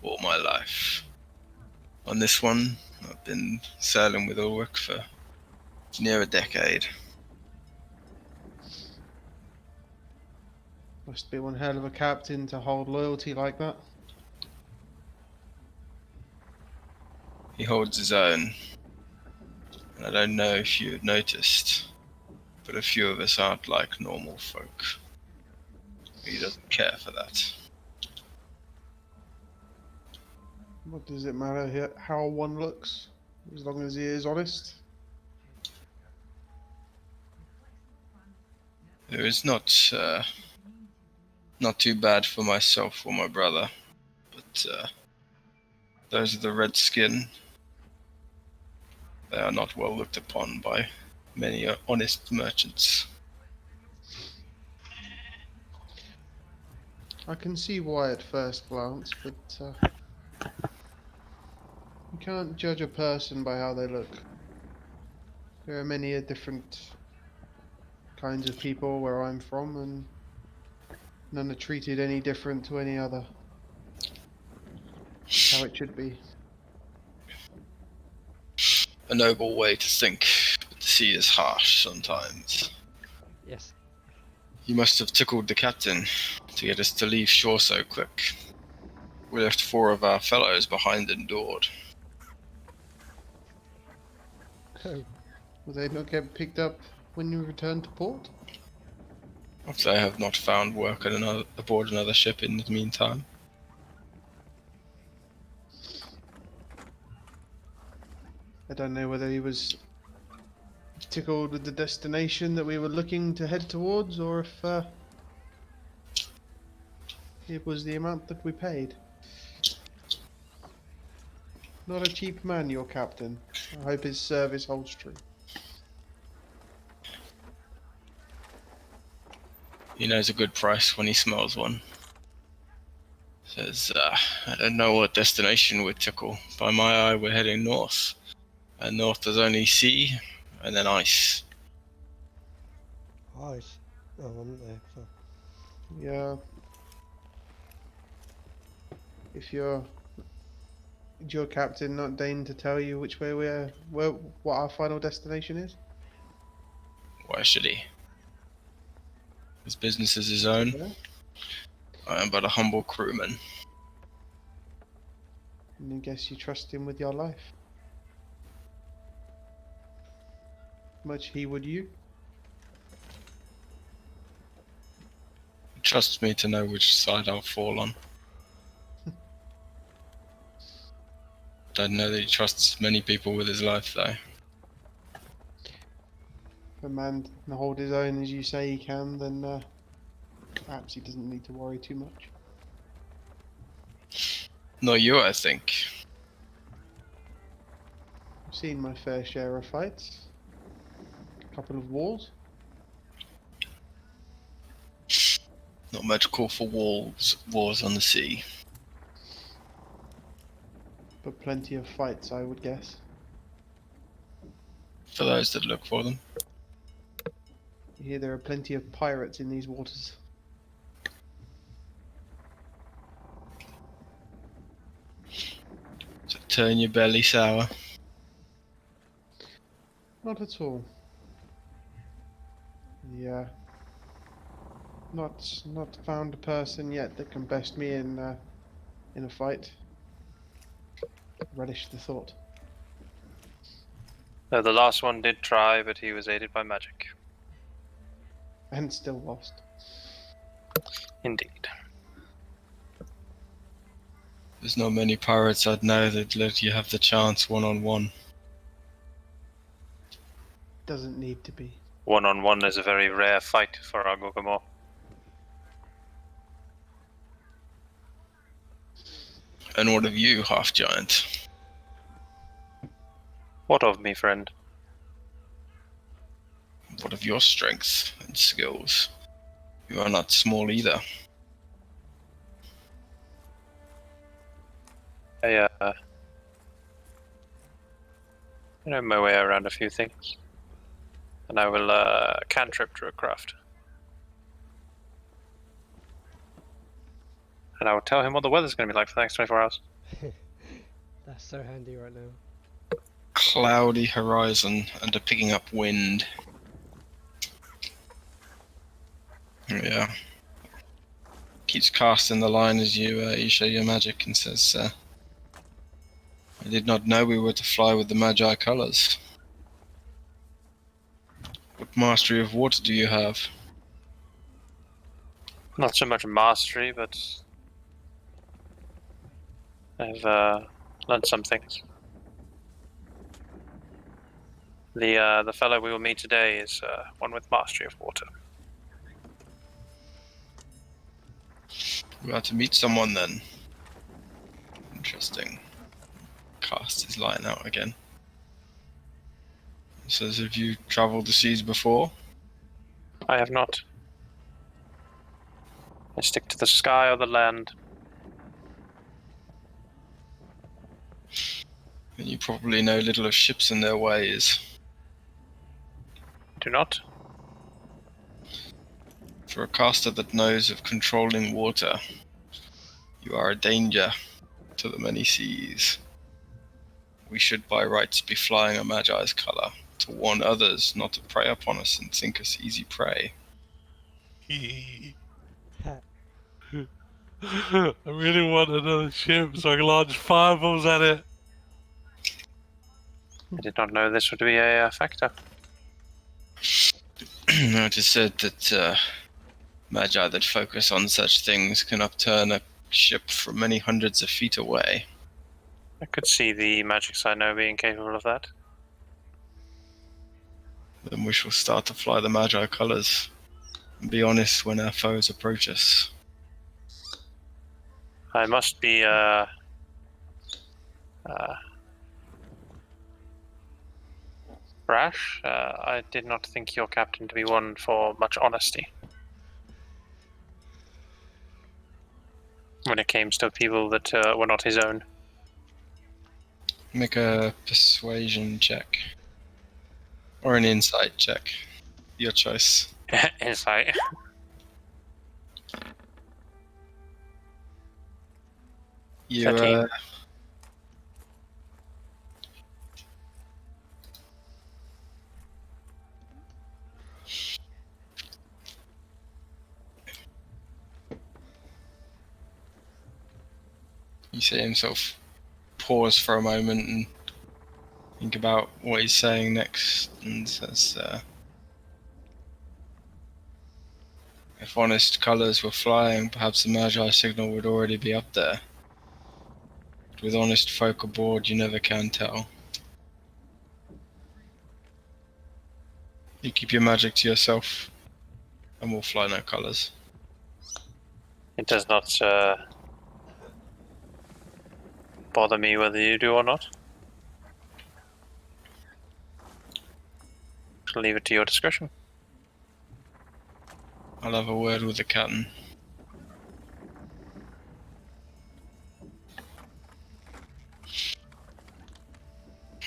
all my life. On this one, I've been sailing with Ulrich for near a decade. Must be one hell of a captain to hold loyalty like that. He holds his own. And I don't know if you've noticed, but a few of us aren't like normal folk. He doesn't care for that. What does it matter how one looks, as long as he is honest? It was not too bad for myself or my brother, but those of the red skin, they are not well looked upon by many honest merchants. I can see why at first glance, but you can't judge a person by how they look. There are many different kinds of people where I'm from, and none are treated any different to any other. That's how it should be. A noble way to think, but the sea is harsh sometimes. Yes. You must have tickled the captain to get us to leave shore so quick. We left 4 of our fellows behind endured. Oh, Will they not get picked up when you return to port? If they have not found work aboard another ship in the meantime. I don't know whether he was tickled with the destination that we were looking to head towards, or if it was the amount that we paid. Not a cheap man, your captain. I hope his service holds true. He knows a good price when he smells one. Says, I don't know what destination would tickle. By my eye, we're heading north. And north there's only sea, and then ice. ice. Oh, wasn't there? So. Yeah. If your captain not deign to tell you which way what our final destination is? Why should he? His business is his own. Yeah. I am but a humble crewman. And I guess you trust him with your life. Much he would you? He trusts me to know which side I'll fall on. Don't know that he trusts many people with his life, though. If a man can hold his own as you say he can, then perhaps he doesn't need to worry too much. Not you, I think. I've seen my fair share of fights. A couple of wars. Not much call for wars on the sea. But plenty of fights, I would guess. For those that look for them. You hear there are plenty of pirates in these waters. So turn your belly sour. Not at all. Yeah. Not found a person yet that can best me in a fight. Relish the thought. No, the last one did try, but he was aided by magic. And still lost. Indeed. There's not many pirates I'd know that let you have the chance one-on-one. Doesn't need to be. 1-on-1 is a very rare fight for our Gogamo. And what of you, half-giant? What of me, friend? What of your strength and skills? You are not small either. I know my way around a few things. And I will cantrip to a craft. And I will tell him what the weather's going to be like for the next 24 hours. That's so handy right now. Cloudy horizon and a picking up wind. Yeah. Keeps casting the line as you show your magic and says, I did not know we were to fly with the Magi colours. What mastery of water do you have? Not so much mastery, but I've learned some things. The fellow we will meet today is one with mastery of water. We are to meet someone then. Interesting. Cast his line out again. It says, have you travelled the seas before? I have not. I stick to the sky or the land. Then you probably know little of ships and their ways. Do not. For a caster that knows of controlling water, you are a danger to the many seas. We should by rights be flying a Magi's colour, to warn others not to prey upon us and think us easy prey. I really want another ship so I can launch fireballs at it. I did not know this would be a factor. It is said that Magi that focus on such things can upturn a ship from many hundreds of feet away. I could see the magics I know being capable of that. Then we shall start to fly the Magi colours and be honest when our foes approach us. I must be rash. I did not think your captain to be one for much honesty. When it came to people that were not his own. Make a persuasion check. Or an insight check. Your choice. Insight. You 13. You see himself pause for a moment and think about what he's saying next, and says, if honest colours were flying, perhaps the Magi signal would already be up there. But with honest folk aboard, you never can tell. You keep your magic to yourself, and we'll fly no colours. It does not bother me whether you do or not. I'll leave it to your discretion. I'll have a word with the captain.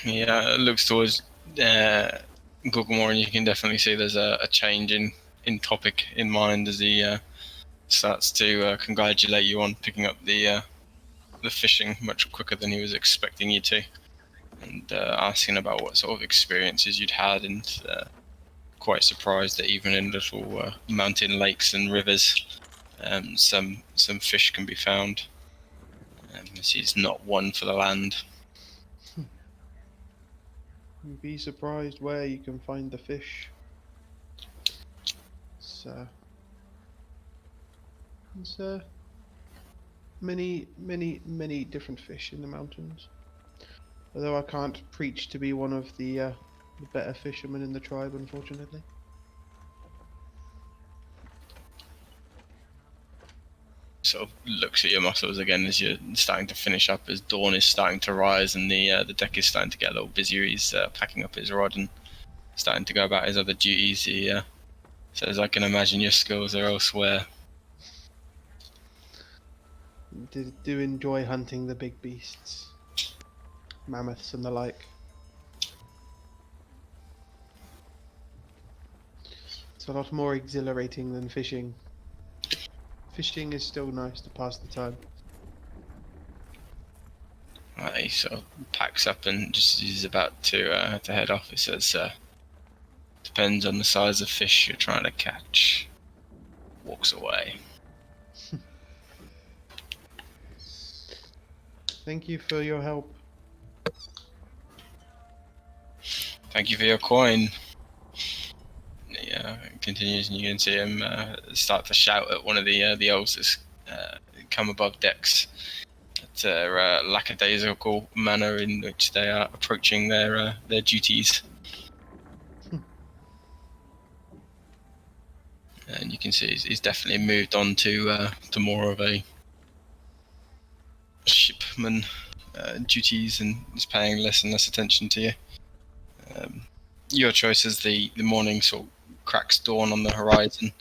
Yeah, it looks towards Gugglemore, and you can definitely see there's a change in topic in mind as he starts to congratulate you on picking up the fishing much quicker than he was expecting you to, and asking about what sort of experiences you'd had, and quite surprised that even in little mountain lakes and rivers, some fish can be found. He's not one for the land. You'd be surprised where you can find the fish. There's many different fish in the mountains. Although I can't preach to be one of the better fishermen in the tribe, unfortunately. Sort of looks at your muscles again as you're starting to finish up, as dawn is starting to rise and the deck is starting to get a little busier. He's packing up his rod and starting to go about his other duties. He says, I can imagine your skills are elsewhere. Do enjoy hunting the big beasts, mammoths and the like. It's a lot more exhilarating than fishing. Fishing is still nice to pass the time. He sort of packs up and just he's about to head off. He says, depends on the size of fish you're trying to catch. Walks away. Thank you for your help. Thank you for your coin. Yeah, continues, and you can see him start to shout at one of the elves that's come above decks. At a lackadaisical manner in which they are approaching their duties. And you can see he's definitely moved on to more of a shipman duties, and is paying less and less attention to you. Your choice as the morning sort of cracks dawn on the horizon.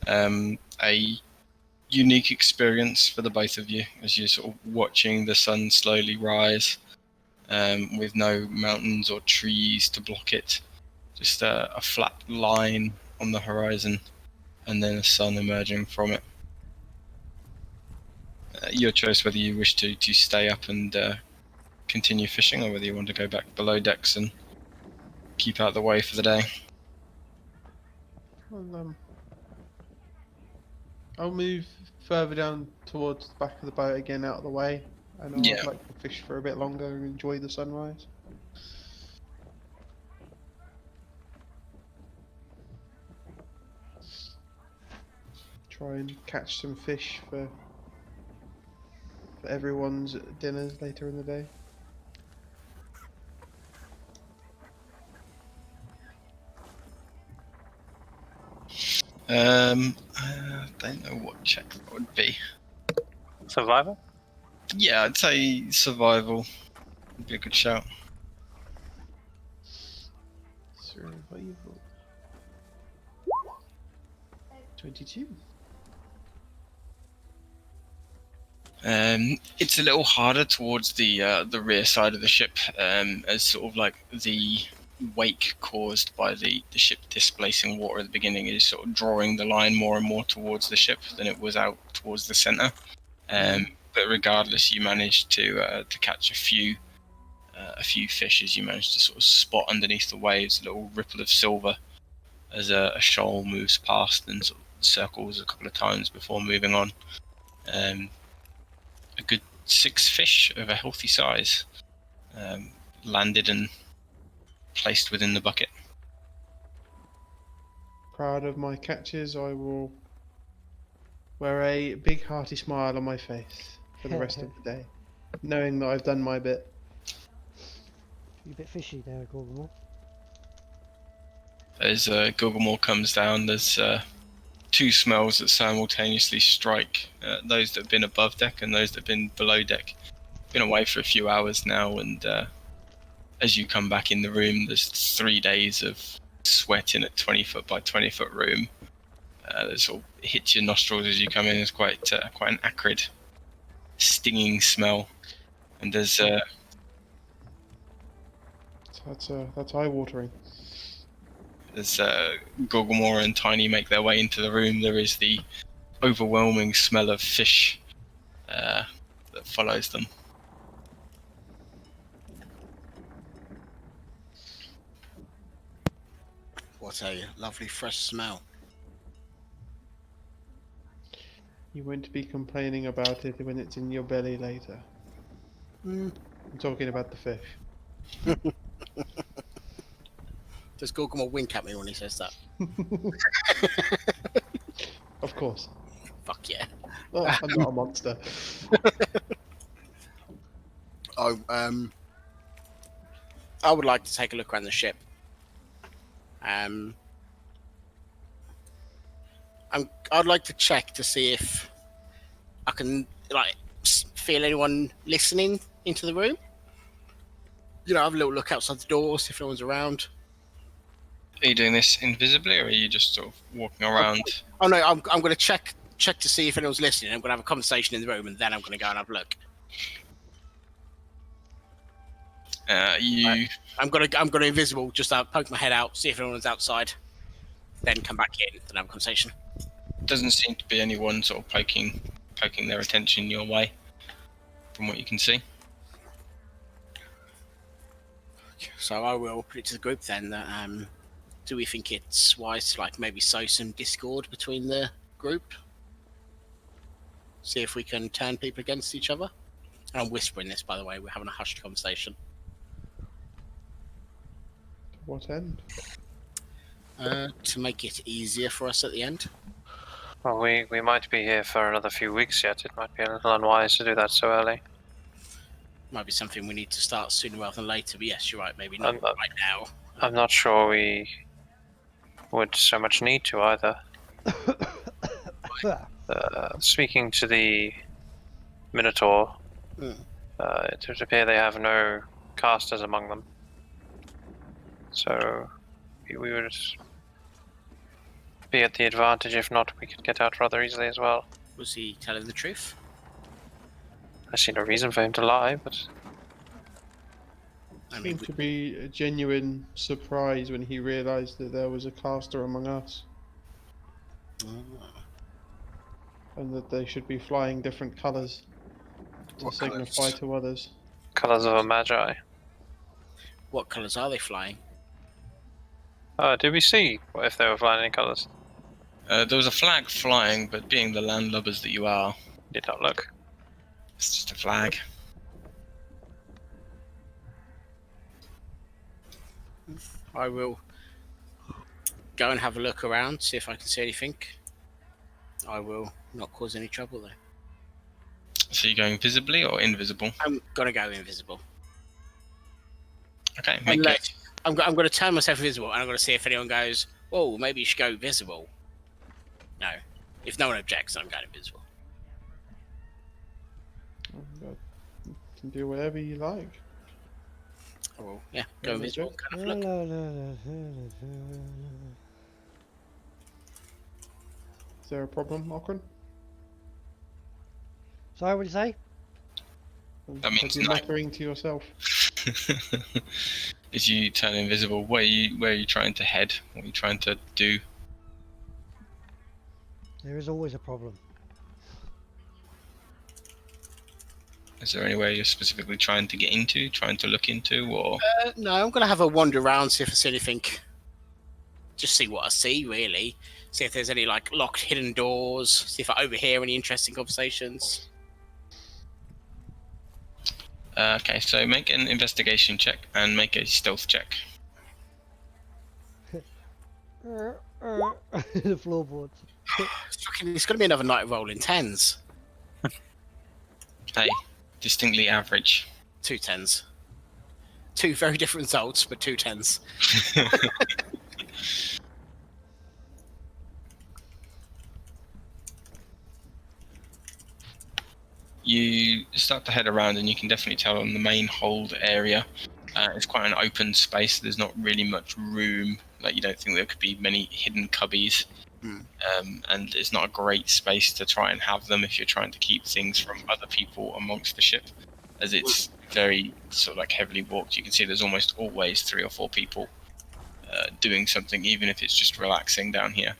A unique experience for the both of you as you're sort of watching the sun slowly rise, with no mountains or trees to block it. Just a flat line on the horizon, and then a sun emerging from it. Your choice whether you wish to stay up and continue fishing, or whether you want to go back below decks and keep out of the way for the day. I'll move further down towards the back of the boat again, out of the way, and I'd Yeah. like to fish for a bit longer and enjoy the sunrise. Try and catch some fish for everyone's dinners later in the day. I don't know what check that would be. Survival? Yeah, I'd say survival would be a good shout. Survival. 22. It's a little harder towards the rear side of the ship, as sort of like the wake caused by the ship displacing water at the beginning is sort of drawing the line more and more towards the ship than it was out towards the center. But regardless, you managed to catch a few fish as you managed to sort of spot underneath the waves a little ripple of silver as a shoal moves past and sort of circles a couple of times before moving on. A good 6 fish of a healthy size landed and placed within the bucket. Proud of my catches, I will wear a big hearty smile on my face for the rest of the day, knowing that I've done my bit. You're a bit fishy there, Gorgamore. As Gilgamore comes down, there's 2 smells that simultaneously strike those that have been above deck and those that have been below deck. Been away for a few hours now, and as you come back in the room, there's 3 days of sweat in a 20 foot by 20 foot room. That sort of hits your nostrils as you come in. It's quite an acrid, stinging smell, and there's That's eye-watering. as Gorgamora and Tiny make their way into the room, there is the overwhelming smell of fish that follows them. What a lovely fresh smell. You won't be complaining about it when it's in your belly later. I'm talking about the fish. Does Gorgamore wink at me when he says that? Of course. Fuck yeah. Oh, I'm not a monster. I would like to take a look around the ship. I'd like to check to see if I can feel anyone listening into the room. Have a little look outside the door, see if no one's around. Are you doing this invisibly, or are you just sort of walking around? Oh no, I'm going to check to see if anyone's listening. I'm going to have a conversation in the room, and then I'm going to go and have a look. I'm going to invisible, just poke my head out, see if anyone's outside, then come back in, then have a conversation. Doesn't seem to be anyone sort of poking their attention your way, from what you can see. So I will put it to the group then that do we think it's wise to maybe sow some discord between the group? See if we can turn people against each other? And I'm whispering this, by the way, we're having a hushed conversation. What end? To make it easier for us at the end. Well, we might be here for another few weeks yet. It might be a little unwise to do that so early. Might be something we need to start sooner rather than later, but yes, you're right, maybe not right now. I'm not sure we would so much need to either. Speaking to the Minotaur, it would appear they have no casters among them. So we would be at the advantage. If not, we could get out rather easily as well. Was he telling the truth? I see no reason for him to lie, but I mean, Seemed to be a genuine surprise when he realised that there was a caster among us, and that they should be flying different colours to What signify colours? to others. colors of a magi. What colours are they flying? Did we see if they were flying any colors? There was a flag flying, but being the landlubbers that you are, Did not look. it's just a flag. I will go and have a look around, see if I can see anything. I will not cause any trouble though. So you're going visibly or invisible? I'm gonna go invisible. Okay, make Unless, it. I'm gonna turn myself invisible and I'm gonna see if anyone goes, "Oh, maybe you should go visible." No, if no one objects, I'm going invisible. You can do whatever you like. I will, yeah, go Yeah, invisible. okay. Kind of look. Is there a problem, Okran? Sorry, what did you say? That means Are you no. muttering to yourself? As you turn invisible, where are you trying to head? What are you trying to do? There is always a problem. Is there anywhere you're specifically trying to get into, trying to look into, or? No, I'm gonna have a wander around, see if I see anything. Just see what I see, really. See if there's any like locked hidden doors. See if I overhear any interesting conversations. Okay, so make an investigation check and make a stealth check. The floorboards. It's gonna be another night of rolling tens. Hey, distinctly average. 2 tens. 2 very different results, but 2 tens. You start to head around and you can definitely tell on the main hold area, it's quite an open space. There's not really much room. Like, you don't think there could be many hidden cubbies. And it's not a great space to try and have them if you're trying to keep things from other people amongst the ship, as it's very sort of like heavily walked. You can see there's almost always 3 or 4 people doing something, even if it's just relaxing down here.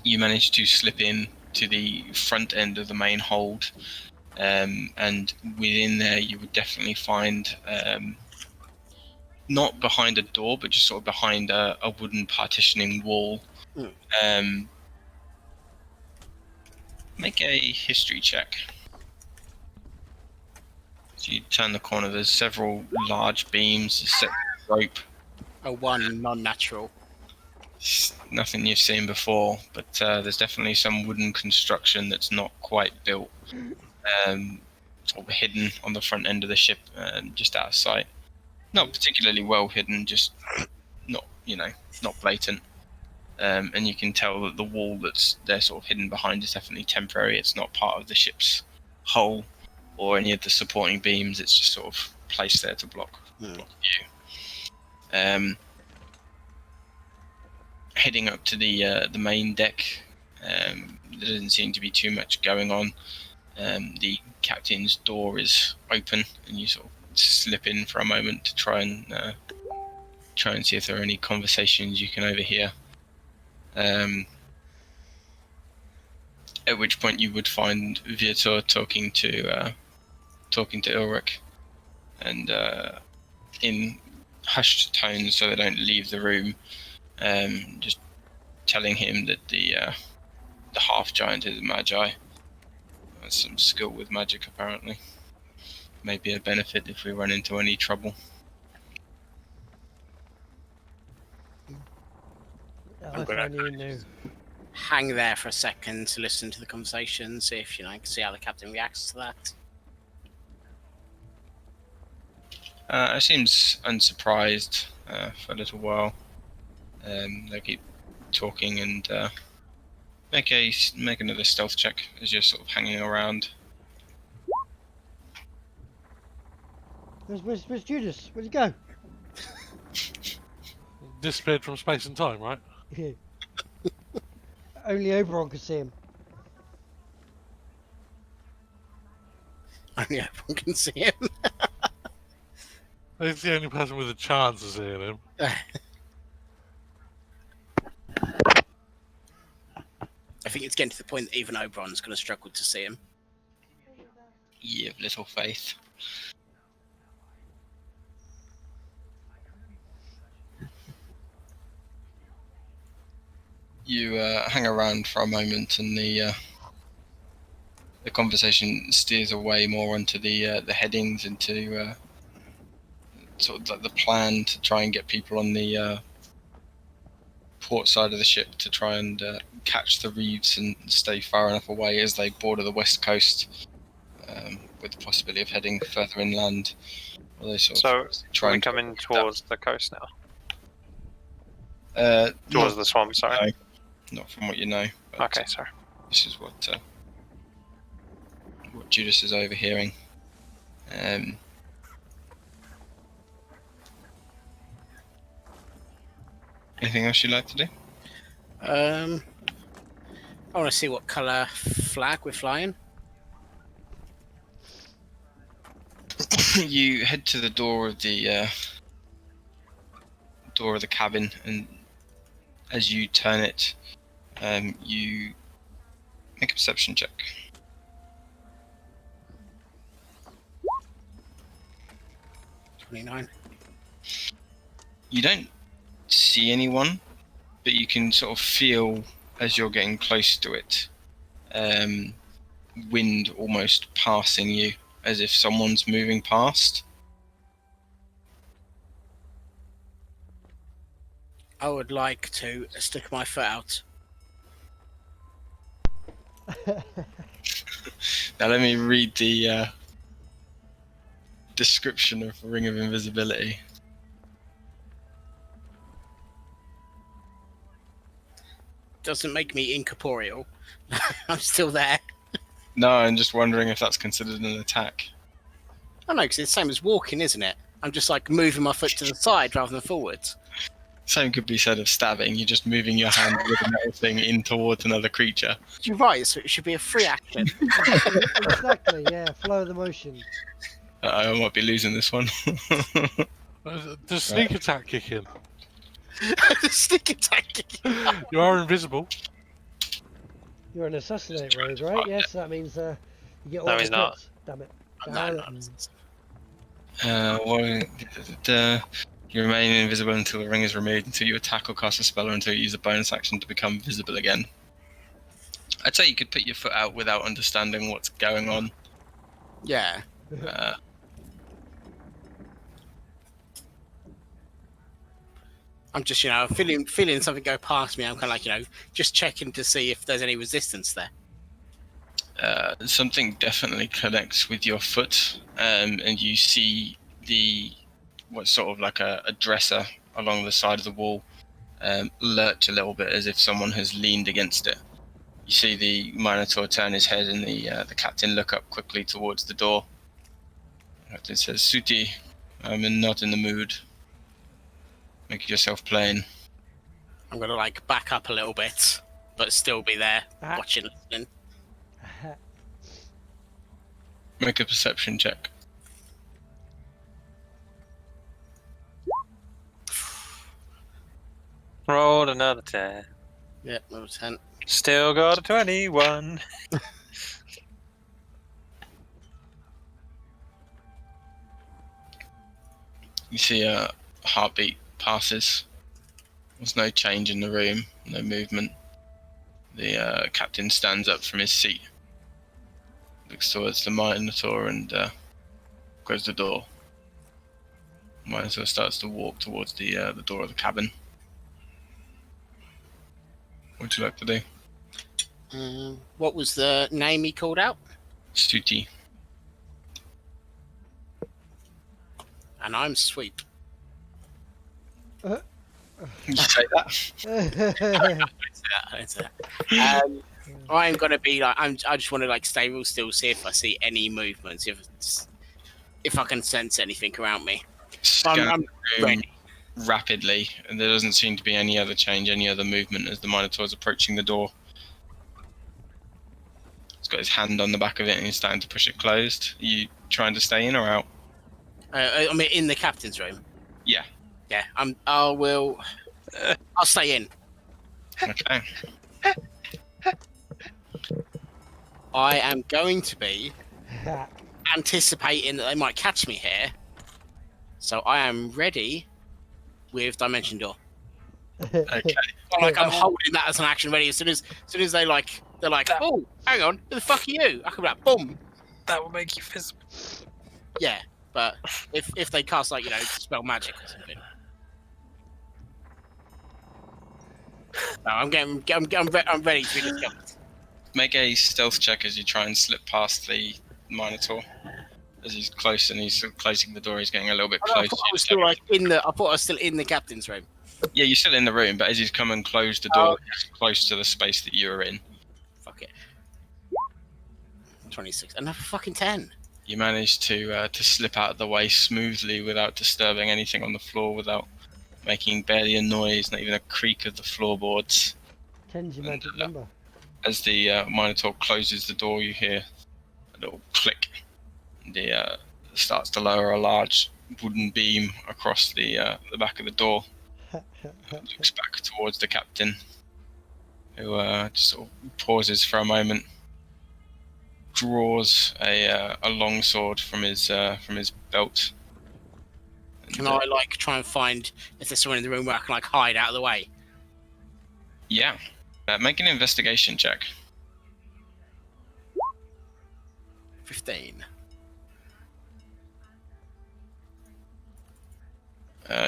You manage to slip in to the front end of the main hold, and within there you would definitely find, not behind a door, but just sort of behind a wooden partitioning wall. Make a history check. So you turn the corner, there's several large beams, a set of rope. A 1 non-natural. It's nothing you've seen before, but there's definitely some wooden construction that's not quite built, sort of hidden on the front end of the ship, just out of sight. Not particularly well hidden, just not blatant. And you can tell that the wall that's they're sort of hidden behind is definitely temporary. It's not part of the ship's hull or any of the supporting beams. It's just sort of placed there to block view. Heading up to the main deck, there doesn't seem to be too much going on. The captain's door is open, and you sort of slip in for a moment to try and see if there are any conversations you can overhear. At which point you would find Viator talking to Ulrich, and in hushed tones, so they don't leave the room. Just telling him that the half giant is a magi. Has some skill with magic, apparently. Maybe a benefit if we run into any trouble. That's what I knew. hang there for a second to listen to the conversation, see if see how the captain reacts to that. It seems unsurprised for a little while. They keep talking and make another stealth check as you're sort of hanging around. Where's Judas? Where'd he go? Disappeared from space and time, right? Yeah. Only Oberon could see him. Only everyone can see him. He's the only person with a chance of seeing him. I think it's getting to the point that even Oberon's going to struggle to see him. You have little faith. You hang around for a moment, and the conversation steers away more onto the headings, into sort of like the plan to try and get people on the port side of the ship to try and catch the reefs and stay far enough away as they border the west coast, with the possibility of heading further inland. They sort of try and come in towards the coast now. Towards the swamp, sorry. No, not from what you know. Okay, sorry. This is what Judas is overhearing. Anything else you'd like to do? I want to see what colour flag we're flying. You head to the door of the cabin, and as you turn it, you make a perception check. 29. You don't see anyone, but you can sort of feel as you're getting close to it, wind almost passing you, as if someone's moving past. I would like to stick my foot out. Now let me read the description of Ring of Invisibility. Doesn't make me incorporeal. I'm still there. No, I'm just wondering if that's considered an attack. I know, because it's the same as walking, isn't it? I'm just like moving my foot to the side rather than forwards. Same could be said of stabbing. You're just moving your hand with a metal thing in towards another creature. You're right, so it should be a free action. Exactly, yeah, flow of the motion. I might be losing this one. Does sneak attack kick in? Sneak attack. You are invisible. You're an assassinate rogue, right? Yes, that means you get all No, the he's not. crits. Damn it. You remain invisible until the ring is removed, until you attack or cast a spell, or until you use a bonus action to become visible again. I'd say you could put your foot out without understanding what's going on. Yeah. I'm just, feeling something go past me. I'm kind of like, just checking to see if there's any resistance there. Something definitely connects with your foot, and you see what's sort of like a dresser along the side of the wall lurch a little bit, as if someone has leaned against it. You see the Minotaur turn his head, and the captain look up quickly towards the door. The captain says, "Suti, I'm not in the mood. Make yourself plain." I'm going to back up a little bit, but still be there, watching, listening. Make a perception check. Rolled another 10. Yeah, level 10. Still got a 21. You see a heartbeat passes. There's no change in the room, no movement. The captain stands up from his seat, looks towards the Minotaur, and closes the door. The Minotaur starts to walk towards the door of the cabin. What would you like to do? What was the name he called out? Stuti. And I'm Sweep. You say that? I don't say that. I'm gonna be like, I just want to like stay real still, see if I see any movements, if I can sense anything around me. Scan I'm the room ready. rapidly, and there doesn't seem to be any other change, any other movement as the Minotaur's approaching the door. He's got his hand on the back of it and he's starting to push it closed. Are you trying to stay in or out? I mean, in the captain's room. Yeah. Yeah. I'll stay in. Okay. I am going to be anticipating that they might catch me here, so I am ready with Dimension Door. Okay. Like I'm holding that as an action ready. As soon as they're like, oh, hang on, who the fuck are you? I can be like, boom. That will make you visible. Yeah, but if they cast like spell magic or something. No, I'm ready to be discovered. Make a stealth check as you try and slip past the Minotaur. As he's close and he's closing the door, he's getting a little bit I close. thought I was still I was still in the captain's room. Yeah, you're still in the room, but as he's come and closed the door, he's close to the space that you were in. Fuck it. 26. Another fucking 10. You managed to slip out of the way smoothly without disturbing anything on the floor, without making barely a noise, not even a creak of the floorboards. 10's your magic number. As the Minotaur closes the door, you hear a little click. The starts to lower a large wooden beam across the back of the door. Looks back towards the captain, who just sort of pauses for a moment, draws a long sword from his belt. Can I try and find if there's someone in the room where I can hide out of the way? Yeah. Make an investigation check. 15.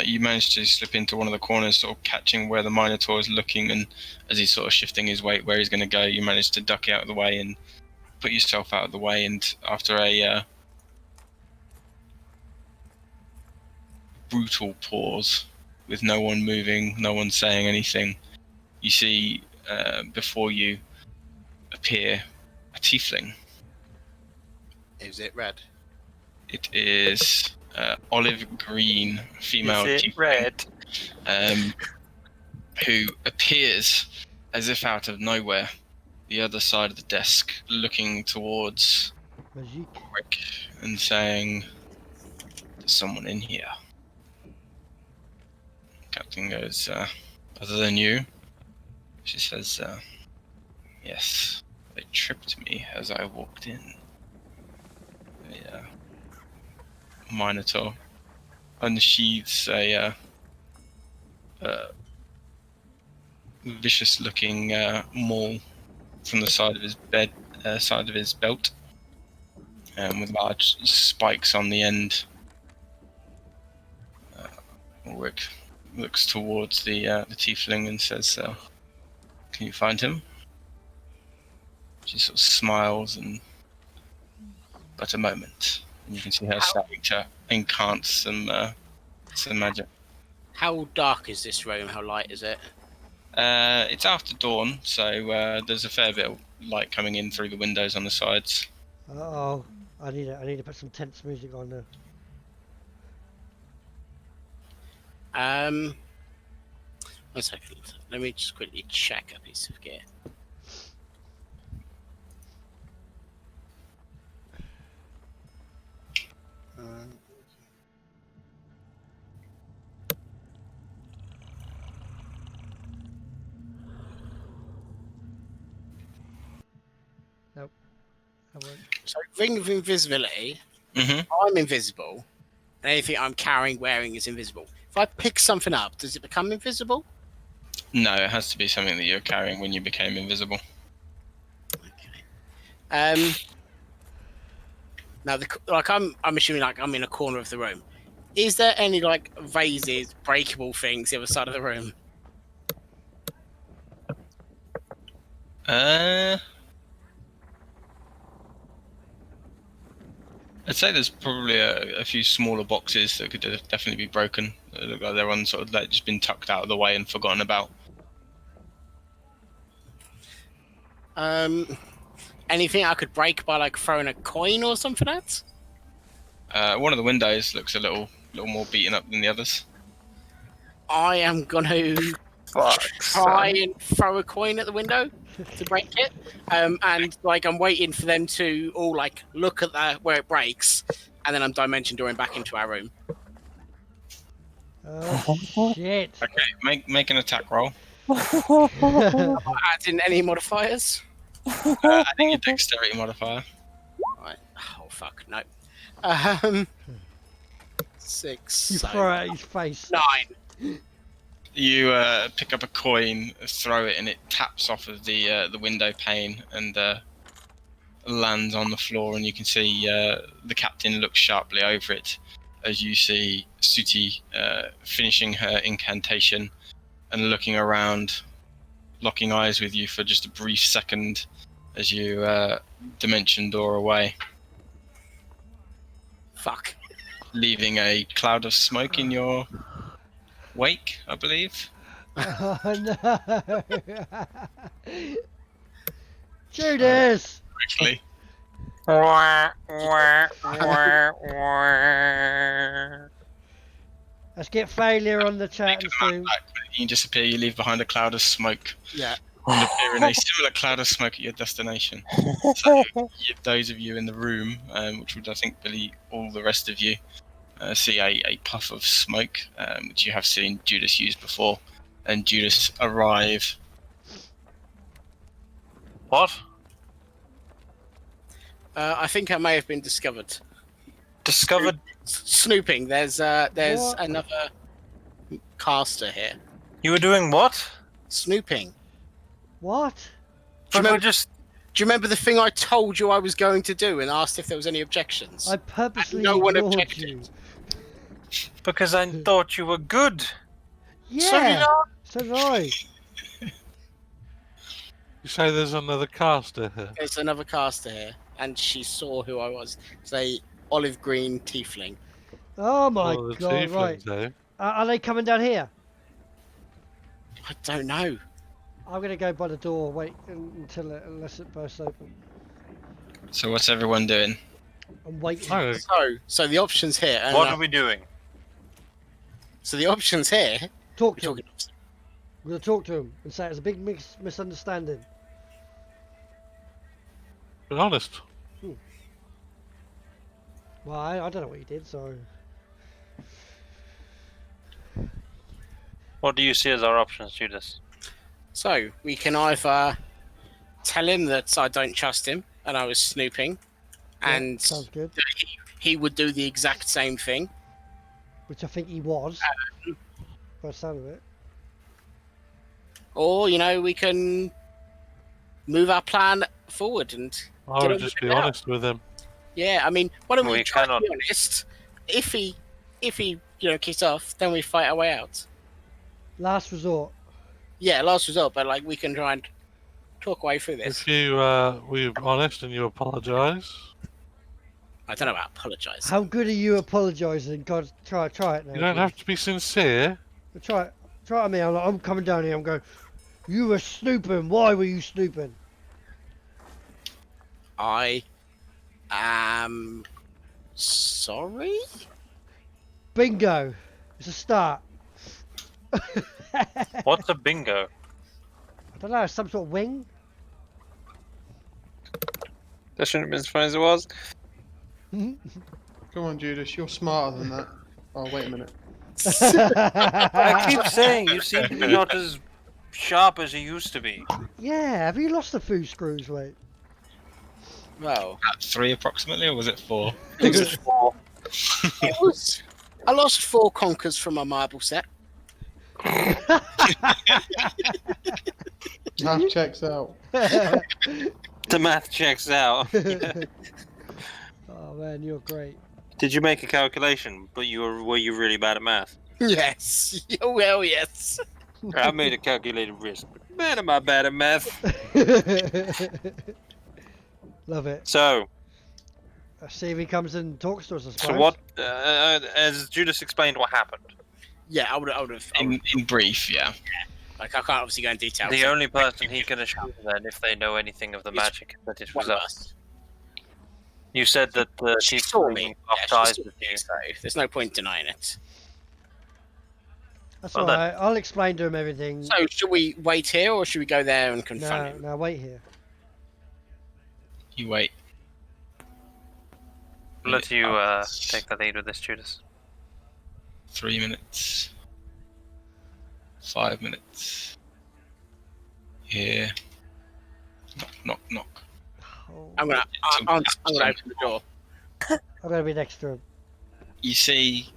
You manage to slip into one of the corners, sort of catching where the Minotaur is looking, and as he's sort of shifting his weight where he's going to go, you manage to duck out of the way and put yourself out of the way. And after a brutal pause, with no one moving, no one saying anything, you see before you appear a tiefling. Is it red? It is olive green female Is it tiefling, red? who appears as if out of nowhere, the other side of the desk, looking towards Magique. Rick and saying, "There's someone in here." Captain goes, "Other than you?" She says, "Yes, they tripped me as I walked in." The Minotaur unsheathes a vicious-looking maul from the side of his belt, with large spikes on the end. Rick looks towards the tiefling and says, "Can you find him?" She sort of smiles, and but a moment, and you can see her starting to incant some magic. How dark is this room? How light is it? It's after dawn, so there's a fair bit of light coming in through the windows on the sides. Oh, I need to put some tense music on there. 1 second. Let me just quickly check a piece of gear. Nope. I won't. So, ring of invisibility. Mm-hmm. I'm invisible, and anything I'm carrying, wearing is invisible. If I pick something up, does it become invisible? No, it has to be something that you're carrying when you became invisible. Okay. Now, I'm assuming I'm in a corner of the room. Is there any vases, breakable things the other side of the room? I'd say there's probably a few smaller boxes that could definitely be broken. They look like they're on sort of like just been tucked out of the way and forgotten about. Anything I could break by like throwing a coin or something at? One of the windows looks a little more beaten up than the others. I am gonna try and throw a coin at the window to break it. And like I'm waiting for them to all like look at where it breaks, and then I'm dimension dooring back into our room. Oh shit! Okay, make an attack roll. Add in any modifiers? I think your dexterity modifier. Right. Oh fuck no. 6. You so throw it at his face. 9. You pick up a coin, throw it, and it taps off of the window pane and lands on the floor. And you can see the captain looks sharply over it as you see Suti finishing her incantation and looking around, locking eyes with you for just a brief second as you dimension door away, Fuck. leaving a cloud of smoke in your wake, I believe. Oh no! Judas! Quickly. Let's get failure on the chat and Make a map stream. back. When you disappear, you leave behind a cloud of smoke. Yeah. And appear in a similar cloud of smoke at your destination. So those of you in the room, which would I think be all the rest of you, see a puff of smoke, which you have seen Judas use before, and Judas arrive. What? I think I may have been discovered. Discovered? Snooping. There's What? another caster here. You were doing what? Snooping. What? Do you, But I remember, just... do you remember the thing I told you I was going to do and asked if there was any objections? I purposely no one ignored objected. you. Because I thought you were good. Yeah. So did I. You say there's another caster here. There's another caster here, and she saw who I was. It's a olive green tiefling. Oh my Oh, the god! Right. tieflings, eh? Are they coming down here? I don't know. I'm gonna go by the door. Wait unless it bursts open. So what's everyone doing? I'm waiting. Oh, So the options here. And What are we doing? So the options here. Talk We're to him. talking. I'm gonna talk to him and say it's a big misunderstanding. be honest. Well, I don't know what he did, so What do you see as our options, Judas? So we can either tell him that I don't trust him and I was snooping, yeah, and sounds good. that he would do the exact same thing. Which I think he was. By the sound of it. Or, we can move our plan forward and I Get would on just with be it now. honest with him. yeah, I mean, why don't we We try cannot. to be honest? If he kicks off, then we fight our way out. Last resort. Yeah, last result, but like we can try and talk away through this. If you were honest and you apologise, I don't know about apologise. How good are you apologising? God, try it now. you don't have to be sincere. Try it. Try it on me. I'm coming down here. I'm going. You were snooping. Why were you snooping? I am sorry. Bingo. It's a start. What's a bingo? I don't know. Some sort of wing. That shouldn't have been as funny as it was. Come on, Judas, you're smarter than that. Oh, wait a minute. I keep saying you seem to be not as sharp as you used to be. Yeah. Have you lost the few screws, mate? Well, At 3 approximately, or was it 4? it was. I lost 4 conkers from my marble set. Math checks out. The math checks out. Oh man, you're great. Did you make a calculation? But were you really bad at math? Yes. Well, yes. I made a calculated risk. Man, am I bad at math? Love it. So, See if he comes and talks to us, I suppose. so what? As Judas explained, what happened? Yeah, I would have. In brief, yeah. Like, I can't obviously go in detail. The so- only person he can assure then, if they know anything of the It's magic, that it was one of us. You said that the She people saw were me. being Yeah, she baptized saw with me, you. so there's no point denying it. That's Well, all right. I'll explain to him everything. So, should we wait here or should we go there and confront him? No, wait here. You wait. I'll let you Minutes. take the lead with this, Judas. 3 minutes. 5 minutes. Here. Knock, knock, knock. Oh, I'm gonna open the door. I'm gonna be next to him. You see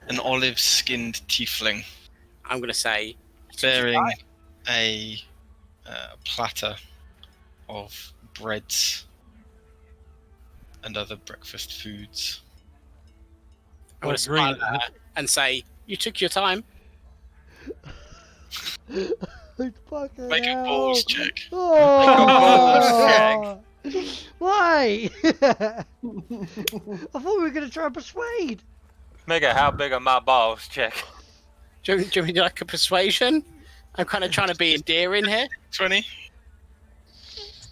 an olive-skinned tiefling I'm gonna say, bearing a platter of breads and other breakfast foods. I'm gonna smile at her and say, "You took your time." Fucking Make a hell. balls check. Oh! Why? I thought we were gonna try and persuade. Mega, how big are my balls? Check. Do you mean like a persuasion? I'm kind of trying to be endearing here. 20.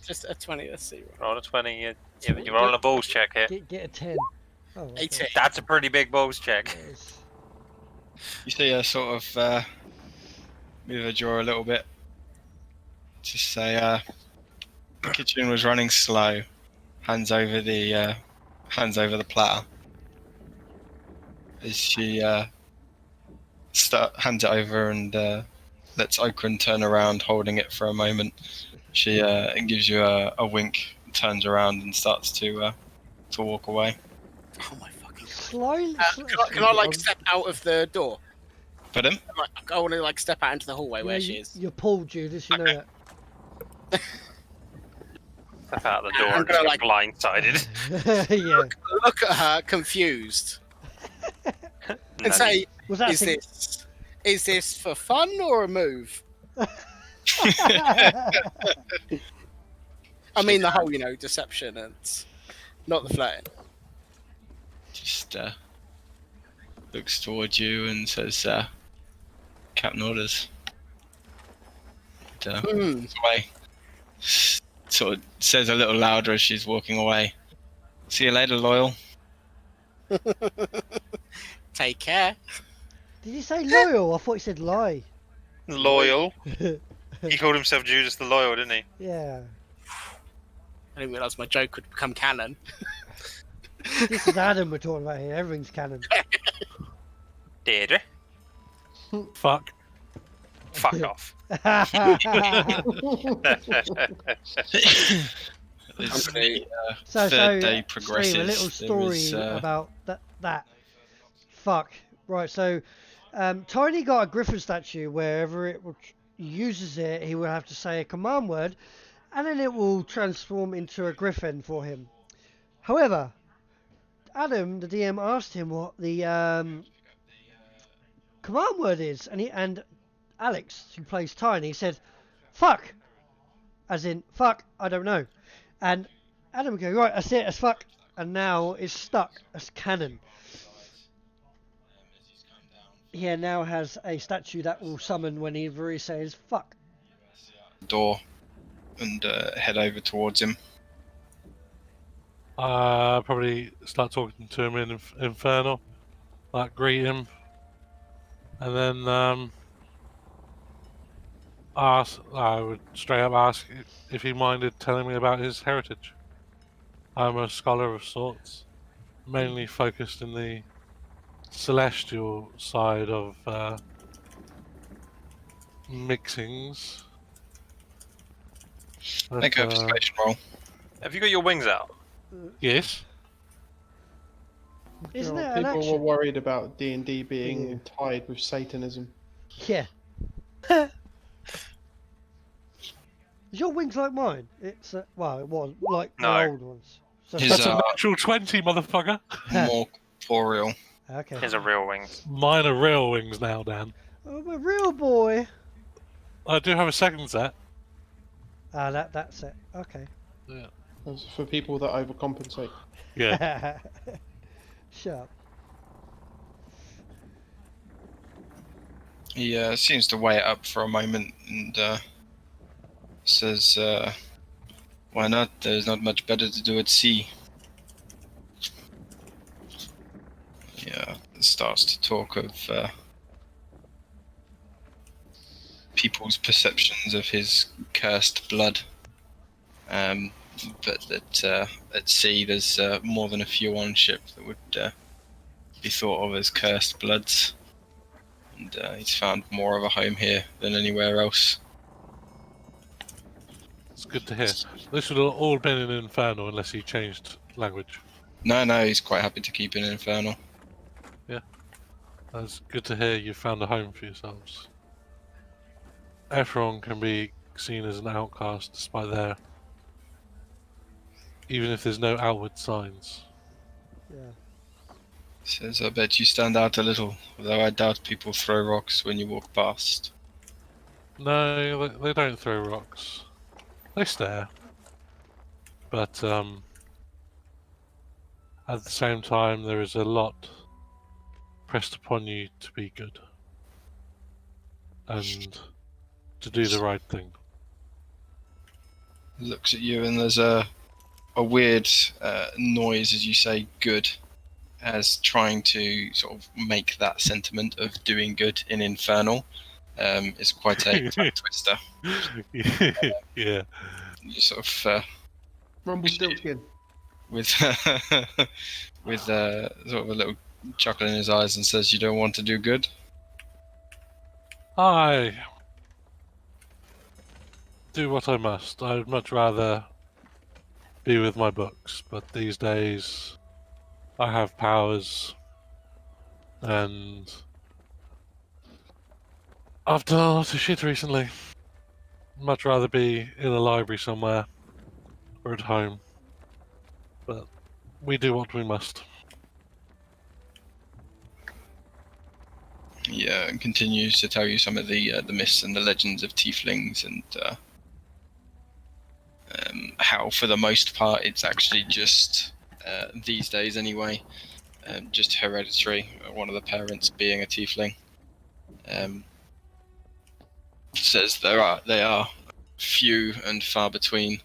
Just a 20. Let's see. Roll a 20. You're rolling a balls check here. Get a 10. Oh, okay. 18. That's a pretty big balls check. Yes. You see her sort of move her jaw a little bit. Just say, the kitchen was running slow. Hands over the platter. As she hands it over and lets Okran turn around, holding it for a moment. She gives you a wink, turns around and starts to walk away. Oh my fucking god. Slowly. Can I like step out of the door? But him? I want to like step out into the hallway where she is. You're Paul, Judas. You know that. Step out the door I'm and gonna, just get blindsided. Yeah. Look at her, confused, and say, Was that "Is this for fun or a move?" I mean the whole, deception and not the flirting. Just looks towards you and says, Captain orders. And, walks away. Sort of says a little louder as she's walking away. See you later, loyal. Take care. Did you say loyal? I thought you said lie. Loyal. He called himself Judas the Loyal, didn't he? Yeah. I didn't realise my joke would become canon. This is Adam we're talking about here. Everything's canon. Deirdre. Fuck. Fuck off. As I'm the So, third day Steve, progresses, a little story there is, about that. Fuck. Right, so Tiny got a griffin statue. Wherever it uses it, he will have to say a command word, and then it will transform into a griffin for him. However, Adam, the DM, asked him what the command word is, and Alex, who plays Tiny, said, "Fuck," as in fuck. I don't know. And Adam would go, right, that's it, that's fuck, and now it's stuck as canon. He now has a statue that will summon whenever he says fuck. door and head over towards him. Probably start talking to him in Infernal, like greet him, and then I would straight up ask if he minded telling me about his heritage. I'm a scholar of sorts, mainly focused in the celestial side of mixings. Make a But, persuasion roll. Have you got your wings out? yes. Isn't it an People were action? worried about D&D being tied with Satanism. Yeah. Is your wings like mine? It's well, it was like No. my old ones. So His, That's a natural 20, motherfucker. More corporeal. okay. Here's a real wings. Mine are real wings now, Dan. I'm a real boy. I do have a second set. That's it. Okay. Yeah. That's for people that overcompensate. Yeah. Shut up. He seems to weigh it up for a moment and says, "Why not? There's not much better to do at sea." Yeah, starts to talk of people's perceptions of his cursed blood. But that at sea there's more than a few on ship that would be thought of as cursed bloods. And he's found more of a home here than anywhere else. It's good to hear. This would have all been in Infernal unless he changed language. No, he's quite happy to keep it Infernal. It's good to hear you've found a home for yourselves. Everyone can be seen as an outcast despite their... even if there's no outward signs. Yeah. Says, "I bet you stand out a little, although I doubt people throw rocks when you walk past." No, they don't throw rocks. They stare. But at the same time, there is a lot pressed upon you to be good. And to do the right thing. Looks at you and there's a weird noise as you say good, as trying to sort of make that sentiment of doing good in Infernal is quite a tongue twister. Yeah. You sort of Rumpelstiltskin. with with sort of a little chuckle in his eyes and says, "You don't want to do good?" I do what I must. I'd much rather be with my books, but these days I have powers and I've done a lot of shit recently. Much rather be in a library somewhere or at home. But we do what we must. He continues to tell you some of the myths and the legends of tieflings and how, for the most part, it's actually just these days anyway, just hereditary. One of the parents being a tiefling. Says they are few and far between,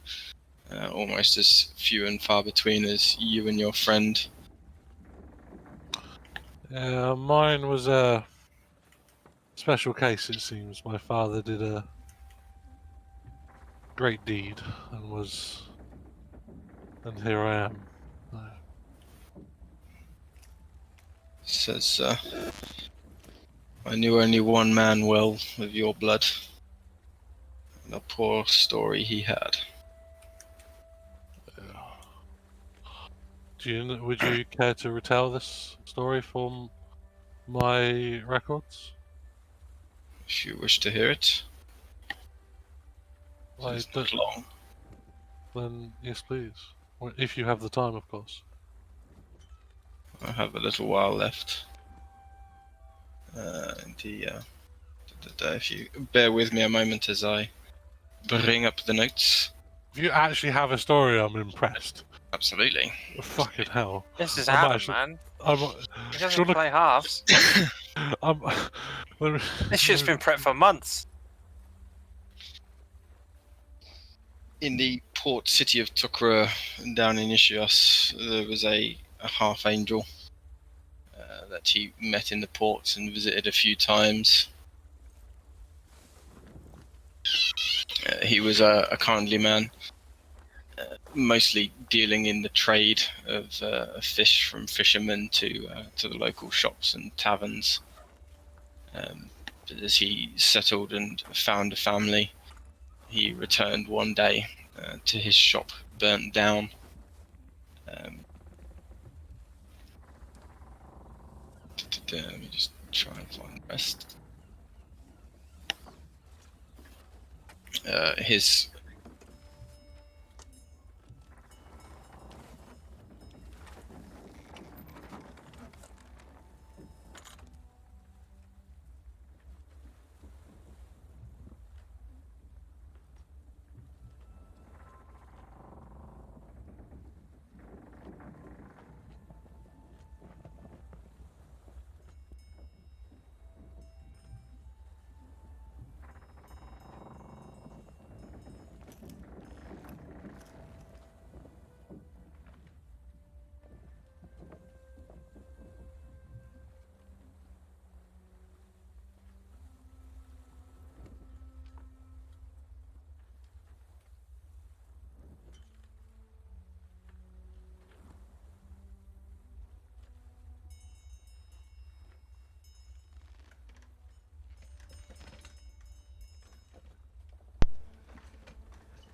almost as few and far between as you and your friend. Mine was a special case, it seems. My father did a great deed and here I am. Says, "I knew only one man well with your blood, and a poor story he had." Would you care to retell this story from my records? If you wish to hear it, I it's don't. not long. Then yes, please. If you have the time, of course. I have a little while left. If you bear with me a moment as I bring up the notes. If you actually have a story, I'm impressed. Absolutely. Fucking hell. This is I'm Adam, actually- man. I'm, He doesn't play halves. This shit's been prepped for months. In the port city of Tukra, down in Ishios, there was a half angel that he met in the ports and visited a few times. He was a kindly man, mostly dealing in the trade of fish from fishermen to the local shops and taverns. But as he settled and found a family, he returned one day to his shop burnt down. Let me just try and find the rest. His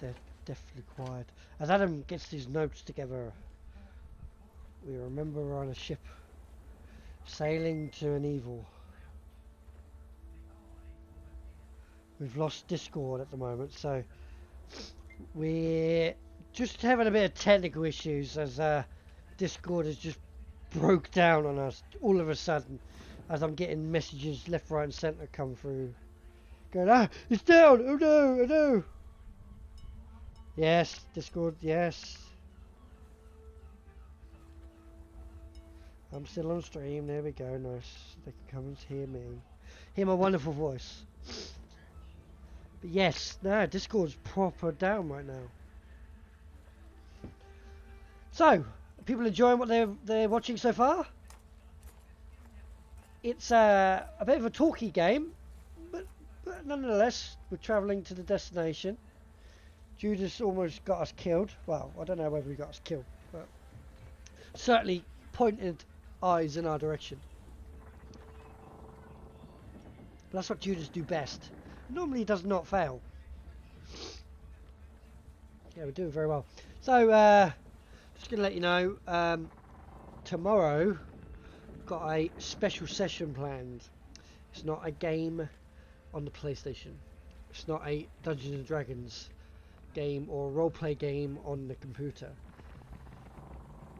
they're definitely quiet. As Adam gets his notes together, we remember we're on a ship sailing to an evil. We've lost Discord at the moment, so we're just having a bit of technical issues as Discord has just broke down on us all of a sudden as I'm getting messages left, right and centre come through going, ah, it's down, oh no, oh no. Yes, Discord, yes. I'm still on stream, there we go, nice. They can come and hear me. Hear my wonderful voice. But yes, no, Discord's proper down right now. So, are people enjoying what they're watching so far? It's a bit of a talky game, but nonetheless, we're travelling to the destination. Judas almost got us killed. Well, I don't know whether he got us killed, but certainly pointed eyes in our direction. But that's what Judas do best. Normally he does not fail. Yeah, we're doing very well. So, just going to let you know, tomorrow got a special session planned. It's not a game on the PlayStation. It's not a Dungeons and Dragons game or a roleplay game on the computer.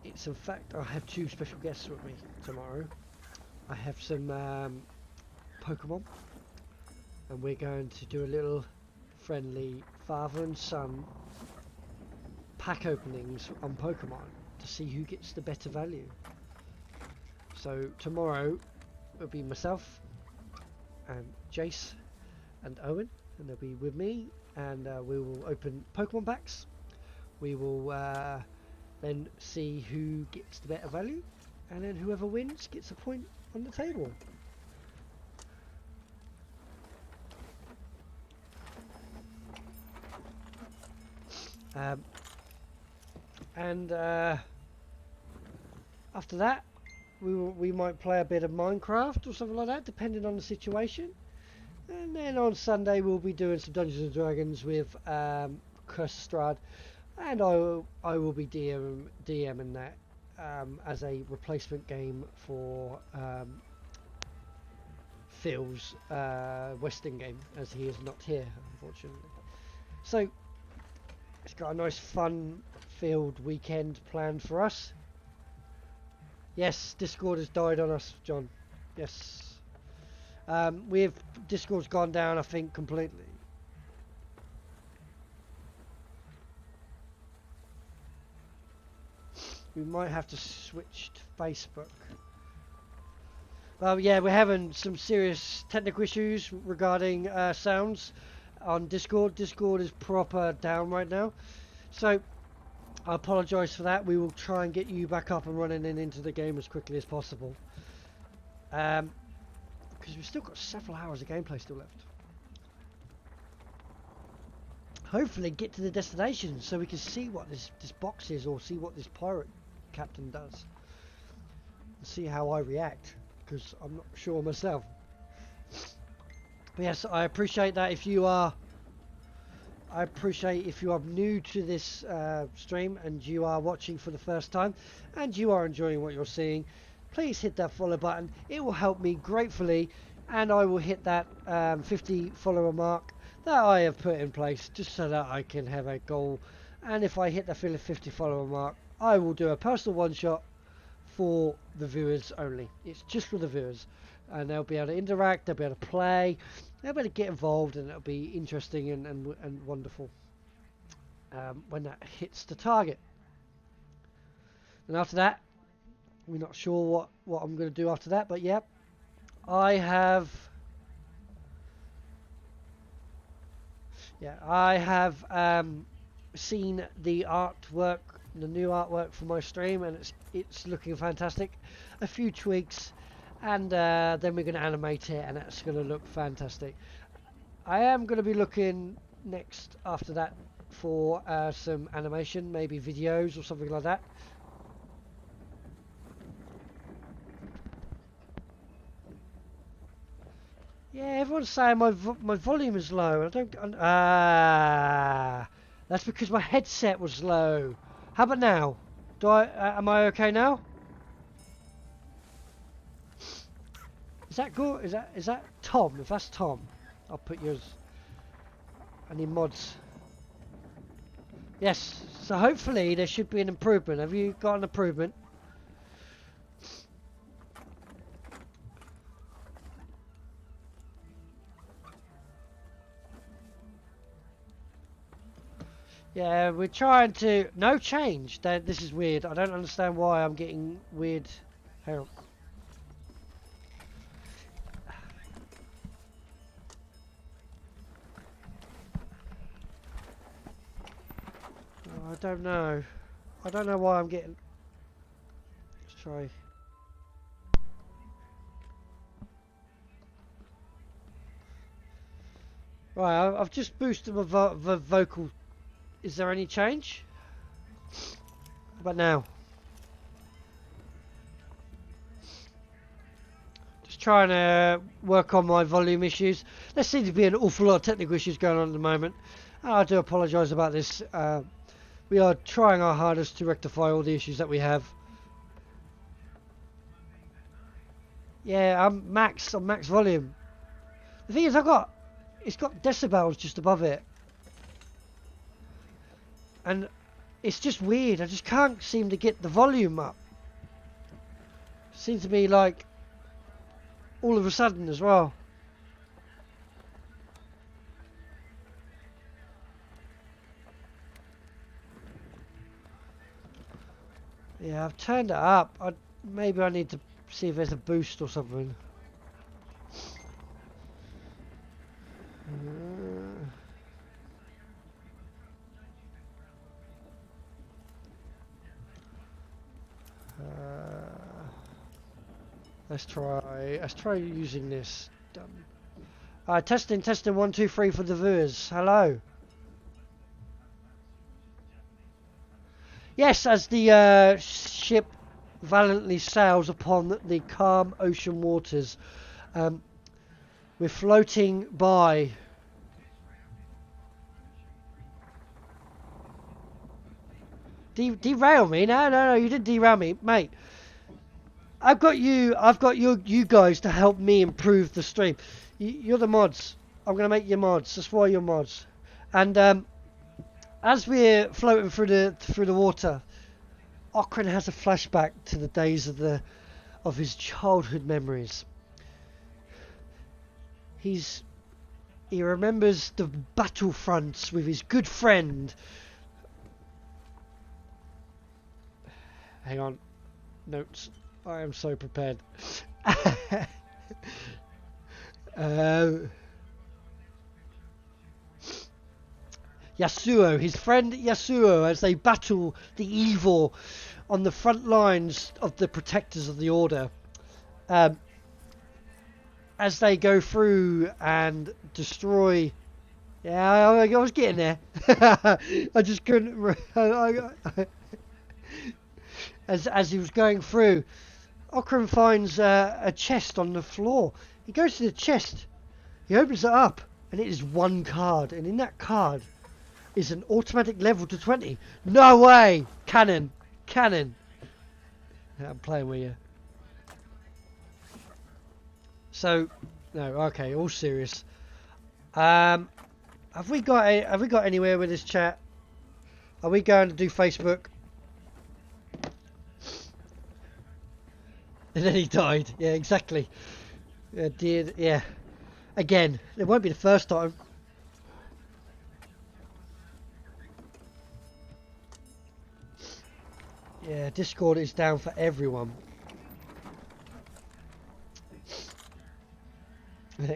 It's in fact, I have two special guests with me tomorrow. I have some Pokemon, and we're going to do a little friendly father and son pack openings on Pokemon to see who gets the better value. So tomorrow it'll be myself and Jace and Owen, and they'll be with me, and we will open Pokemon packs. We will then see who gets the better value, and then whoever wins gets a point on the table. And after that, we might play a bit of Minecraft or something like that, depending on the situation. And then on Sunday we'll be doing some Dungeons and Dragons with Strad, and I will be DMing that as a replacement game for Phil's Western game, as he is not here, unfortunately. So it's got a nice fun-filled weekend planned for us. Yes, Discord has died on us, John. Yes. Discord's gone down, I think, completely. We might have to switch to Facebook. Well, yeah, we're having some serious technical issues regarding sounds on Discord. Discord is proper down right now. So, I apologise for that. We will try and get you back up and running and into the game as quickly as possible. Because we've still got several hours of gameplay still left. Hopefully get to the destination so we can see what this box is, or see what this pirate captain does. And see how I react, because I'm not sure myself. But yes, I appreciate that if you are... I appreciate if you are new to this stream and you are watching for the first time and you are enjoying what you're seeing, please hit that follow button. It will help me gratefully, and I will hit that 50 follower mark that I have put in place just so that I can have a goal. And if I hit the 50 follower mark, I will do a personal one shot for the viewers only. It's just for the viewers, and they'll be able to interact, they'll be able to play, they'll be able to get involved, and it'll be interesting and wonderful when that hits the target. And after that, we're not sure what I'm going to do after that, but yeah, I have seen the artwork, the new artwork for my stream, and it's looking fantastic. A few tweaks, and then we're going to animate it, and that's going to look fantastic. I am going to be looking next after that for some animation, maybe videos or something like that. Yeah, everyone's saying my volume is low. I don't. That's because my headset was low. How about now? Am I okay now? Is that good? Is that Tom? If that's Tom, I'll put yours. I need mods. Yes. So hopefully there should be an improvement. Have you got an improvement? Yeah, we're trying to... No change. This is weird. I don't understand why I'm getting weird... Hang on. Oh, I don't know. I don't know why I'm getting... Let's try... Right, I've just boosted my vocal. Is there any change? How about now? Just trying to work on my volume issues. There seems to be an awful lot of technical issues going on at the moment. I do apologise about this. We are trying our hardest to rectify all the issues that we have. Yeah, I'm max volume. The thing is, it's got decibels just above it. And it's just weird. I just can't seem to get the volume up. Seems to be like all of a sudden as well. Yeah, I've turned it up. Maybe I need to see if there's a boost or something. Let's try using this. Done. Testing 1 2 3 for the viewers. Hello. Yes, as the ship valiantly sails upon the calm ocean waters, we're floating by. Derail me? No, you didn't derail me, mate. I've got you guys to help me improve the stream. You're the mods. I'm gonna make you mods. That's why you're mods. And as we're floating through the water, Okran has a flashback to the days of his childhood memories. He remembers the battlefronts with his good friend. Hang on. Notes. I am so prepared. Yasuo, his friend Yasuo, as they battle the evil on the front lines of the protectors of the Order. As they go through and destroy... Yeah, I was getting there. I just couldn't... As he was going through, Okran finds a chest on the floor. He goes to the chest, he opens it up, and it is one card, and in that card is an automatic level to 20. No way! Cannon. I'm playing with you. So, no, okay, all serious. Have we got anywhere with this chat? Are we going to do Facebook? And then he died. Yeah, exactly. Yeah. Again, it won't be the first time. Yeah, Discord is down for everyone.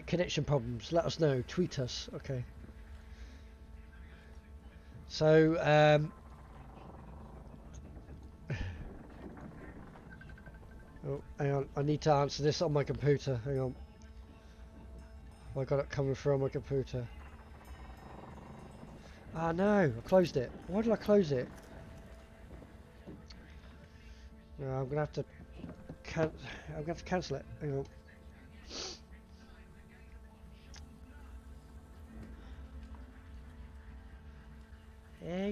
Connection problems, let us know. Tweet us. Okay. So, oh, hang on. I need to answer this on my computer. Hang on. I got it coming through on my computer. Ah, no. I closed it. Why did I close it? No, I'm gonna have to cancel it. Hang on.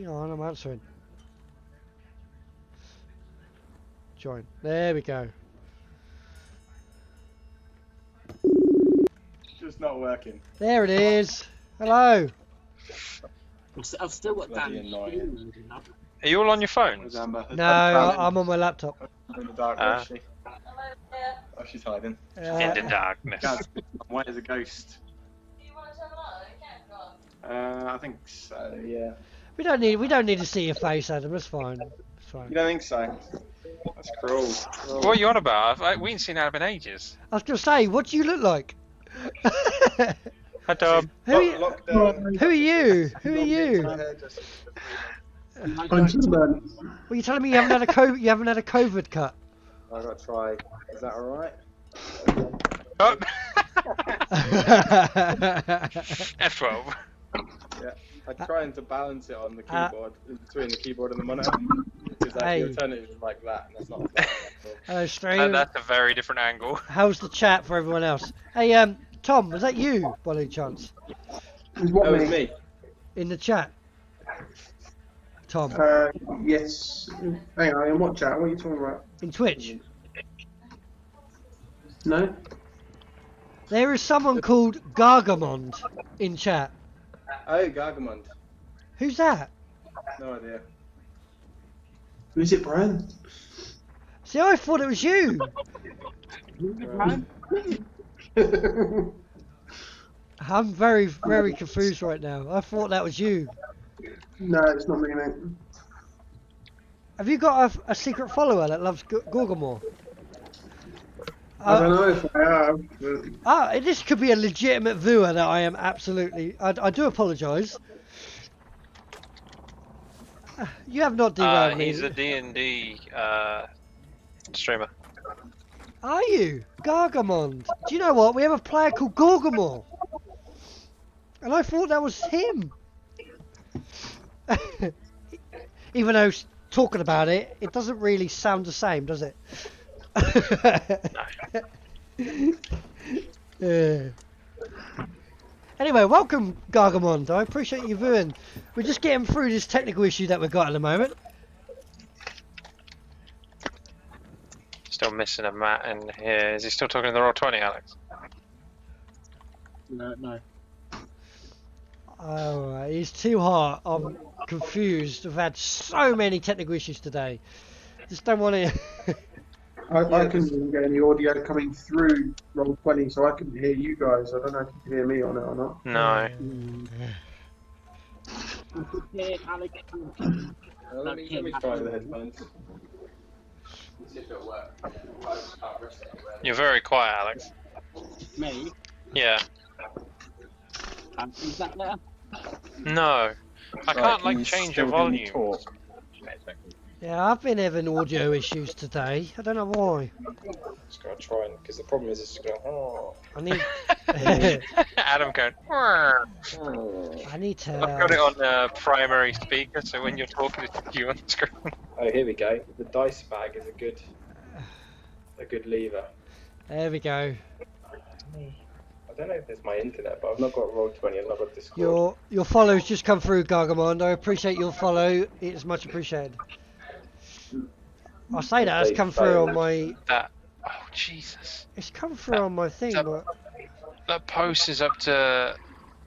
Hang on, I'm answering. Join. There we go. Just not working. There it is. Hello. I've still got Bloody Dan. annoying. Are you all on your phones? Amber, No, I'm on my laptop. in the dark, Ah. where is she? Oh, she's hiding. In the darkness. Gaz, I'm white as a ghost. I think so. Yeah. We don't need to see your face, Adam. That's fine. It's fine. You don't think so? That's cruel. What are you on about? We ain't seen Adam in ages. I was gonna say, what do you look like? Hi, Dom. Who are you? Lockdown. Who are you? Who are you? Well, you telling me you haven't had a COVID cut? I gotta try. Is that alright? Oh. F12. Yeah. I'm trying to balance it on the keyboard, between the keyboard and the monitor. Because Hey. the alternative is like that, and that's not a fun angle. Hello, stream. That's a very different angle. How's the chat for everyone else? Hey, Tom, was that you, by any chance? That was me. In the chat? Tom. Yes. Hang on, in what chat? What are you talking about? In Twitch? No? There is someone called Gargamond in chat. Oh, Gargamond. Who's that? No idea. Who's it, Brian? See, I thought it was you. I'm very, very confused right now. I thought that was you. No, it's not me, mate. Have you got a secret follower that loves Gorgamore? I don't know if I have. This could be a legitimate viewer that I am absolutely... I do apologise. You have not derailed me. He's a D&D streamer. Are you? Gargamond. Do you know what? We have a player called Gorgamore. And I thought that was him. Even though talking about it, it doesn't really sound the same, does it? Anyway, welcome Gargamond. I appreciate you viewing. We're just getting through this technical issue that we've got at the moment. Still missing a Matt in here. Is he still talking to the Roll20, Alex? No. Oh, he's too hot. I'm confused. We've had so many technical issues today. Just don't want to... I couldn't even get any audio coming through Roll20, so I couldn't hear you guys. I don't know if you can hear me on it or not. No. Let me try the headphones. See if it'll work. You're very quiet, Alex. Me? Yeah. Is that there? No. I can't, change your volume. Talk. Yeah, I've been having audio issues today. I don't know why. Just gonna try and because the problem is it's going. Oh. I need... Adam going... I need to... I've got it on primary speaker, so when you're talking to you on the screen. Oh, here we go. The dice bag is a good lever. There we go. I don't know if it's my internet, but I've not got Roll20, I've not got Discord. Your follow's just come through, Gargamond. I appreciate your follow. It's much appreciated. I say that it's come through on my... Oh, Jesus. It's come through on my thing, but... That post is up to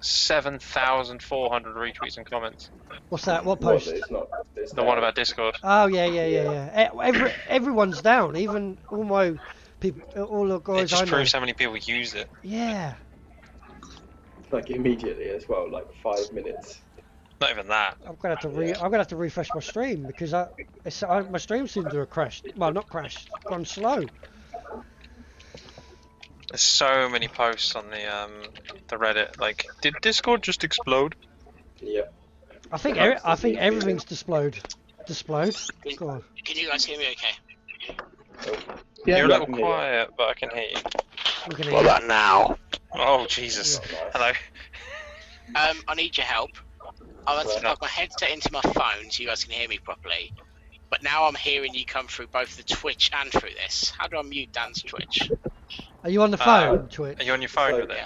7,400 retweets and comments. What's that? What post? It's The one about Discord. Oh, yeah. Everyone's down. Even all my people, all the It guys I just know. proves how many people use it. Yeah. like immediately as well, like 5 minutes. Not even that. I'm gonna have to refresh my stream because my stream seems to have crashed. Well, not crashed, gone slow. There's so many posts on the Reddit. Like, did Discord just explode? Yeah. I think everything's displode. God. Can you guys hear me okay? Yeah, You're a I little can hear you. quiet, but I can hear you. I'm gonna What about now? Oh, Jesus. Hello. I need your help. I want to plug my headset into my phone so you guys can hear me properly. But now I'm hearing you come through both the Twitch and through this. How do I mute Dan's Twitch? Are you on the phone, Twitch? Are you on your phone with it?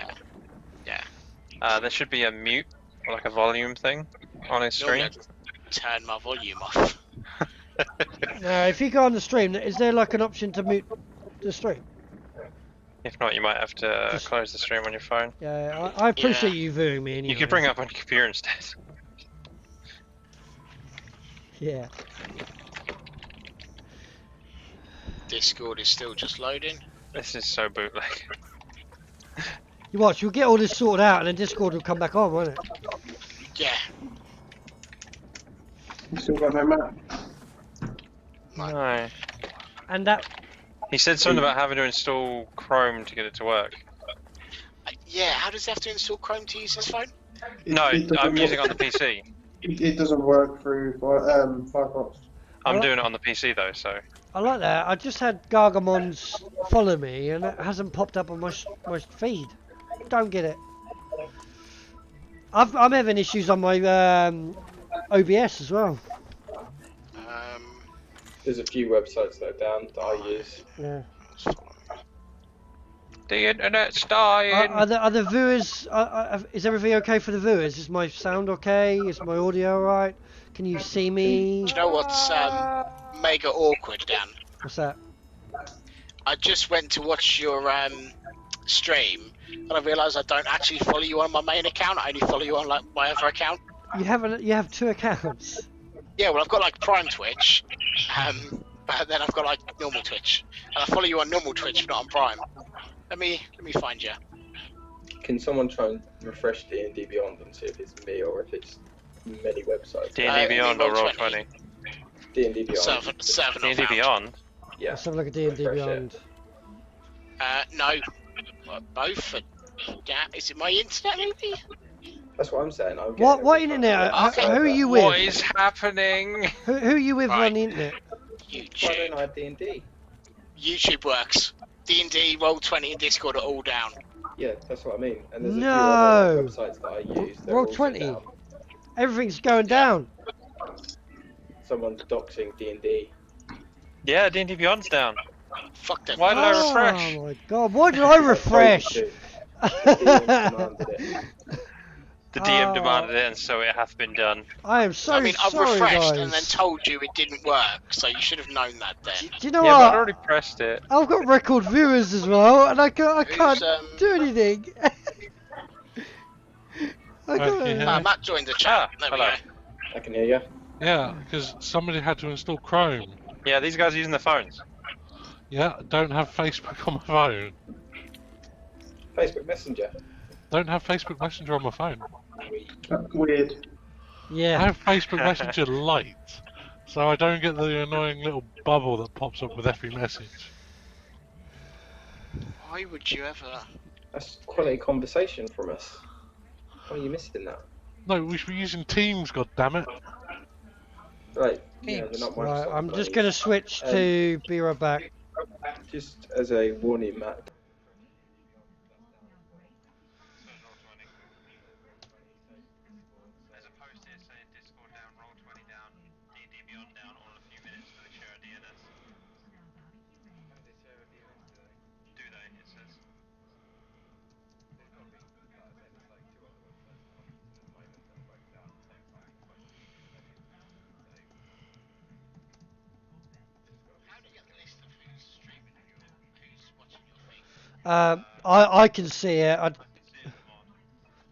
Yeah. There should be a mute, or like a volume thing, on his Normally screen. turn my volume off. Now, if you go on the stream, is there like an option to mute the stream? If not, you might have to Just- close the stream on your phone. Yeah, I appreciate you viewing me anyway. You could bring it up on your computer instead. Yeah. Discord is still just loading. This is so bootleg. You watch, we'll get all this sorted out and then Discord will come back on, won't it? Yeah. You still got no map? No. And that... He said something about having to install Chrome to get it to work. Yeah, how does he have to install Chrome to use his phone? No, I'm using it on the PC. It doesn't work through Firefox. I'm doing it on the PC though, so. I like that. I just had Gargamons follow me and it hasn't popped up on my feed. Don't get it. I'm having issues on my OBS as well. There's a few websites that are down that I use. Yeah. The internet's dying. Are the viewers? Is everything okay for the viewers? Is my sound okay? Is my audio alright? Can you see me? Do you know what's mega awkward, Dan? What's that? I just went to watch your stream, and I realised I don't actually follow you on my main account. I only follow you on like my other account. You have two accounts. Yeah, well, I've got like Prime Twitch, but then I've got like normal Twitch, and I follow you on normal Twitch, but not on Prime. Let me find you. Can someone try and refresh D&D Beyond and see if it's me or if it's many websites? D&D Beyond or Roll20? D&D Beyond. D&D Beyond? Yeah. Let's have a look at D&D Refresh Beyond. No, both. Yeah, is it my internet maybe? That's what I'm saying. What internet? Who are you with? What is happening? Who are you with on the internet? Why YouTube. don't I have D&D? YouTube works. D&D, Roll20, and Discord are all down. Yeah, that's what I mean. And there's a No. few other websites that I use. They're also Roll20. down. Everything's going down. Someone's doxing D&D. Yeah, D&D Beyond's down. Fuck them. Why did I refresh? Oh my god, why did I refresh? The DM demanded it. The DM demanded it, and so it hath been done. I am so I mean, I've sorry, refreshed guys. and then told you it didn't work, so you should have known that then. Do you know Yeah, but I'd what? already pressed it. I've got record viewers as well, and I can't do anything. I can't. Matt joined the chat. There we hello. go. I can hear you. Yeah, because somebody had to install Chrome. Yeah, these guys are using their phones. Yeah, don't have Facebook on my phone. Facebook Messenger. Don't have Facebook Messenger on my phone. Weird. I Yeah. have Facebook Messenger Lite, so I don't get the annoying little bubble that pops up with every message. Why would you ever? That's quality conversation from us. How are you missing that? No, we should be using Teams, goddammit. Right. Yeah, they're not Right, Microsoft I'm just phones. gonna switch to be right back. Just as a warning, Matt. There's a post here saying Discord down, Roll20 down, D&D Beyond down, all in a few minutes for the share DNS. Do they? It says. I can see it.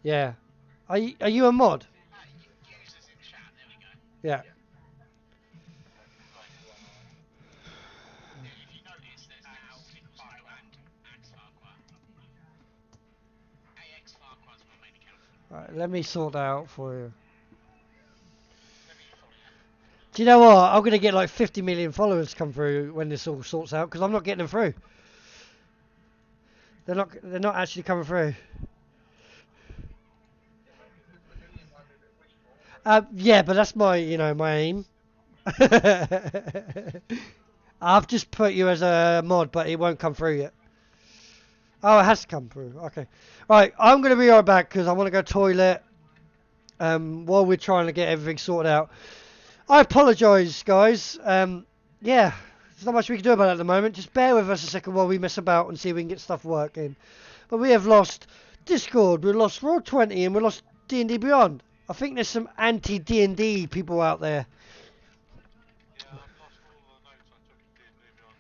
Yeah. Are you a mod? Yeah. Right, let me sort that out for you. Do you know what? I'm gonna get like 50 million followers come through when this all sorts out because I'm not getting them through. They're not actually coming through. Yeah, but that's my my aim. I've just put you as a mod, but it won't come through yet. Oh, it has to come through. Okay. Right, I'm going to be right back because I want to go toilet while we're trying to get everything sorted out. I apologise, guys. Yeah, there's not much we can do about it at the moment. Just bear with us a second while we mess about and see if we can get stuff working. But we have lost Discord, we lost Roll20, and we lost D&D Beyond. I think there's some anti D&D people out there. Yeah, I've lost all the notes I took from D&D Beyond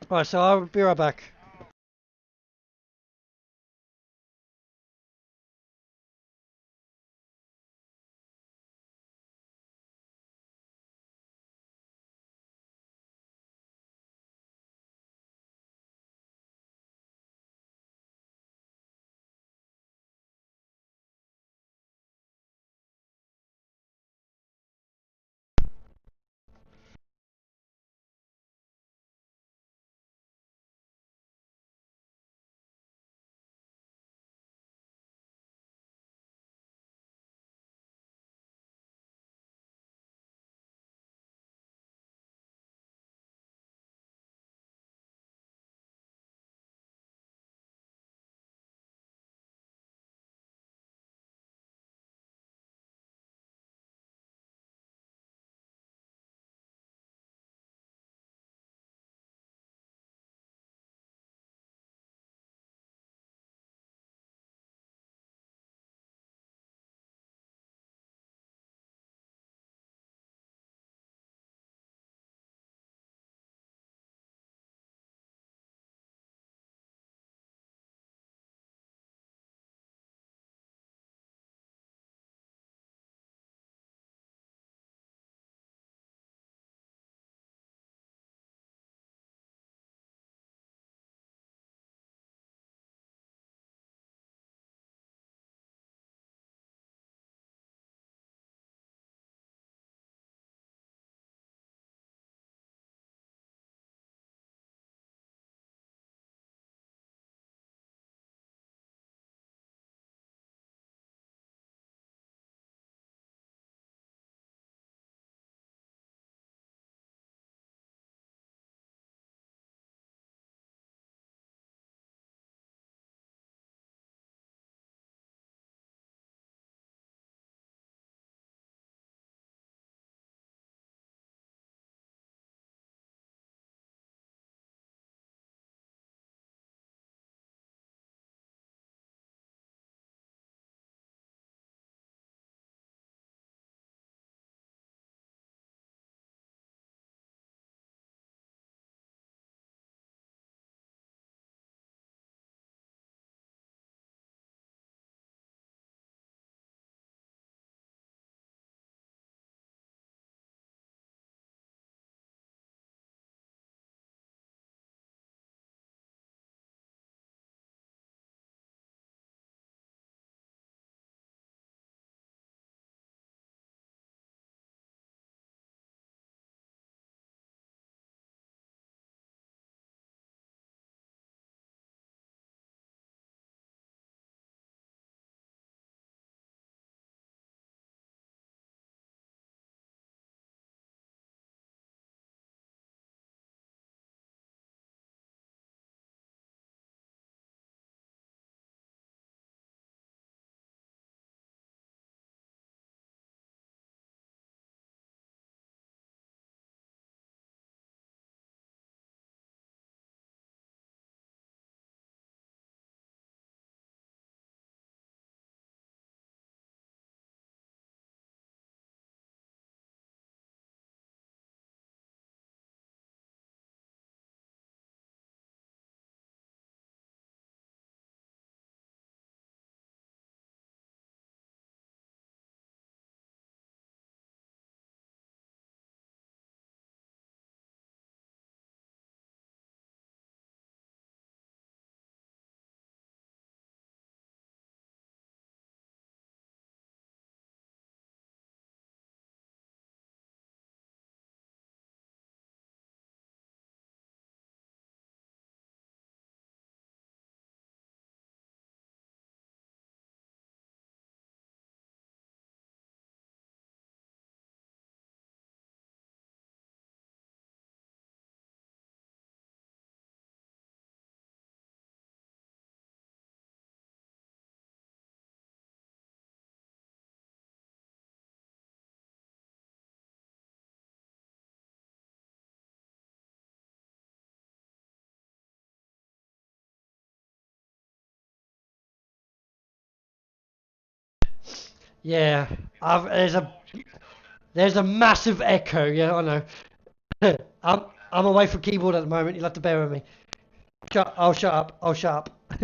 Adam. Right, so I'll be right back. Yeah, there's a massive echo. Yeah, I know. I'm away from keyboard at the moment. You'll have to bear with me. I'll shut up. I'll shut up.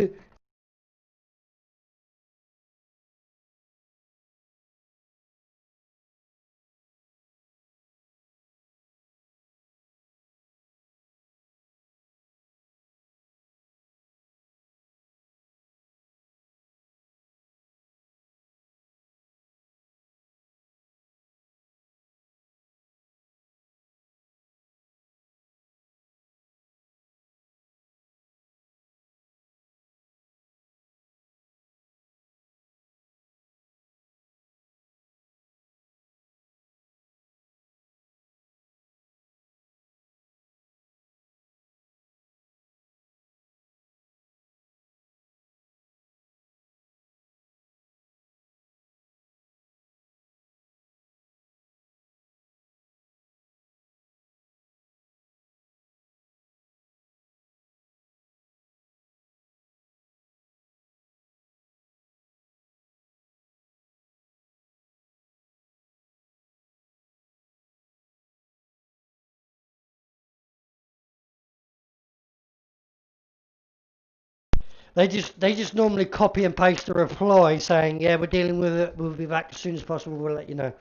They just normally copy and paste a reply saying, "Yeah, we're dealing with it. We'll be back as soon as possible. We'll let you know."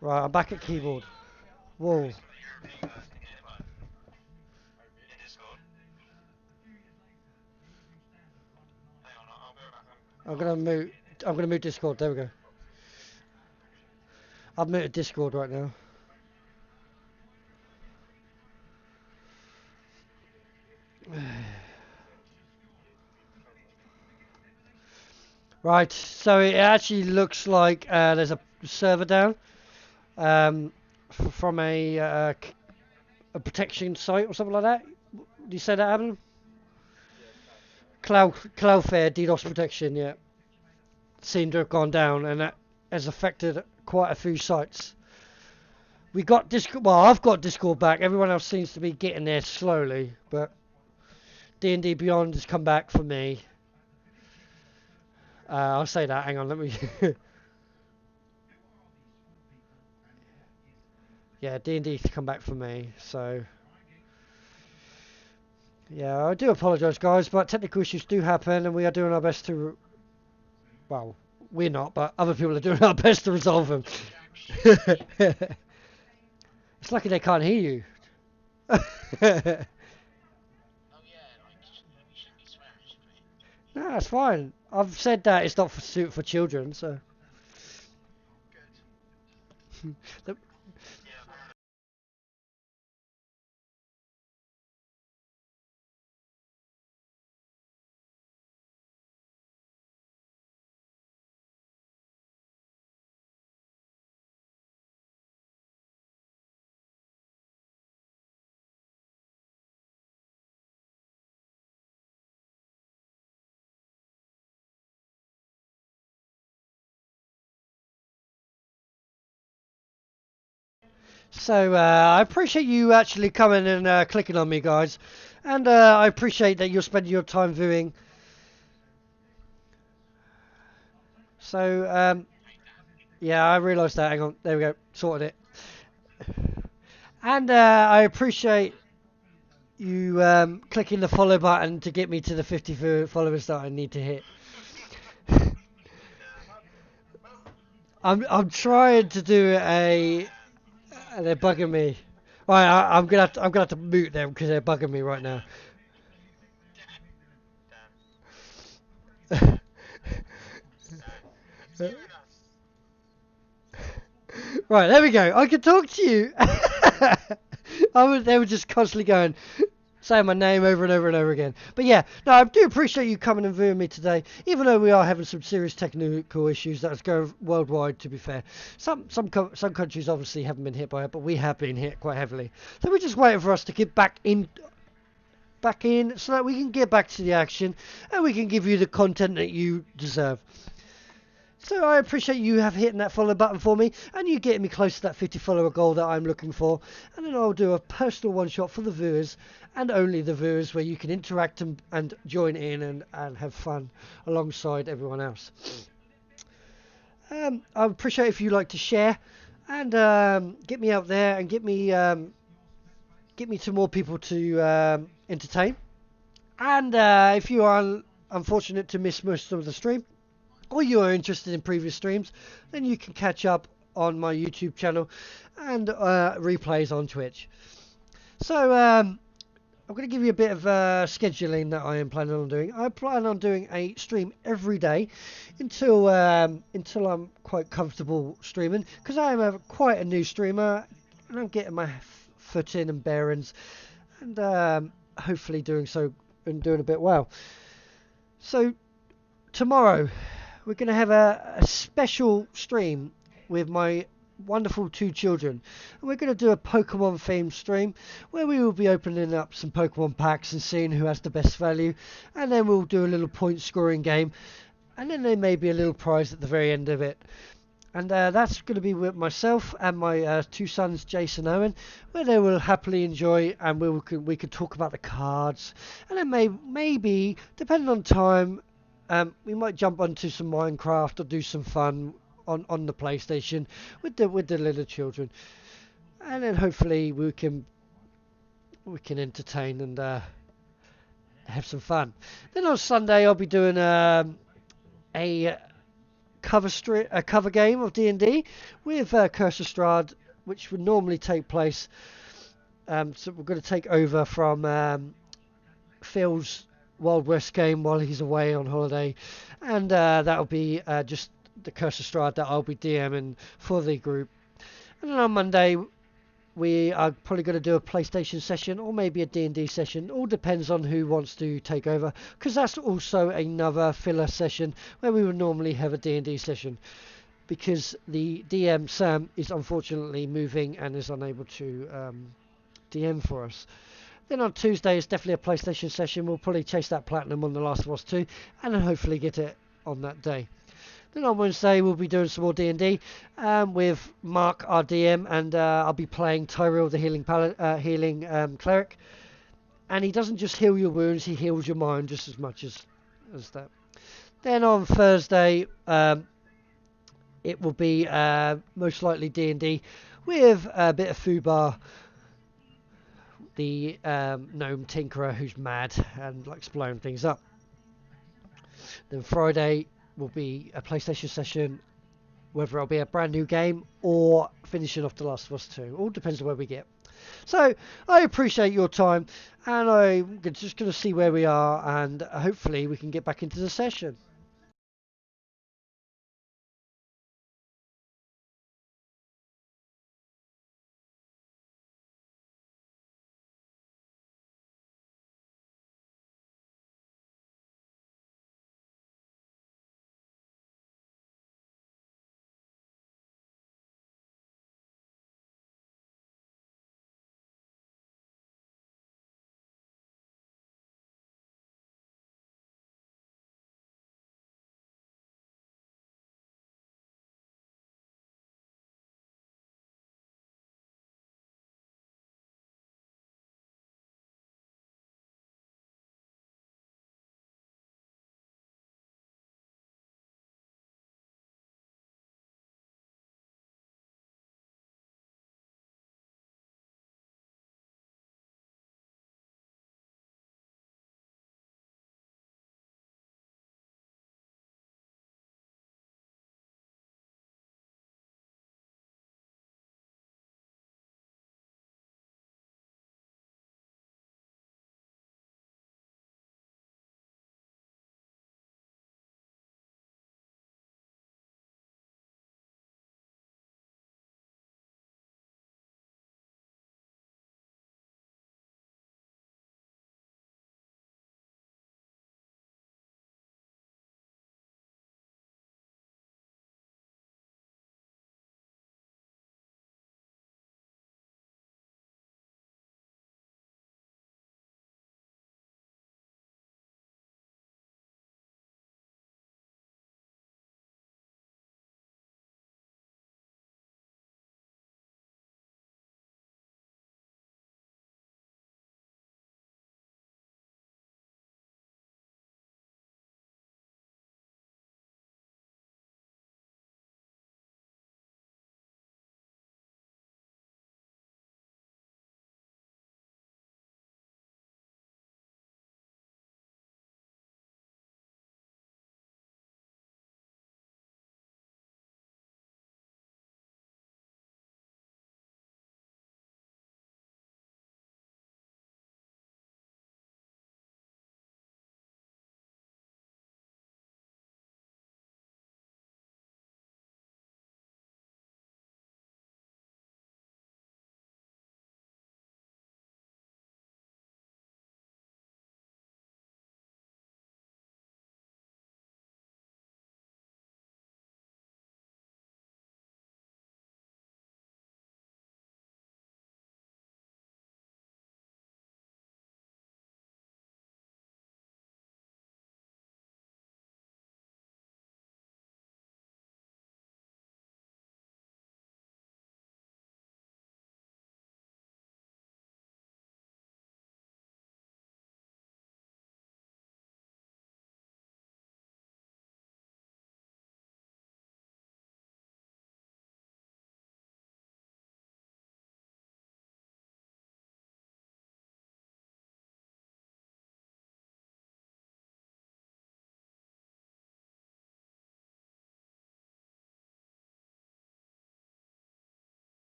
Right, I'm back at keyboard. Whoa. I'm gonna mute. I'm gonna mute Discord. There we go. I've muted Discord right now. Right, so it actually looks like there's a server down from a protection site or something like that. Did you say that, Adam? Cloudflare DDoS protection, yeah. Seemed to have gone down, and that has affected quite a few sites. We got Discord. Well, I've got Discord back. Everyone else seems to be getting there slowly, but D&D Beyond has come back for me. I'll say that. Hang on, let me. Yeah, D&D's come back for me. So yeah, I do apologise, guys, but technical issues do happen, and we are doing our best to. Well, we're not, but other people are doing our best to resolve them. It's lucky they can't hear you. No, it's fine. I've said that it's not suited for children, so. So I appreciate you actually coming and clicking on me, guys, and I appreciate that you're spending your time viewing. So yeah, I realised that. Hang on, there we go, sorted it. And I appreciate you clicking the follow button to get me to the 50 followers that I need to hit. I'm trying to do a. They're bugging me. Right, I'm gonna have to mute them because they're bugging me right now. Right, there we go. I can talk to you. They were just constantly going, saying my name over and over and over again. But yeah, no, I do appreciate you coming and viewing me today, even though we are having some serious technical issues that's going worldwide, to be fair. Some countries obviously haven't been hit by it, but we have been hit quite heavily. So we're just waiting for us to get back in so that we can get back to the action and we can give you the content that you deserve. So I appreciate you have hitting that follow button for me and you getting me close to that 50 follower goal that I'm looking for. And then I'll do a personal one shot for the viewers and only the viewers where you can interact and join in and have fun alongside everyone else. I appreciate if you like to share and get me out there and get me to more people to entertain. And if you are unfortunate to miss most of the stream, or you are interested in previous streams, then you can catch up on my YouTube channel and replays on Twitch. So I'm going to give you a bit of scheduling that I am planning on doing. I plan on doing a stream every day until I'm quite comfortable streaming, because I am quite a new streamer and I'm getting my foot in and bearings, and hopefully doing a bit well. So tomorrow we're going to have a special stream with my wonderful 2 children, and we're going to do a Pokemon themed stream where we will be opening up some Pokemon packs and seeing who has the best value, and then we'll do a little point scoring game, and then there may be a little prize at the very end of it. And that's going to be with myself and my 2 sons, Jason and Owen, where they will happily enjoy, and we could talk about the cards, and then maybe depending on time, we might jump onto some Minecraft or do some fun on the PlayStation with the little children, and then hopefully we can entertain and have some fun. Then on Sunday I'll be doing a cover game of D&D with Curse of Strahd, which would normally take place. So we're going to take over from Phil's Wild West game while he's away on holiday, and that'll be just the Curse of Strahd that I'll be DMing for the group. And then on Monday we are probably going to do a PlayStation session or maybe a D&D session. All depends on who wants to take over, because that's also another filler session where we would normally have a D&D session, because the DM Sam is unfortunately moving and is unable to DM for us. Then on Tuesday it's definitely a PlayStation session. We'll probably chase that platinum on The Last of Us 2 and then hopefully get it on that day. Then on Wednesday we'll be doing some more D&D with Mark, our DM, and I'll be playing Tyrell, the healing cleric. And he doesn't just heal your wounds, he heals your mind just as much as that. Then on Thursday it will be most likely D&D with a bit of Fubar, the gnome tinkerer who's mad and likes blowing things up. Then Friday will be a PlayStation session, whether it'll be a brand new game or finishing off The Last of Us 2. All depends on where we get. So I appreciate your time, and I'm just going to see where we are, and hopefully we can get back into the session.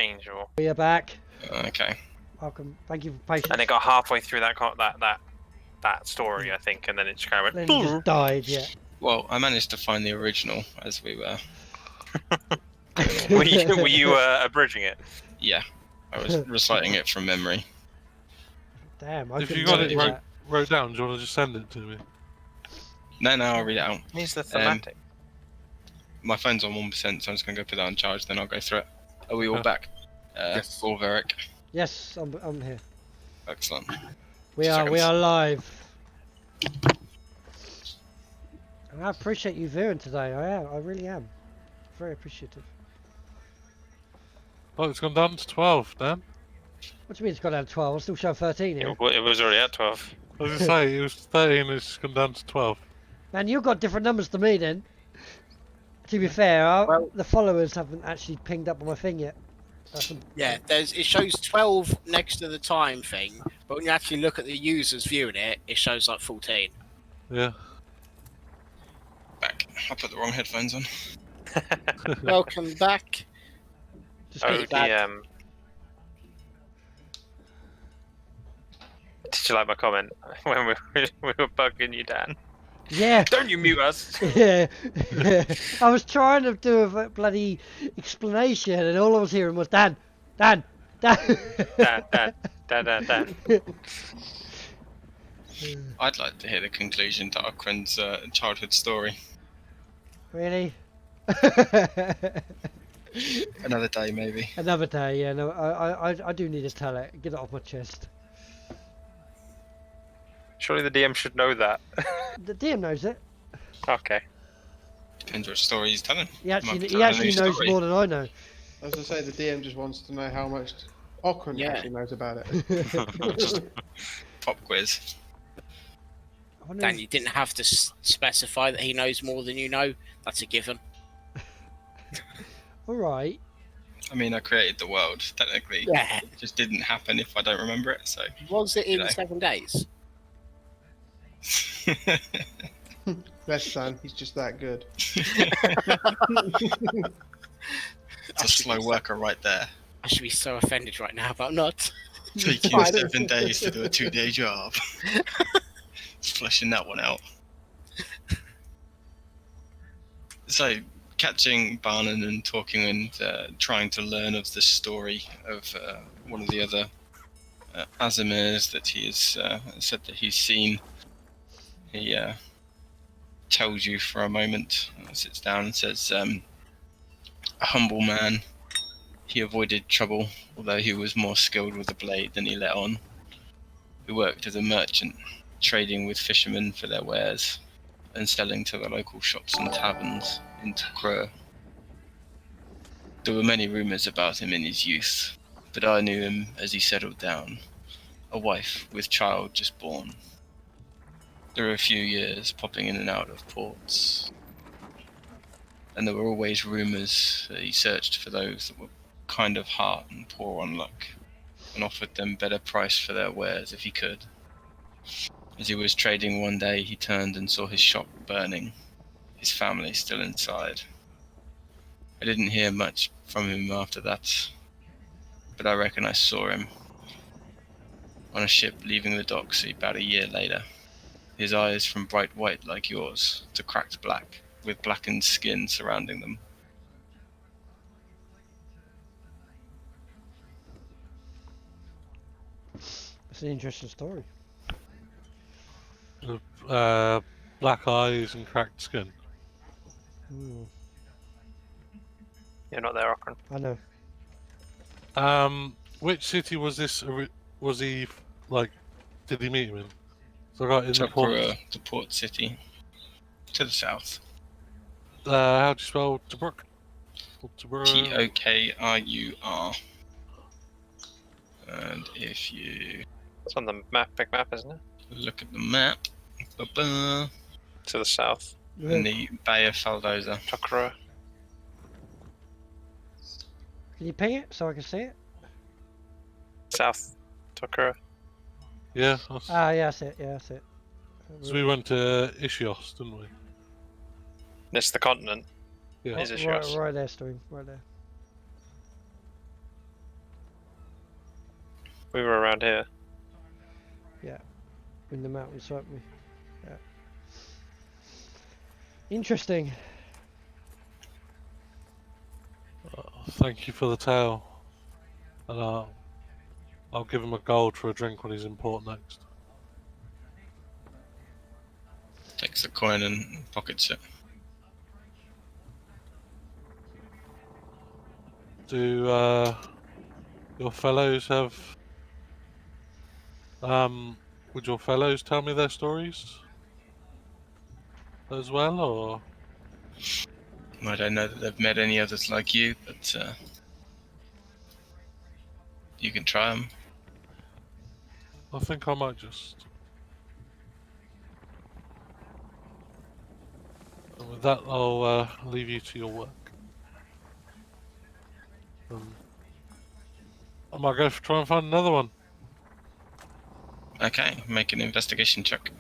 Angel. We are back. Okay. Welcome. Thank you for patience. And it got halfway through that story, I think, and then it just kind of Then went. it just died. Yeah. Well, I managed to find the original as we were. were you abridging it? Yeah, I was reciting it from memory. Damn. I If couldn't you got do it that. wrote down, do you want to just send it to me? No, I'll read it out. He's the thematic. My phone's on 1%, so I'm just going to go put that on charge, then I'll go through it. Are we all Okay. back? Yes. Bulverik. Yes, I'm here. Excellent. We 2 are seconds. live. And I appreciate you viewing today. I really am. Very appreciative. Oh, it's gone down to 12, Dan. What do you mean it's gone down to 12? I'm still showing 13 here. It was already at 12. I was going to say, it was 13, it's gone down to 12. Man, you've got different numbers to me then. To be fair, Well- the followers haven't actually pinged up on my thing yet. Yeah, it shows 12 next to the time thing, but when you actually look at the users viewing it, it shows like 14. Yeah. Back. I put the wrong headphones on. Welcome back. Just ODM. Did you like my comment when we were bugging you, Dan? Yeah. Don't you mute us? Yeah. I was trying to do a bloody explanation and all I was hearing was Dan. Dan. I'd like to hear the conclusion to Okran's childhood story. Really? Another day, maybe. Another day, yeah. No, I do need to tell it. Get it off my chest. Surely the DM should know that. The DM knows it. Okay. Depends what story he's telling. He Might be actually telling a new knows story. more than I know. As I say, the DM just wants to know how much Okran Yeah. actually knows about it. Just pop quiz. I wonder Dan, if- you didn't have to specify that he knows more than you know. That's a given. All right. I mean, I created the world, technically. Yeah. It just didn't happen if I don't remember it, so. Was it in You know. 7 days? Less than, he's just that good. It's a slow worker right there. I should be so offended right now, but I'm not. Taking Fine. 7 days to do a 2-day job. Just fleshing that one out. So, catching Barnon and talking and trying to learn of the story of one of the other Azimirs that he has said that he's seen. He tells you for a moment, sits down and says, a humble man. He avoided trouble, although he was more skilled with the blade than he let on. He worked as a merchant, trading with fishermen for their wares and selling to the local shops and taverns in Takra. There were many rumours about him in his youth, but I knew him as he settled down, a wife with child just born. There were a few years popping in and out of ports, and there were always rumours that he searched for those that were kind of heart and poor on luck, and offered them better price for their wares if he could. As he was trading one day, he turned and saw his shop burning, his family still inside. I didn't hear much from him after that, but I reckon I saw him on a ship leaving the docks about a year later. His eyes from bright white like yours to cracked black, with blackened skin surrounding them. It's an interesting story. Black eyes and cracked skin. You're not there, Okran. I know. Which city was this? Was he like? Did he meet him in? So right in the port. Takura, the port city, to the south. How do you spell Tobruk? Tobruk. Tokiur. And if you It's on the map, big map, isn't it? look at the map, ba-ba, To the south. in the Bay of Faldoza. Takura. Can you ping it so I can see it? South. Takura. Yeah. Ah, yeah, that's it. Yeah, that's it. So we went to Ishios, didn't we? It's the continent. Yeah. Is it right, yours? right there, stream. Right there. We were around here. Yeah, in the mountains, weren't we? Yeah. Interesting. Thank you for the tale. And I'll give him a gold for a drink when he's in port next. Takes the coin and pockets it. Do your fellows have... would your fellows tell me their stories as well, or...? I don't know that they've met any others like you, but you can try them. I think I might just... And with that, I'll leave you to your work. I might go try and find another one. Okay, make an investigation check.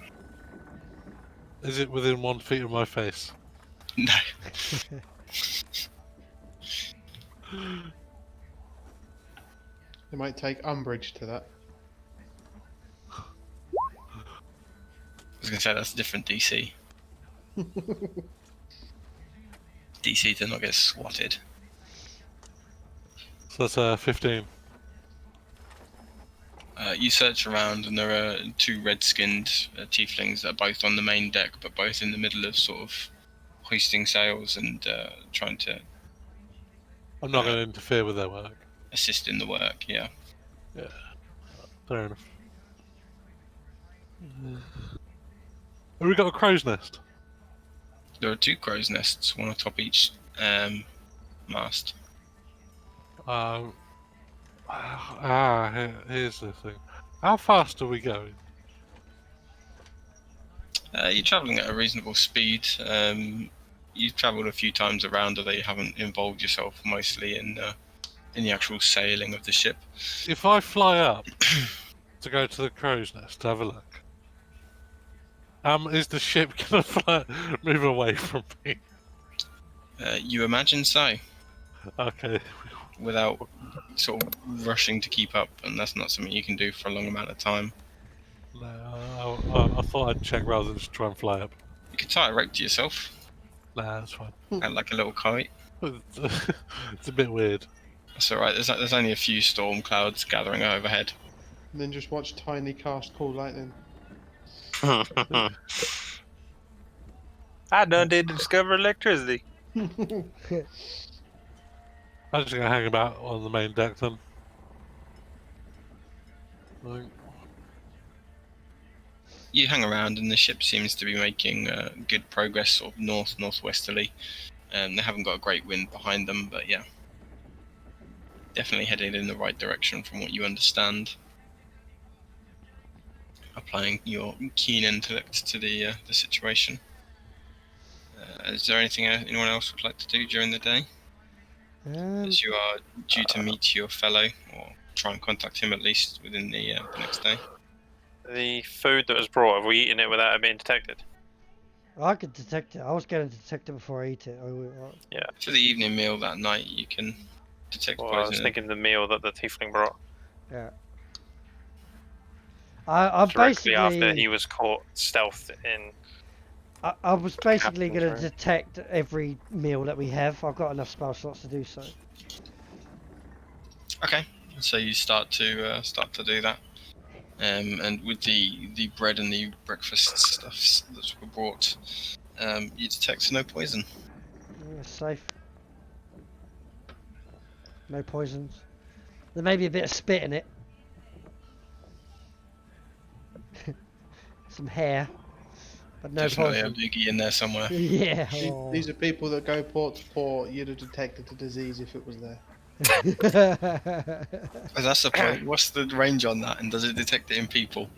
Is it within 1 feet of my face? No. They might take umbrage to that. I was going to say that's a different DC. DC to not get swatted. So that's 15. You search around and there are 2 red-skinned tieflings that are both on the main deck, but both in the middle of sort of hoisting sails and trying to I'm not going to interfere with their work. assist in the work, yeah. Yeah, fair enough. Have we got a crow's nest? There are 2 crow's nests, one atop each mast. Here's the thing. How fast are we going? You're travelling at a reasonable speed. You've travelled a few times around, although you haven't involved yourself mostly in the actual sailing of the ship. If I fly up to go to the crow's nest to have a look, is the ship going to move away from me? You imagine so, Okay. without sort of rushing to keep up, and that's not something you can do for a long amount of time. No, I thought I'd check rather than just try and fly up. You could tie a rope to yourself, Nah, that's fine. and like a little kite. It's a bit weird. That's alright, there's only a few storm clouds gathering overhead. And then just watch Tiny cast Cool Lightning. I done did discover electricity. I'm just going to hang about on the main deck then. You hang around, and the ship seems to be making good progress, sort of northwesterly. They haven't got a great wind behind them, but yeah, definitely headed in the right direction from what you understand. Applying your keen intellect to the situation. Is there anything anyone else would like to do during the day? As you are due to meet your fellow, or try and contact him at least within the next day. The food that was brought, have we eaten it without it being detected? I could detect it. I was going to detect it before I eat it. Yeah. For the evening meal that night, you can detect Well, poison. I was thinking the meal that the tiefling brought. Yeah. I'm Directly basically after he was caught stealthed in. I was basically Captain's going to room. detect every meal that we have. I've got enough spell slots to do so. Okay, so you start to do that, and with the bread and the breakfast stuffs that were brought, you detect no poison. Yeah, safe. No poisons. There may be a bit of spit in it. Some hair. But no Definitely poison. a biggie in there somewhere. Yeah. These are people that go port to port. You'd have detected the disease if it was there. But that's the point. What's the range on that, and does it detect it in people?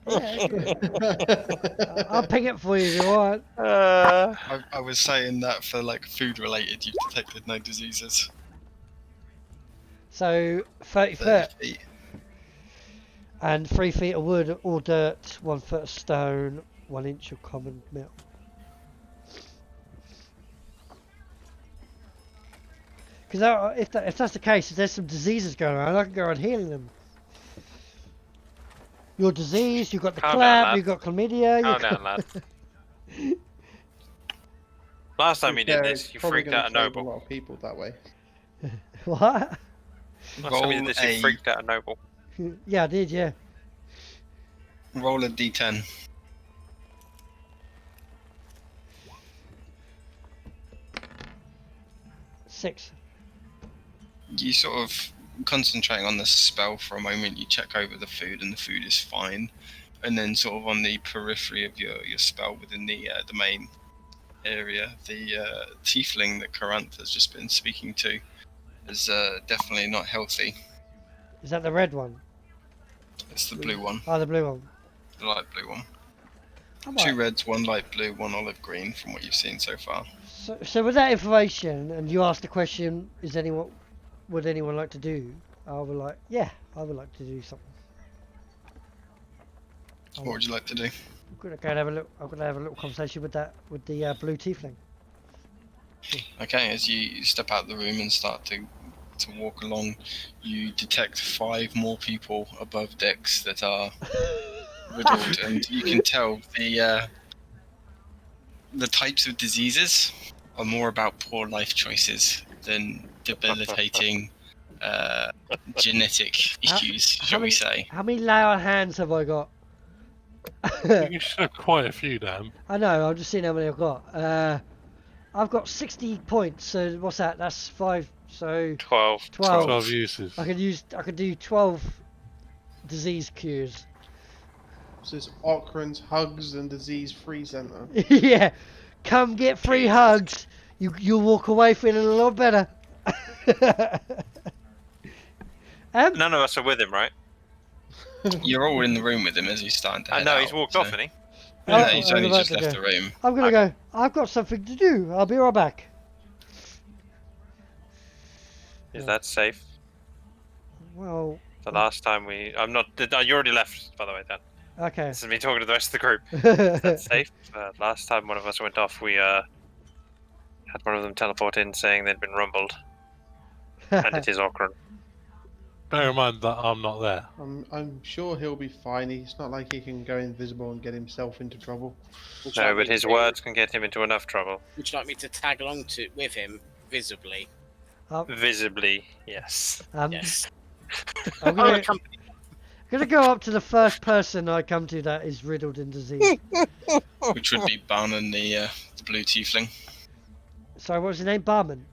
Yeah, I'll pick it for you if you want. I was saying that for like food related, you've detected no diseases. So 30 foot 30 feet. and 3 feet of wood or dirt, 1 foot of stone, 1 inch of common metal. Because if that's the case, if there's some diseases going around, I can go around healing them. You're diseased, you've got the Calm down, clap, lad. you've got chlamydia, Calm you've down, lad. Last time you did Yeah, this, it's you probably freaked gonna out a save a noble. lot of people that way. What? Last time you Roll did this, you freaked out a noble. Yeah, I did, yeah. roll a d10. 6. You sort of concentrating on the spell for a moment. You check over the food, and the food is fine. And then, sort of on the periphery of your spell within the main area, the tiefling that Karantha has just been speaking to is definitely not healthy. Is that the red one? It's the blue one, Oh, the blue one. the light blue one. I 2 might. reds, 1 light blue, 1 olive green, from what you've seen so far. So with that information, and you asked the question, would anyone like to do? I would like, yeah, I would like to do something. What would you like to do? I'm gonna go and have a look. I'm gonna have a little conversation with the blue tiefling. Okay, as you step out of the room and start to walk along, you detect 5 more people above decks that are riddled, and you can tell the types of diseases are more about poor life choices than debilitating genetic issues, shall we say. How many loud hands have I got? You should have quite a few, Dan. I know. I'm just seeing how many I've got. I've got 60 points. So what's that? That's 5. So 12. 12 uses. I could do 12 disease cures. This is Okran's Hugs and Disease Free Center. Yeah, come get free hugs. You'll walk away feeling a lot better. None of us are with him, right? You're all in the room with him as he's starting to I head know, out, he's walked so- off, hasn't he? No, Oh, he's I'm only about just to left go. the room. I'm gonna go. I've got something to do. I'll be right back. Is that safe? Well, The last time I'm not. You already left, by the way, Dan. okay. This is me talking to the rest of the group. Is that safe? Last time one of us went off, we had one of them teleport in saying they'd been rumbled. And it is Okran. Bear in mind that I'm not there. I'm sure he'll be fine. It's not like he can go invisible and get himself into trouble. No, but his words can get him into enough trouble. Would you like me to tag along with him visibly? Visibly, yes. Yes. I'm gonna go up to the first person I come to that is riddled in disease. Which would be Barnon, the blue tiefling. Sorry, what was his name? Barman.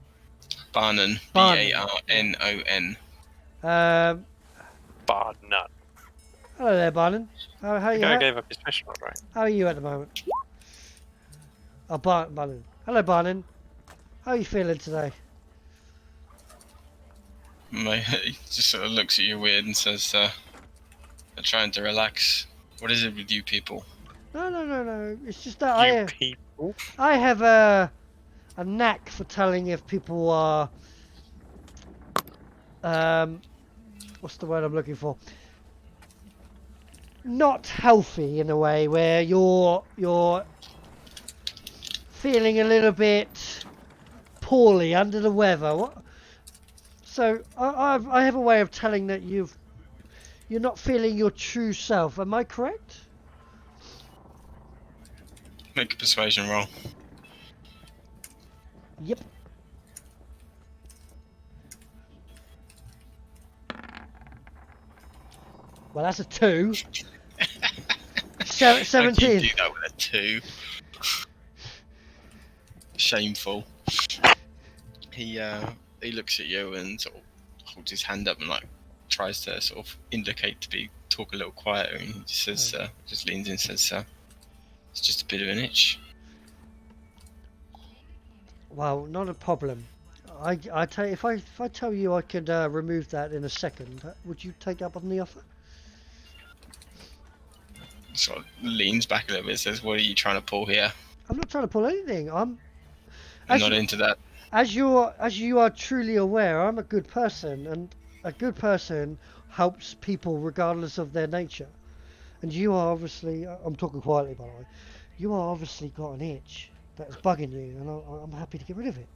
Barnon, Barnon. Barnon. Um. Barnut. Hello there, Barnon. How are The you? guy gave up his mission, right? How are you at the moment? Oh, Barnon. Hello, Barnon. How are you feeling today? He just sort of looks at you weird and says, "I'm trying to relax. What is it with you people?" No. It's just that people. I have a knack for telling if people are what's the word I'm looking for? Not healthy in a way where you're feeling a little bit poorly, under the weather. So I have a way of telling that you're not feeling your true self. Am I correct? Make a persuasion roll. Yep. Well, that's a 2. 17. How do you do that with a 2? Shameful. He looks at you and sort of holds his hand up and like tries to sort of indicate to talk a little quieter, and he just says, just leans in and says, "It's just a bit of an itch." Well, not a problem. I tell you, if I tell you I could remove that in a second, would you take up on the offer? Sort of leans back a little bit and says, "What are you trying to pull here? I'm not trying to pull anything. I'm not into that." As you are truly aware, I'm a good person, and a good person helps people regardless of their nature. And you are obviously, I'm talking quietly by the way, you are obviously got an itch that's bugging you, and I'm happy to get rid of it.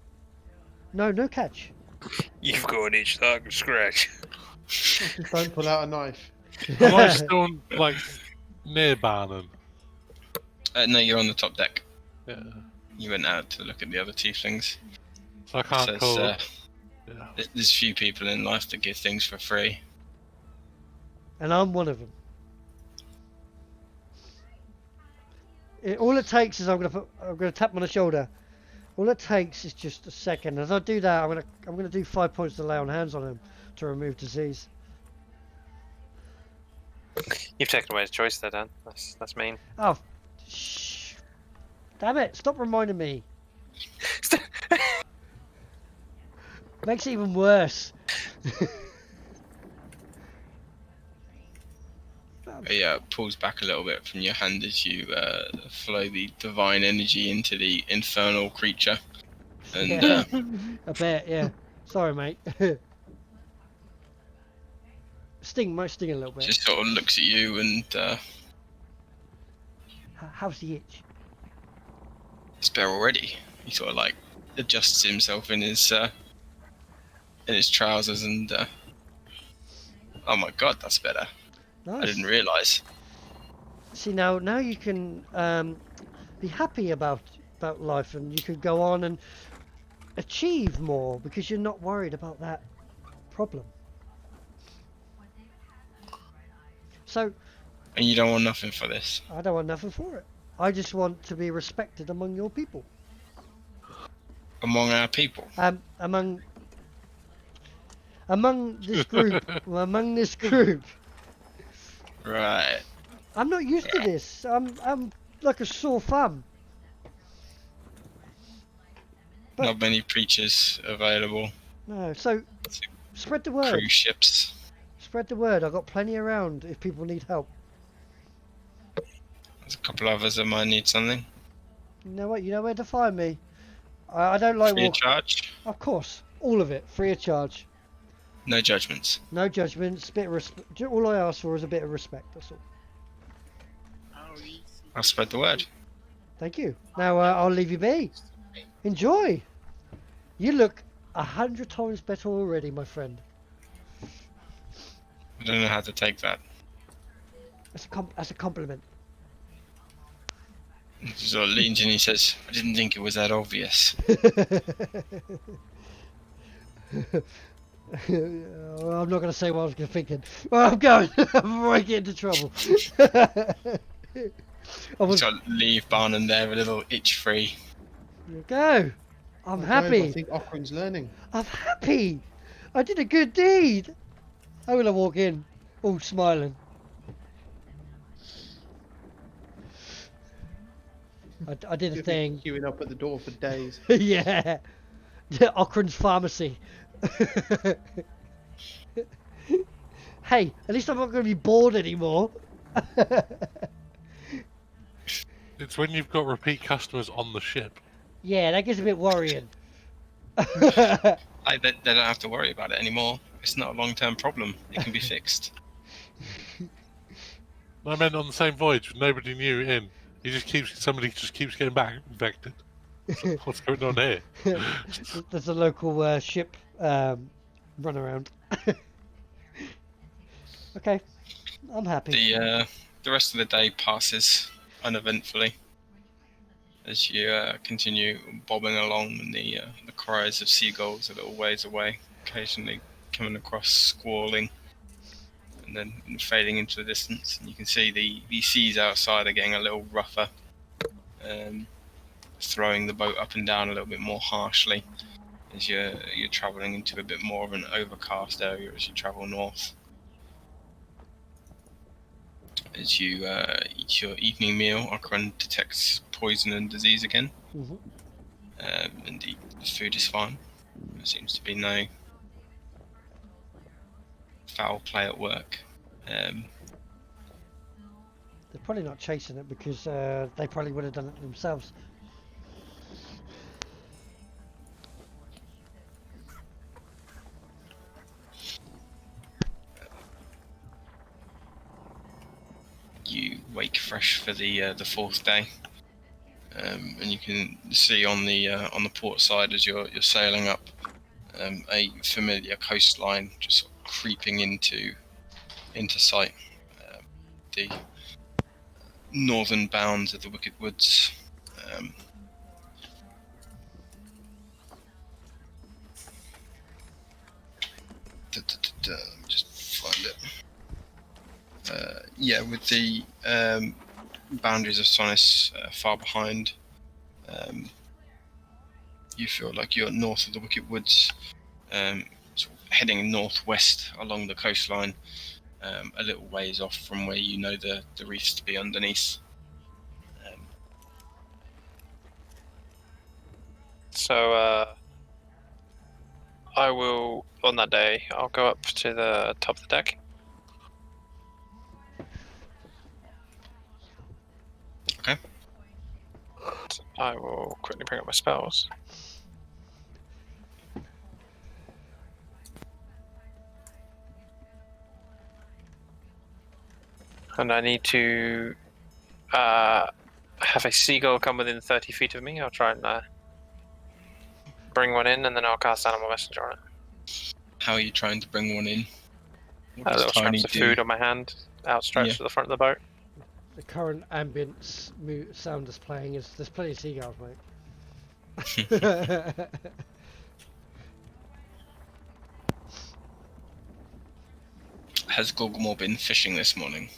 No catch. You've got an itch that I can scratch. Just don't pull out a knife. Am I still like near Barnum? No, you're on the top deck. Yeah. You went out to look at the other tieflings. So I can't Says, call. yeah. There's few people in life that give things for free. And I'm one of them. All it takes is I'm gonna tap him on the shoulder. All it takes is just a second. As I do that, I'm gonna do 5 points to lay on hands on him to remove disease. You've taken away his choice there, Dan. That's mean. Oh, shh! Damn it! Stop reminding me. Makes it even worse. He pulls back a little bit from your hand as you flow the divine energy into the infernal creature. And Yeah, I bet. Yeah. Sorry, mate. Might sting a little bit. just sort of looks at you and How's the itch? it's better already. He sort of like adjusts himself in his trousers and oh my god, that's better. Nice. I didn't realise. See, now you can be happy about life, and you can go on and achieve more because you're not worried about that problem. So, And you don't want nothing for this. I don't want nothing for it. I just want to be respected among your people. Among our people. Among this group. Among this group. Right. I'm not used to this. I'm like a sore thumb. But, Not many preachers available. no, so spread the word. Cruise ships. Spread the word. I've got plenty around if people need help. There's a couple others that might need something. You know what? You know where to find me. I don't like Free of walk. charge. Of course, all of it, free of charge. No judgments. No judgments. Bit of respect. All I ask for is a bit of respect. That's all. I'll spread the word. Thank you. Now I'll leave you be. Enjoy. You look 100 times better already, my friend. I don't know how to take that. That's a compliment. He sort of leans in and he says, I didn't think it was that obvious. I'm not going to say what I was thinking. Well, I'm going before I get into trouble. So leave Barnum there a little itch free. There you go. I'm I happy. think Okran's learning. I'm happy. I did a good deed. I will walk in, all smiling. I did a You'll be thing. queuing up at the door for days. Yeah. Okran's pharmacy. Hey, at least I'm not going to be bored anymore. It's when you've got repeat customers on the ship. Yeah, that gets a bit worrying. They don't have to worry about it anymore. It's not a long-term problem. It can be fixed. I meant on the same voyage with nobody new in. Somebody just keeps getting back infected. So what's going on here? There's a local ship run around. Okay, I'm happy. The rest of the day passes uneventfully as you continue bobbing along, and the cries of seagulls a little ways away, occasionally coming across squalling and then fading into the distance. And you can see the seas outside are getting a little rougher, throwing the boat up and down a little bit more harshly as you're travelling into a bit more of an overcast area as you travel north. As you eat your evening meal, Okran detects poison and disease again. Mm-hmm. And the food is fine. There seems to be no foul play at work. They're probably not chasing it because they probably would have done it themselves. You wake fresh for the fourth day, and you can see on the port side as you're sailing up a familiar coastline just sort of creeping into sight. the northern bounds of the Wicked Woods. Let me just find it. Yeah, with the boundaries of Sonis far behind, you feel like you're north of the Wicked Woods, sort of heading northwest along the coastline, a little ways off from where you know the reefs to be underneath. So I will, on that day, I'll go up to the top of the deck. Okay. And I will quickly bring up my spells. And I need to have a seagull come within 30 feet of me. I'll try and bring one in, and then I'll cast Animal Messenger on it. How are you trying to bring one in? What does Little Tiny scraps of do? food on my hand, outstretched to the front of the boat. The current ambient sound that's playing is there's plenty of seagulls, mate. Has Gorgomore been fishing this morning?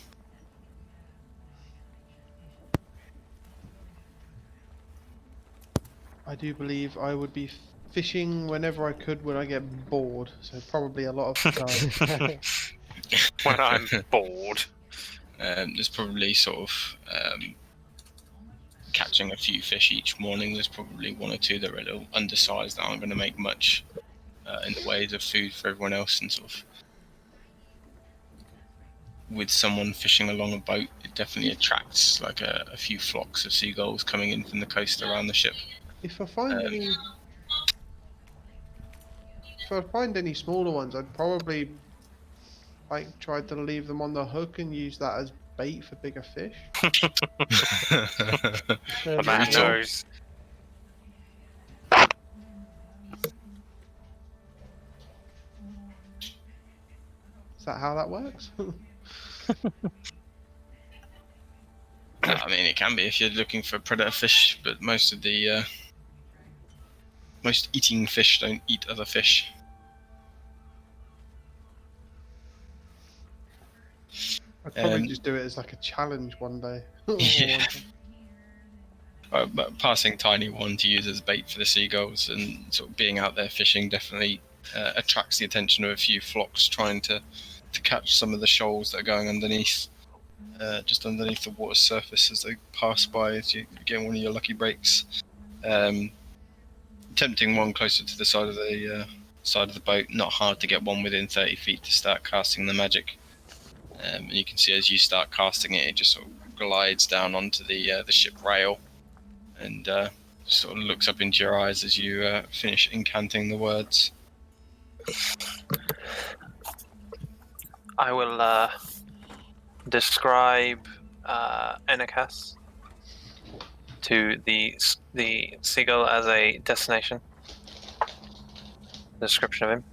I do believe I would be fishing whenever I could when I get bored, so probably a lot of the time. When I'm bored. There's probably sort of catching a few fish each morning. There's probably one or two that are a little undersized that aren't going to make much in the ways of food for everyone else, and sort of with someone fishing along a boat, it definitely attracts like a few flocks of seagulls coming in from the coast around the ship. If I find any smaller ones, I'd probably like try to leave them on the hook and use that as bait for bigger fish. A man knows. Is that how that works? I mean, it can be if you're looking for predator fish, but most of the most eating fish don't eat other fish. I'd probably just do it as like a challenge one day. Yeah. But passing Tiny one to use as bait for the seagulls and sort of being out there fishing definitely attracts the attention of a few flocks trying to catch some of the shoals that are going underneath, just underneath the water surface as they pass by as you get one of your lucky breaks. Tempting one closer to the side of the boat, not hard to get one within 30 feet to start casting the magic. And you can see as you start casting it, it just sort of glides down onto the ship rail and sort of looks up into your eyes as you finish incanting the words. I will describe Enikas to the seagull as a destination. The description of him.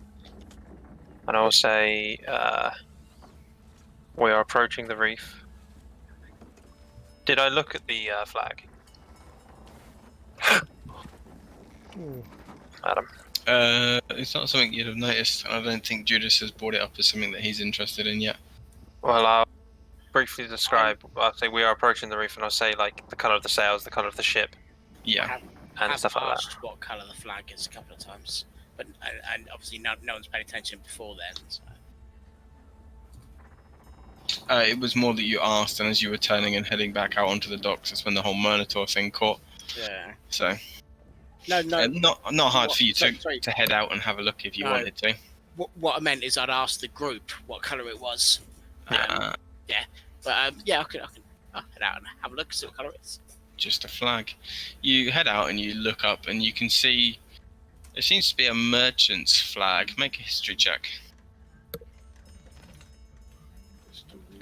And I will say, we are approaching the reef. Did I look at the flag? Adam. It's not something you'd have noticed, and I don't think Judas has brought it up as something that he's interested in yet. Well, I'll briefly describe. I'll say we are approaching the reef, and I'll say like the colour of the sails, the colour of the ship, Yeah. and stuff like that. I've asked what colour the flag is a couple of times, but and obviously no one's paid attention before then. So. It was more that you asked, and as you were turning and heading back out onto the docks, that's when the whole Minotaur thing caught. Yeah. So. No. Not hard for you sorry. to head out and have a look if you wanted to. What I meant is I'd ask the group what colour it was. Yeah. But I can I'll head out and have a look, see what colour it is. Just a flag. You head out and you look up and you can see there seems to be a merchant's flag. Make a history check.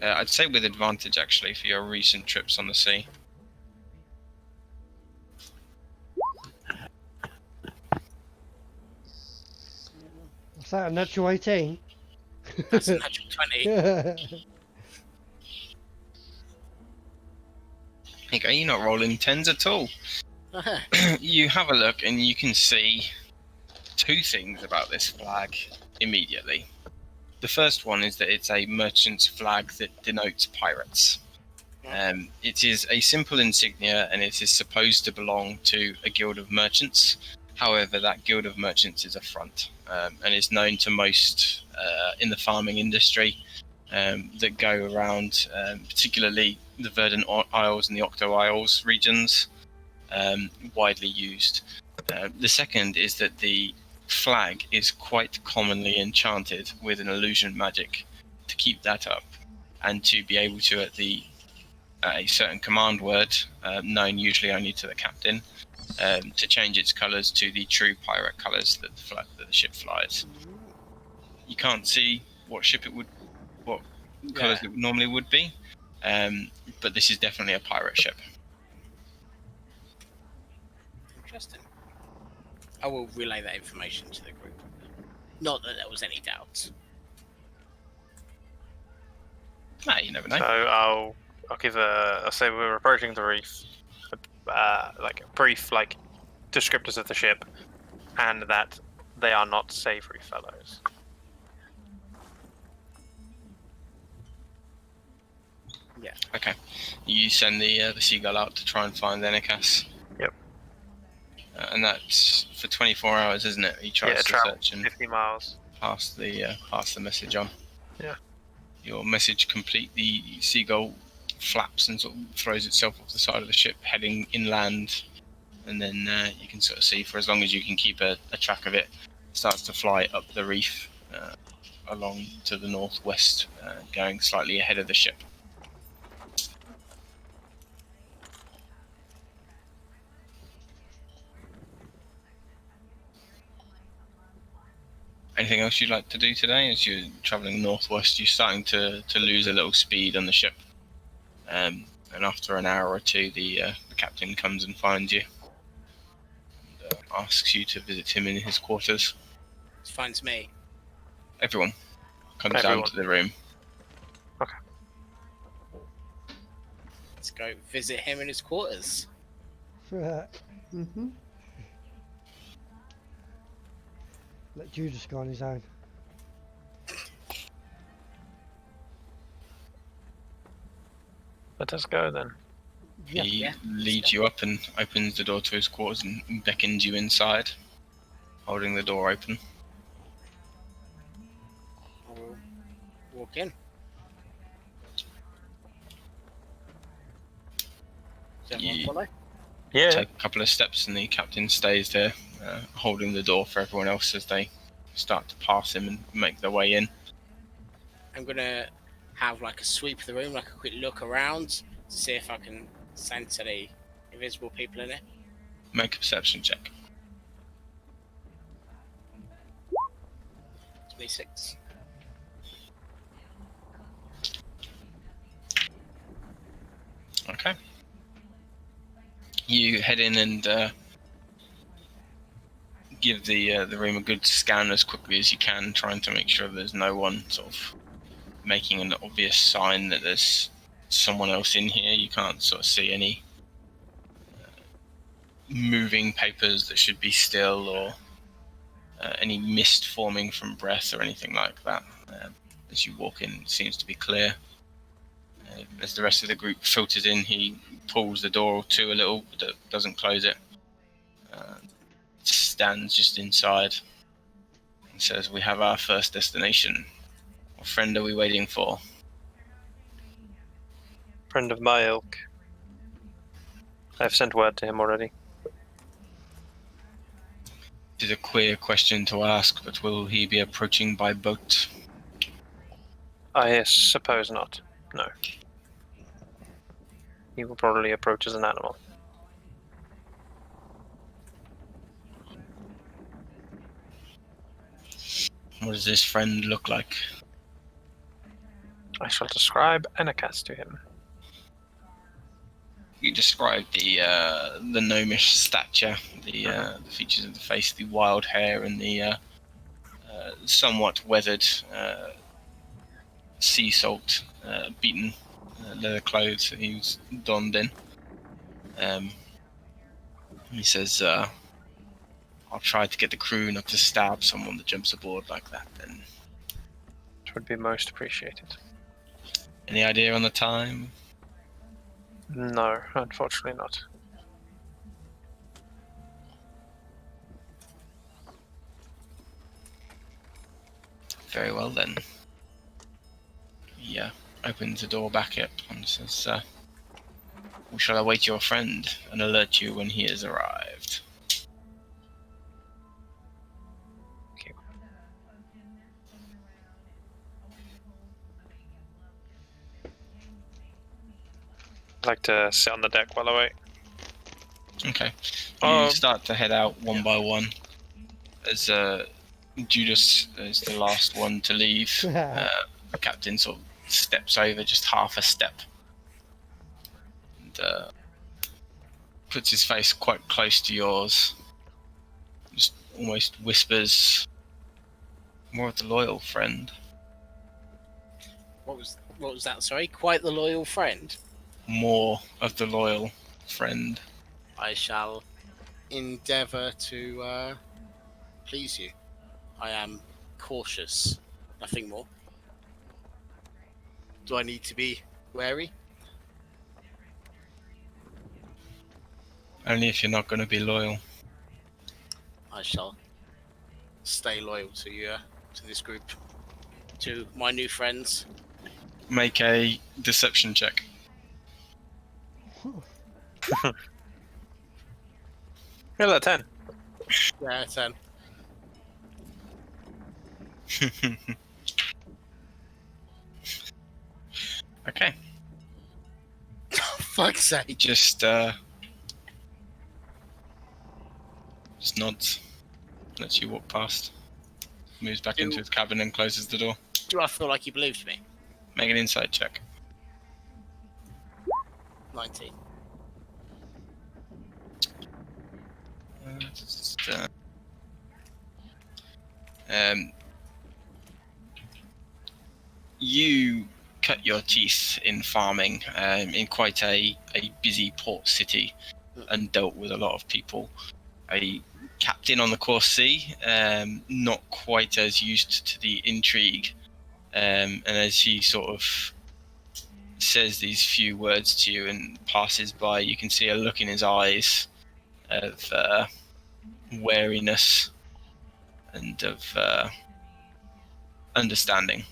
I'd say with advantage actually for your recent trips on the sea. Is that a natural 18? That's a natural 20. Okay, you're not rolling 10s at all. You have a look and you can see two things about this flag immediately. The first one is that it's a merchant's flag that denotes pirates. It is a simple insignia and it is supposed to belong to a guild of merchants. However, that guild of merchants is a front and is known to most in the farming industry that go around, particularly the Verdant Isles and the Octo Isles regions, widely used. The second is that the flag is quite commonly enchanted with an illusion magic to keep that up, and to be able to, at a certain command word, known usually only to the captain, to change its colours to the true pirate colours that the ship flies. You can't see what colours it normally would be, but this is definitely a pirate ship. Interesting. I will relay that information to the group. Not that there was any doubts. Nah, you never know. So I'll say we're approaching the reef, like brief descriptors of the ship, and that they are not savoury fellows. Yeah. Okay. You send the seagull out to try and find Enikas. Yep. And that's for 24 hours, isn't it? He tries to search and 50 miles. pass the message on. Yeah. Your message complete, the seagull flaps and sort of throws itself off the side of the ship, heading inland, and then you can sort of see, for as long as you can keep a track of it, starts to fly up the reef along to the northwest, going slightly ahead of the ship. Anything else you'd like to do today? As you're travelling northwest, you're starting to lose a little speed on the ship. And after an hour or two, the captain comes and finds you. And, asks you to visit him in his quarters. Finds me. Everyone comes down to the room. Okay. Let's go visit him in his quarters. Mm-hmm. Let Judas go on his own. Let us go then. He leads you up and opens the door to his quarters and beckons you inside, holding the door open. I will walk in. Does everyone follow? Yeah. Take a couple of steps and the captain stays there, holding the door for everyone else as they start to pass him and make their way in. I'm gonna have a sweep of the room, a quick look around to see if I can sense any invisible people in it. Make a perception check. 26. Okay. You head in and give the room a good scan as quickly as you can, trying to make sure there's no one sort of making an obvious sign that there's someone else in here. You can't sort of see any moving papers that should be still, or any mist forming from breath or anything like that. As you walk in, it seems to be clear. As the rest of the group filters in, he pulls the door to a little, but doesn't close it. Stands just inside and says, "We have our first destination. What friend are we waiting for?" Friend of my ilk. I've sent word to him already. It is a queer question to ask, but will he be approaching by boat? I suppose not. No. He will probably approach as an animal. What does this friend look like? I shall describe Enikas to him. You describe the gnomish stature, the features of the face, the wild hair, and the somewhat weathered, sea salt beaten leather clothes that he was donned in. He says, I'll try to get the crew not to stab someone that jumps aboard like that then. Which would be most appreciated. Any idea on the time? No, unfortunately not. Very well then. He opens the door back up and says, we shall await your friend and alert you when he has arrived. Okay. I'd like to sit on the deck while I wait. Okay. You start to head out one by one. As Judas is the last one to leave, the captain sort of steps over just half a step and puts his face quite close to yours. Just almost whispers, "More of the loyal friend." What was that? Sorry, quite the loyal friend. More of the loyal friend. I shall endeavour to please you. I am cautious, nothing more. Do I need to be wary? Only if you're not going to be loyal. I shall stay loyal to you, to this group, to my new friends. Make a deception check. Yeah, like 10. Yeah, 10. Okay. Fuck's sake. Just nods. Lets you walk past. Moves back into his cabin and closes the door. Do I feel like you believed me? Make an insight check. 19. You cut your teeth in farming in quite a busy port city and dealt with a lot of people. A captain on the course sea, not quite as used to the intrigue, and as he sort of says these few words to you and passes by, you can see a look in his eyes of wariness and of understanding.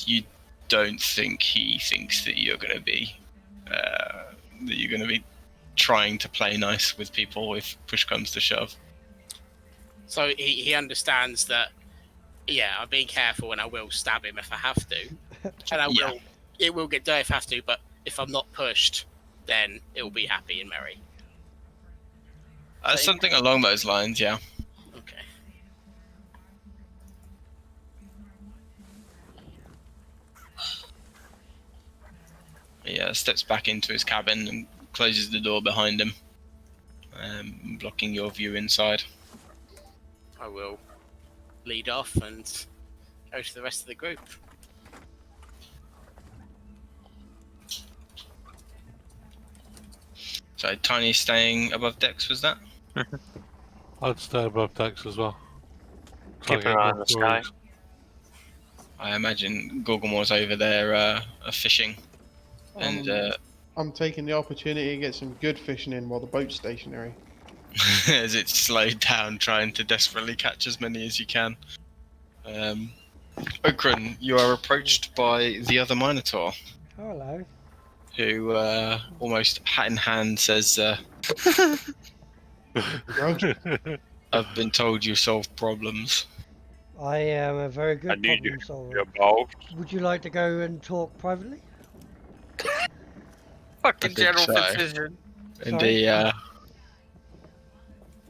You don't think he thinks that you're going to be trying to play nice with people if push comes to shove. So he understands that, yeah, I'm being careful and I will stab him if I have to. And it will get done if I have to, but if I'm not pushed, then it will be happy and merry. Something along those lines, yeah. Okay. He steps back into his cabin and closes the door behind him, blocking your view inside. I will lead off and go to the rest of the group. So Tiny staying above decks, was that? I'd stay above decks as well. Keep an eye on the sky. I imagine Gorgomore's over there fishing. And I'm taking the opportunity to get some good fishing in while the boat's stationary. as it's slowed down, trying to desperately catch as many as you can. Okran, you are approached by the other Minotaur, Hello. who almost hat in hand says, I've been told you solve problems. I am a very good I need problem you solver. involved. Would you like to go and talk privately? Fucking I think general so. physician. And he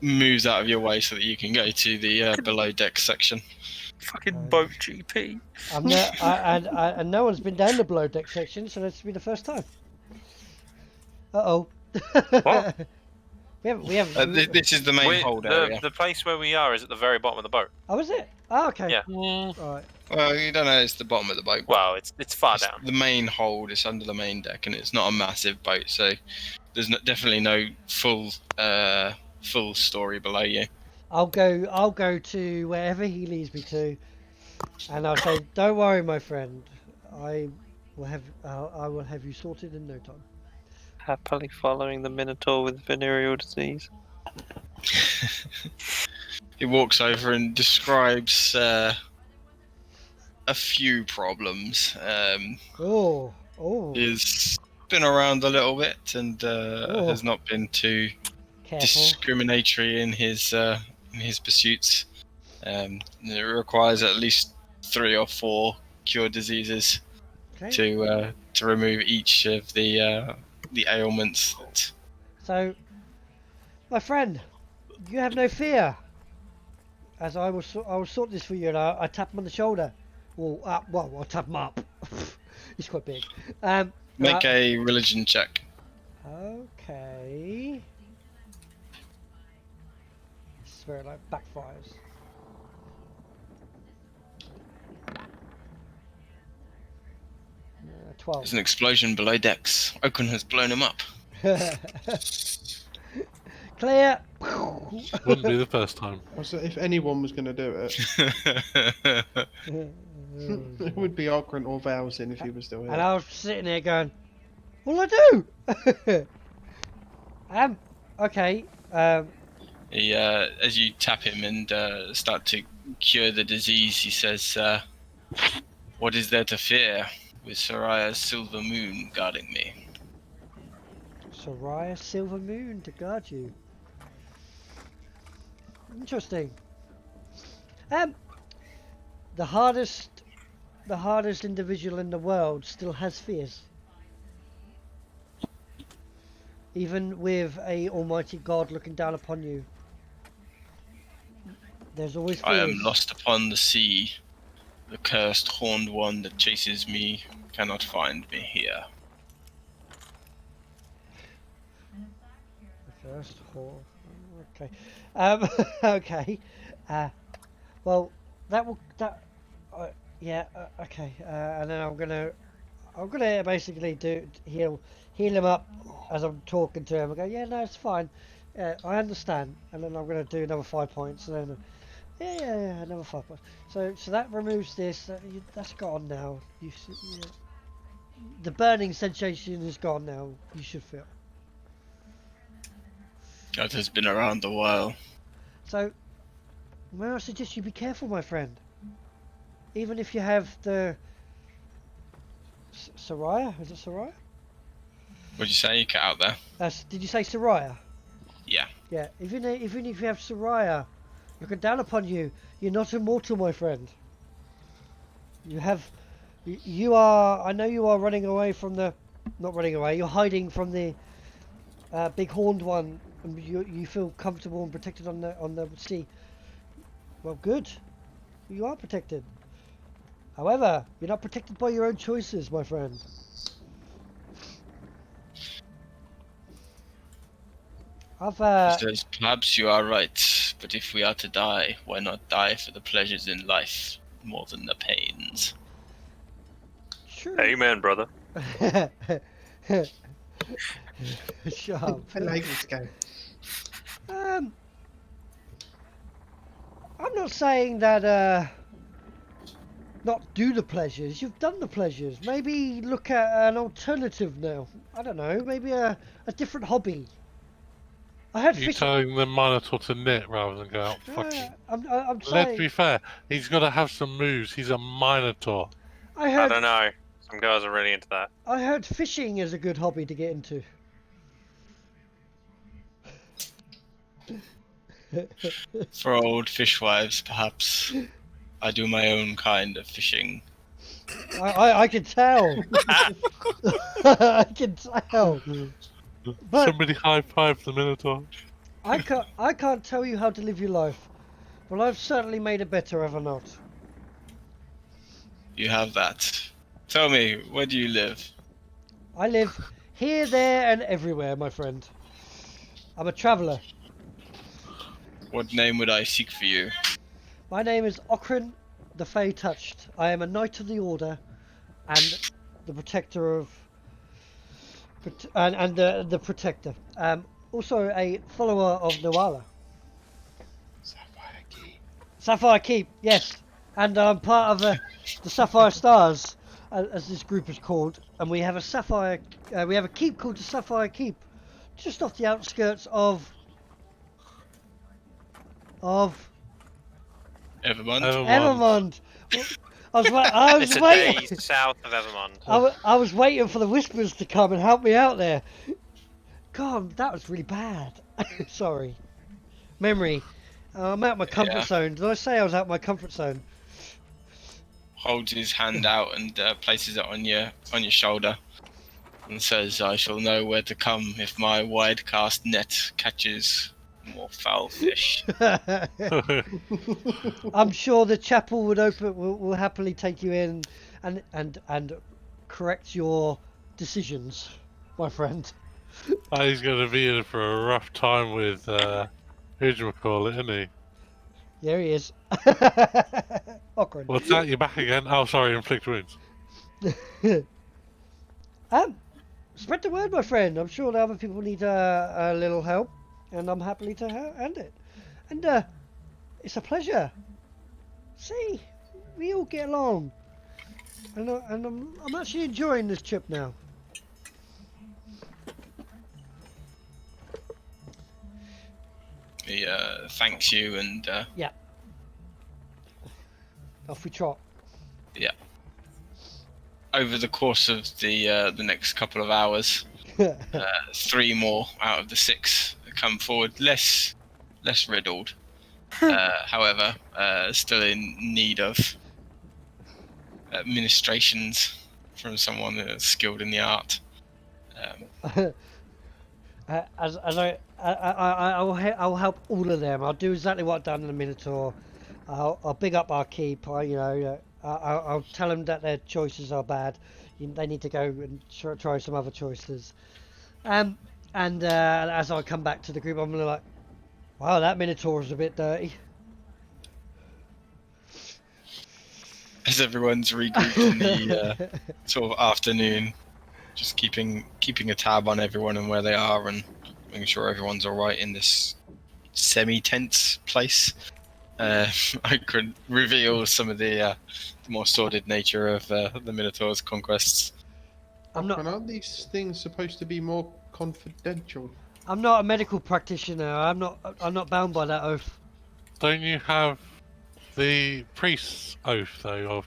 moves out of your way so that you can go to the below deck section. Fucking boat GP. And no one's been down the below deck section, so this will be the first time. Uh-oh. What? We haven't. This is the main hold area. The place where we are is at the very bottom of the boat. Oh, is it? Oh, okay. Yeah. Alright. Well, you don't know. It's the bottom of the boat. Well, it's far It's down. the main hold is under the main deck, and it's not a massive boat, so there's definitely no full story below you. I'll go to wherever he leads me to, and I'll say, "Don't worry, my friend. I will have you sorted in no time." Happily following the Minotaur with venereal disease. He walks over and describes a few problems. He's been around a little bit and has not been too discriminatory in his pursuits. It requires at least 3 or 4 cure diseases to remove each of the ailments. So, my friend, you have no fear. As I will sort this for you, and I tap him on the shoulder. Well, I'll tap him up. He's quite big. Make a religion check. Okay. This is where it like backfires. 12. There's an explosion below decks. Okran has blown him up. Clear. Wouldn't be the first time. So if anyone was going to do it, it would be Okran or Valzin if he was still here. And I was sitting there going, "What'll I do?" Okay. He, as you tap him and start to cure the disease, he says, "What is there to fear with Soraya's silver moon guarding me?" Soraya Silver Moon to guard you. Interesting. The hardest individual in the world still has fears. Even with a almighty God looking down upon you, there's always fears. I am lost upon the sea. The cursed horned one that chases me cannot find me here. The first whore. Okay. Okay. Well, okay. And then I'm gonna basically heal him up as I'm talking to him. I go, yeah, no, it's fine. I understand. And then I'm gonna do another 5 points, and then another 5 points. So that removes this. That's gone now. The burning sensation is gone now. You should feel. That has been around a while. So, may I suggest you be careful, my friend? Even if you have the Soraya, is it Soraya? What'd you say? You cut out there. Did you say Soraya? Yeah. Yeah. Even if you have Soraya looking down upon you, you're not immortal, my friend. You are. I know you are running away from the. Not running away. You're hiding from the big horned one. And you feel comfortable and protected on the sea. Well, good. You are protected. However, you're not protected by your own choices, my friend. He says, perhaps you are right, but if we are to die, why not die for the pleasures in life more than the pains? Sure. Amen, brother. Shut up. I like this guy. I'm not saying that not do the pleasures. You've done the pleasures. Maybe look at an alternative now. I don't know. Maybe a different hobby. I heard You're telling the Minotaur to knit rather than go out fucking. I'm Let's saying. be fair. He's got to have some moves. He's a Minotaur. I don't know. Some guys are really into that. I heard fishing is a good hobby to get into. For old fishwives, perhaps. I do my own kind of fishing. I can tell. I can tell. But Somebody high five the Minotaur. I can't tell you how to live your life. Well, I've certainly made it better, have I not? You have that. Tell me, where do you live? I live here, there, and everywhere, my friend. I'm a traveller. What name would I seek for you? My name is Okran the Fey Touched. I am a Knight of the Order and the Protector of... and the Protector. Also a follower of Noala. Sapphire Keep, yes. And I'm part of the Sapphire Stars, as this group is called. And we have a Sapphire... we have a keep called the Sapphire Keep. Just off the outskirts of... Evermond. Evermond. I was It's a waiting. day south of Evermond. I was waiting for the Whispers to come and help me out there. God, that was really bad. Sorry. Memory. I'm out my comfort zone. Did I say I was out my comfort zone? Holds his hand out and places it on your shoulder, and says, "I shall know where to come if my wide cast net catches more foul fish." I'm sure the chapel would will happily take you in and correct your decisions, my friend. He's going to be in for a rough time with who'd-you-call-it, isn't he? There he is. Okran. What's that? You're back again? Oh, sorry, inflict wounds. Spread the word, my friend. I'm sure the other people need a little help, and I'm happily to hand it. And it's a pleasure. See, we all get along, and I'm actually enjoying this trip now. He thanks you and Yeah. Off we trot. yeah. Over the course of the next couple of hours, 3 more out of the 6 come forward, less riddled. However, still in need of ministrations from someone that's skilled in the art. I'll help all of them. I'll do exactly what I've done in the Minotaur. I'll big up our keep. I'll tell them that their choices are bad. They need to go and try some other choices. And as I come back to the group, I'm gonna like, wow, that Minotaur is a bit dirty. As everyone's regrouped in the sort of afternoon, just keeping a tab on everyone and where they are, and making sure everyone's all right in this semi-tense place. I could reveal some of the more sordid nature of the Minotaur's conquests. Aren't these things supposed to be more confidential? I'm not a medical practitioner. I'm not bound by that oath. Don't you have the priest's oath, though?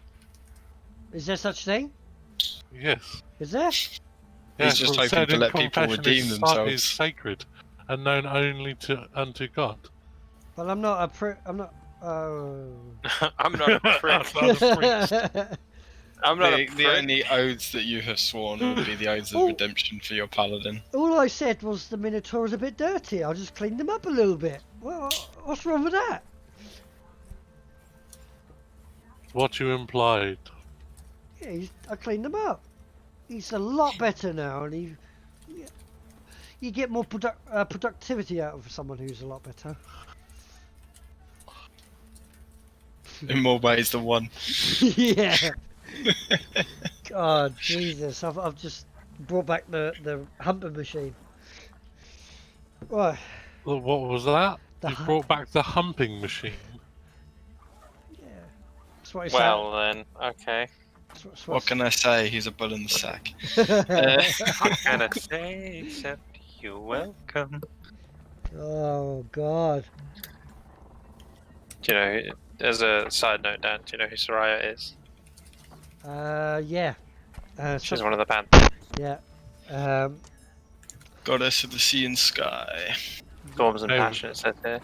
Is there such thing? Yes. Is there? He's just well, hoping to let people confession redeem is themselves. sacred and known only unto God. But I'm not a I'm not. Oh. I'm not a prick. Not a priest. I'm not a prick. The only oaths that you have sworn would be the oaths of redemption for your paladin. All I said was the Minotaur is a bit dirty. I just cleaned them up a little bit. What's wrong with that? What you implied. Yeah, I cleaned them up. He's a lot better now, and you get more productivity out of someone who's a lot better. In more ways than one. Yeah. God, Jesus! I've just brought back the humping machine. Right. What was that? You hu- brought back the humping machine. Yeah. That's what he Well then, okay. What can I say? He's a bull in the sack. What can I say except you're welcome? Oh God. Do you know, as a side note, Dan, do you know who Soraya is? Yeah. She's one of the Panthers. Yeah. Goddess of the sea and sky. Storms and Oh. passion, it says here.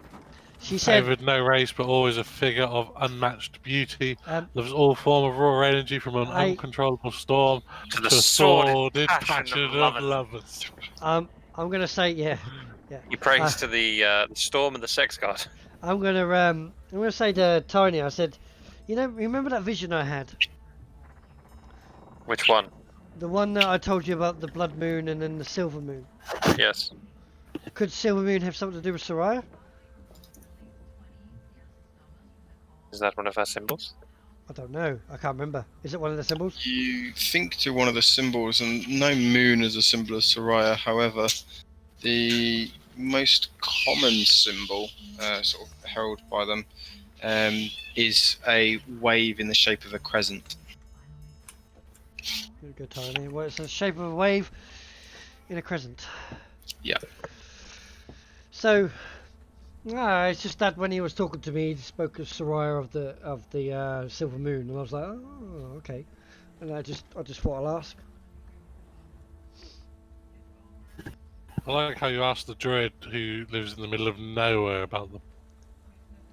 She said. Favoured no race, but always a figure of unmatched beauty. Um, Loves all form of raw energy, from an uncontrollable storm To the to a sordid sordid passion passion of of lovers. lovers. I'm gonna say yeah. He prays to the storm and the sex god. I'm gonna say to Tiny. I said, remember that vision I had? Which one? The one that I told you about, the blood moon and then the silver moon. Yes. Could Silver Moon have something to do with Soraya? Is that one of her symbols? I don't know. I can't remember. Is it one of the symbols? You think to one of the symbols, and no moon is a symbol of Soraya. However, the most common symbol, sort of held by them, is a wave in the shape of a crescent. Good tiny. Well, it's the shape of a wave in a crescent. Yeah. So, it's just that when he was talking to me, he spoke of Soraya of the Silver Moon, and I was like, oh, okay. And I just thought I'll ask. I like how you asked the druid who lives in the middle of nowhere about them.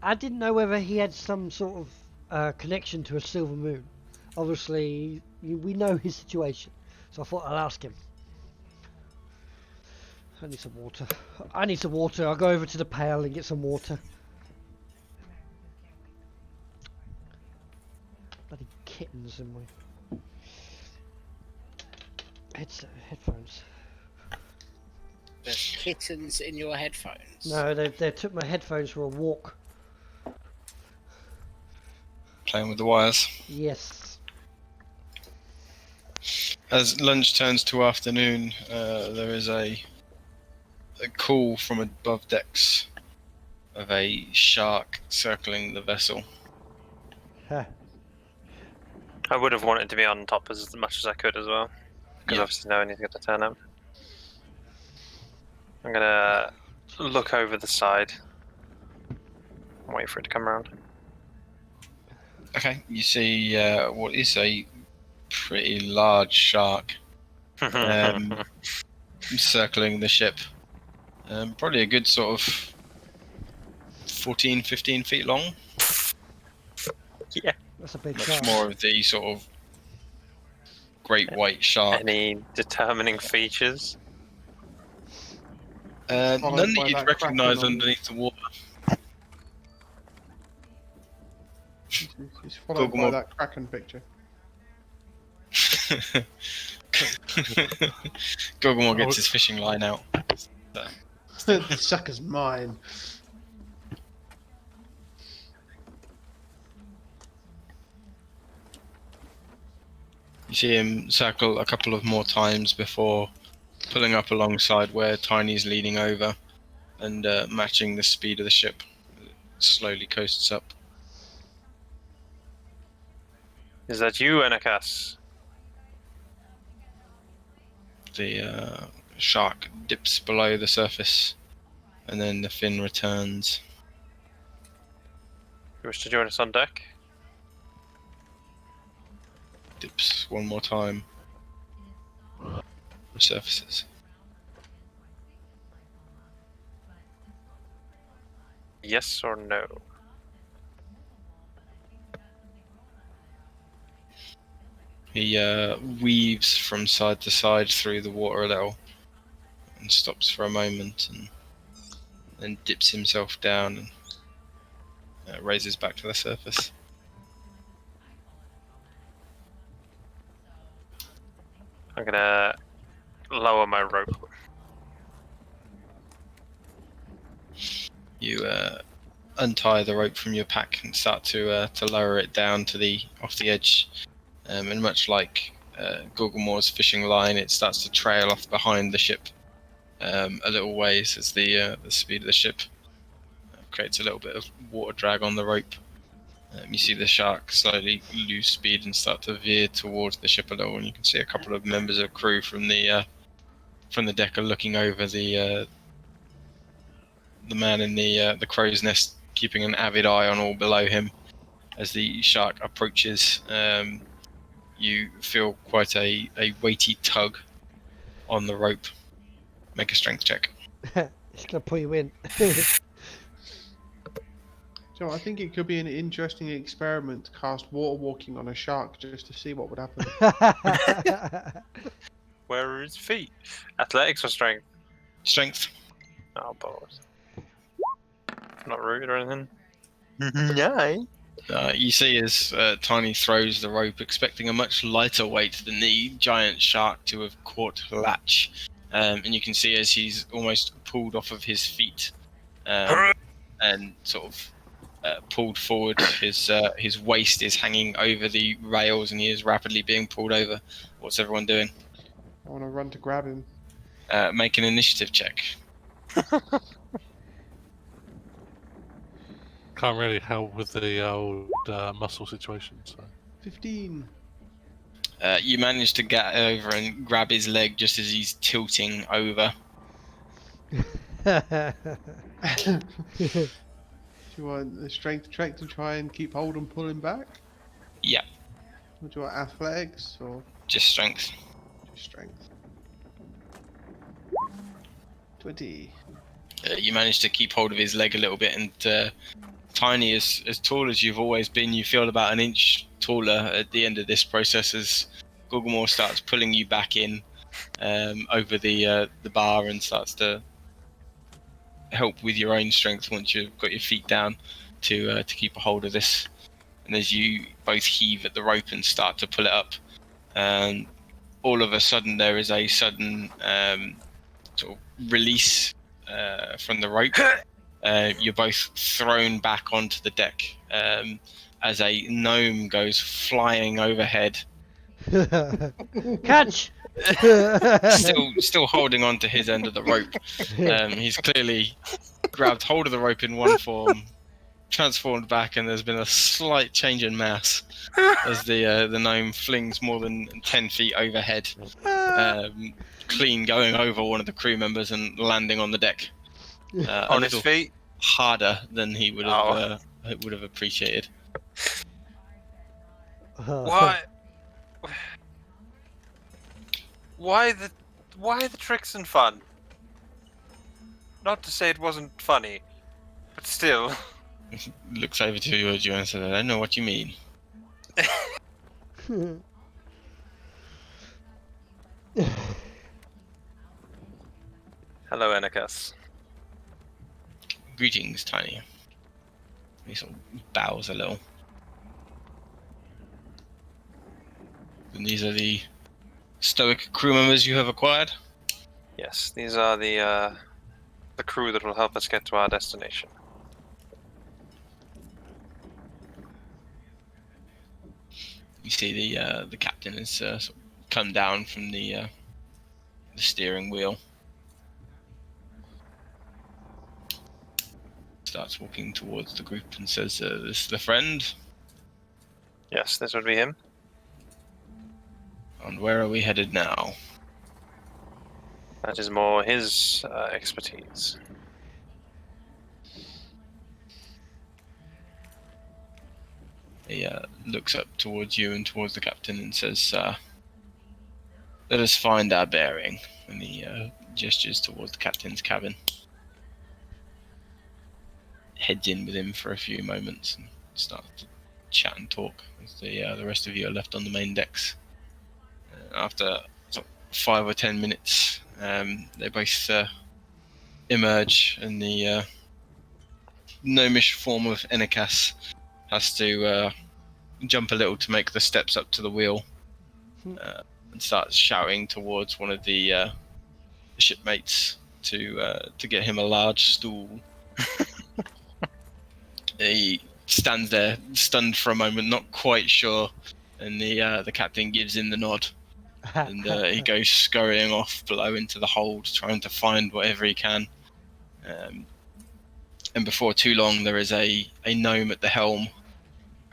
I didn't know whether he had some sort of connection to a Silver Moon. Obviously, we know his situation, so I thought I'll ask him. I need some water. I'll go over to the pail and get some water. Bloody kittens in my headphones. There's kittens in your headphones. No, they took my headphones for a walk. Playing with the wires. Yes. As lunch turns to afternoon, there is a call from above decks of a shark circling the vessel. Huh. I would have wanted to be on top as much as I could as well, because Yeah. obviously no one is going to turn up. I'm going to look over the side and wait for it to come around. Okay, you see what is a pretty large shark circling the ship. Probably a good sort of 14, 15 feet long. Yeah. That's a big Much shark. more of the sort of great white shark. Any determining features? None Followed that by you'd that recognise kraken on- underneath the water. It's followed by Goggle that Kraken picture. Gogglemore gets his fishing line out. The sucker's mine. You see him circle a couple of more times before pulling up alongside where Tiny's leaning over and matching the speed of the ship. It slowly coasts up. Is that you, Anakas? The shark dips below the surface and then the fin returns. You wish to join us on deck? Dips one more time. Resurfaces. Yes or no? He weaves from side to side through the water a little and stops for a moment and then dips himself down and raises back to the surface. I'm gonna lower my rope. You untie the rope from your pack and start to lower it down to the off the edge. And much like Gorgomore's fishing line, it starts to trail off behind the ship a little ways as the speed of the ship creates a little bit of water drag on the rope. You see the shark slowly lose speed and start to veer towards the ship a little, and you can see a couple of members of crew from the deck are looking over the man in the crow's nest, keeping an avid eye on all below him as the shark approaches. You feel quite a weighty tug on the rope. Make a strength check. It's gonna pull you in. So I think it could be an interesting experiment to cast water walking on a shark just to see what would happen. Where are his feet? Athletics or strength? Strength. Oh, balls. Not rude or anything. Yay. You see as Tiny throws the rope, expecting a much lighter weight than the giant shark to have caught latch and you can see as he's almost pulled off of his feet and sort of pulled forward, his waist is hanging over the rails and he is rapidly being pulled over. What's everyone doing? I want to run to grab him. Make an initiative check. Can't really help with the old muscle situation. So 15. You manage to get over and grab his leg just as he's tilting over. Do you want the strength check to try and keep hold and pull him back? Yeah, Or do you want athletics or just strength. just strength? 20. You manage to keep hold of his leg a little bit, and Tiny, as tall as you've always been, you feel about an inch taller at the end of this process as Gorgamore starts pulling you back in over the bar and starts to help with your own strength once you've got your feet down to keep a hold of this. And as you both heave at the rope and start to pull it up, all of a sudden there is a sudden sort of release from the rope. You're both thrown back onto the deck as a gnome goes flying overhead, Catch! still holding on to his end of the rope. He's clearly grabbed hold of the rope in one form, transformed back, and there's been a slight change in mass as the gnome flings more than 10 feet overhead, clean going over one of the crew members and landing on the deck. On his feet? Harder than he would have appreciated. Why? Why the tricks and fun? Not to say it wasn't funny, but still. Looks over to you and says, "I don't know what you mean." Hello, Anakas. Greetings, Tiny. He sort of bows a little. And these are the stoic crew members you have acquired? Yes, these are the crew that will help us get to our destination. You see the captain has sort of come down from the steering wheel. Starts walking towards the group and says, "This is the friend." Yes, this would be him. And where are we headed now? That is more his expertise. He looks up towards you and towards the captain and says, "Let us find our bearing." And he gestures towards the captain's cabin. Heads in with him for a few moments and starts to chat and talk as the rest of you are left on the main decks. After sort of 5 or 10 minutes, they both emerge, and the gnomish form of Enikas has to jump a little to make the steps up to the wheel and starts shouting towards one of the shipmates to get him a large stool. He stands there, stunned for a moment, not quite sure, and the captain gives him the nod, and he goes scurrying off below into the hold, trying to find whatever he can. And before too long, there is a gnome at the helm.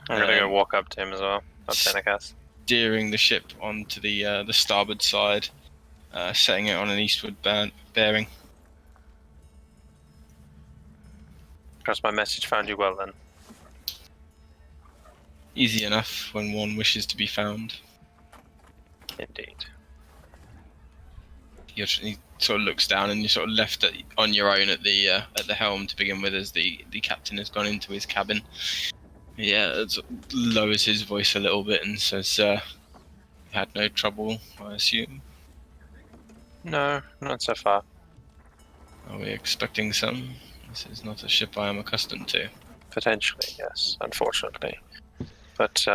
I'm gonna go walk up to him as well. Up to Anakas. Steering the ship onto the starboard side, setting it on an eastward bearing. Trust my message found you well then. Easy enough when one wishes to be found. Indeed. He sort of looks down, and you're sort of left on your own at the helm to begin with, as the captain has gone into his cabin. Yeah, it lowers his voice a little bit and says, "Had no trouble, I assume?" No, not so far. Are we expecting some? This is not a ship I am accustomed to. Potentially, yes. Unfortunately, but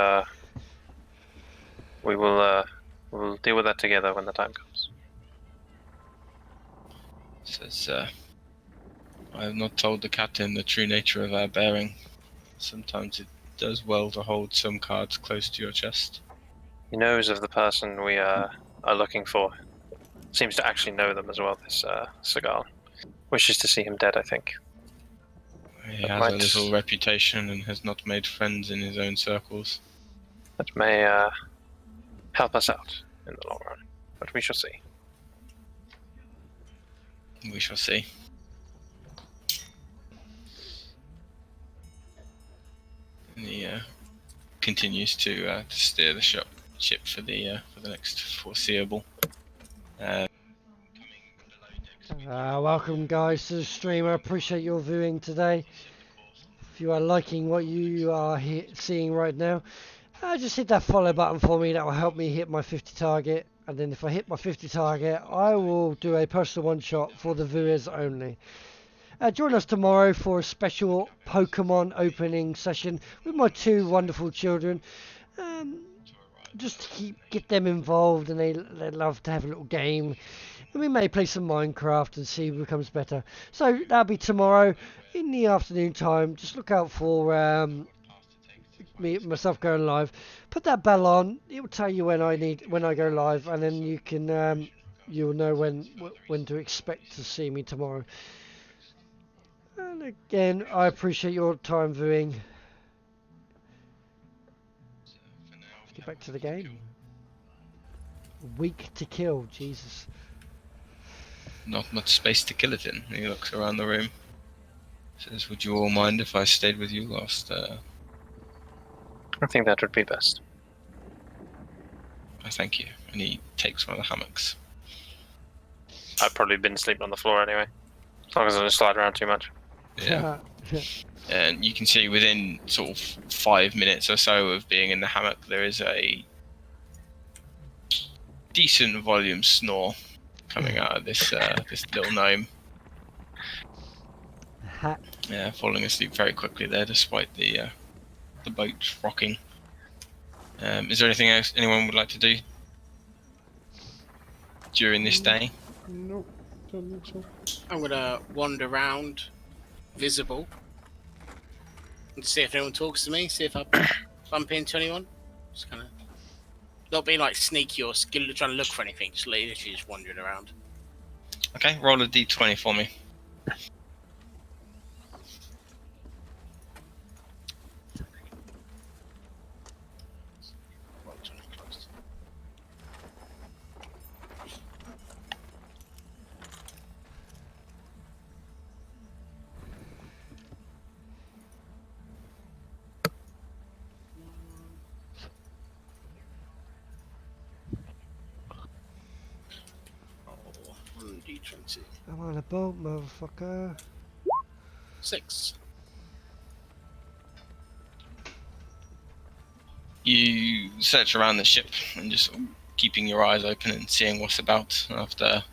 we will deal with that together when the time comes. Says, I have not told the captain the true nature of our bearing. Sometimes it does well to hold some cards close to your chest. He knows of the person we are looking for. Seems to actually know them as well, this Seagal. Wishes to see him dead, I think. He That has might- a little reputation and has not made friends in his own circles. That may help us out in the long run, but we shall see. We shall see. And he continues to steer the ship for the next foreseeable. Welcome guys to the stream. I appreciate your viewing today. If you are liking what you are seeing right now, just hit that follow button for me. That will help me hit my 50 target. And then if I hit my 50 target, I will do a personal one shot for the viewers only. Join us tomorrow for a special Pokemon opening session with my two wonderful children. Just to get them involved, and they love to have a little game. And we may play some Minecraft and see who becomes better. So that'll be tomorrow in the afternoon time. Just look out for myself going live. Put that bell on. It will tell you when I go live, and then you can you'll know when to expect to see me tomorrow. And again, I appreciate your time viewing. Let's get back to the game. Weak to kill, Jesus. Not much space to kill it in. He looks around the room. Says, would you all mind if I stayed with you whilst... I think that would be best. I thank you. And he takes one of the hammocks. I've probably been sleeping on the floor anyway. As long as I don't slide around too much. Yeah. And you can see within sort of 5 minutes or so of being in the hammock, there is a decent volume snore coming out of this this little gnome. Falling asleep very quickly there, despite the boat rocking. Is there anything else anyone would like to do during this day? Nope, don't think so. I'm gonna wander around, visible, and see if anyone talks to me. See if I bump into anyone. Just kind of not being like sneaky or trying to look for anything. Just literally just wandering around. Okay, roll a d20 for me. D20. I'm on a boat, motherfucker. 6. You search around the ship and just sort of keeping your eyes open and seeing what's about. After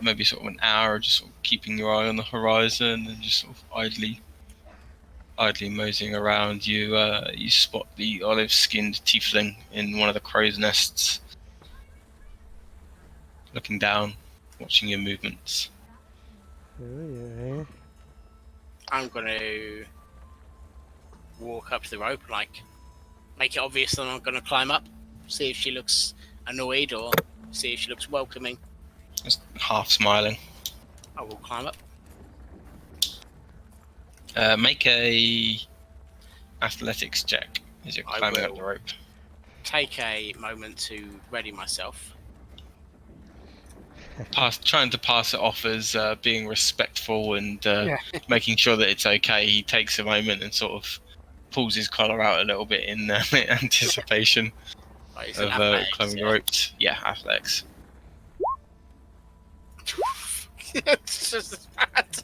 maybe sort of an hour, just sort of keeping your eye on the horizon and just sort of idly moseying around, you spot the olive-skinned tiefling in one of the crow's nests, looking down, watching your movements. Oh yeah. I'm gonna walk up to the rope, like make it obvious that I'm gonna climb up, see if she looks annoyed or see if she looks welcoming. Just half smiling. I will climb up. Make a athletics check as you're climbing up the rope. Take a moment to ready myself. Trying to pass it off as being respectful and making sure that it's okay. He takes a moment and sort of pulls his collar out a little bit in anticipation of climbing the ropes. Yeah, athletics. It's just as bad.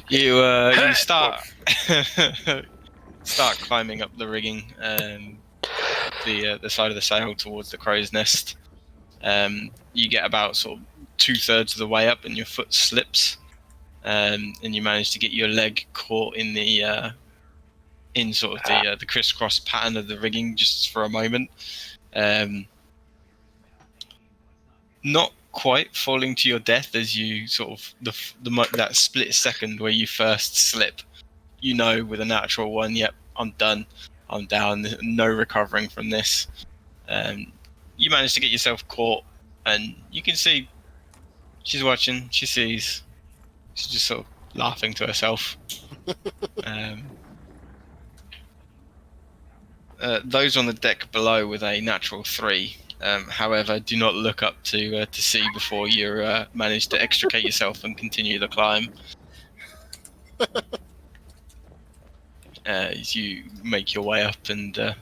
You start climbing up the rigging, the side of the sail towards the crow's nest. You get about sort of 2/3 of the way up, and your foot slips, and you manage to get your leg caught in the in sort of the crisscross pattern of the rigging just for a moment. not quite falling to your death as you sort of that split second where you first slip. You know, with a natural one, yep, I'm done. I'm down. No recovering from this. You manage to get yourself caught, and you can see she's watching. She sees. She's just sort of laughing to herself. Those on the deck below with a natural 3, however, do not look up to see before you manage to extricate yourself and continue the climb. As you make your way up and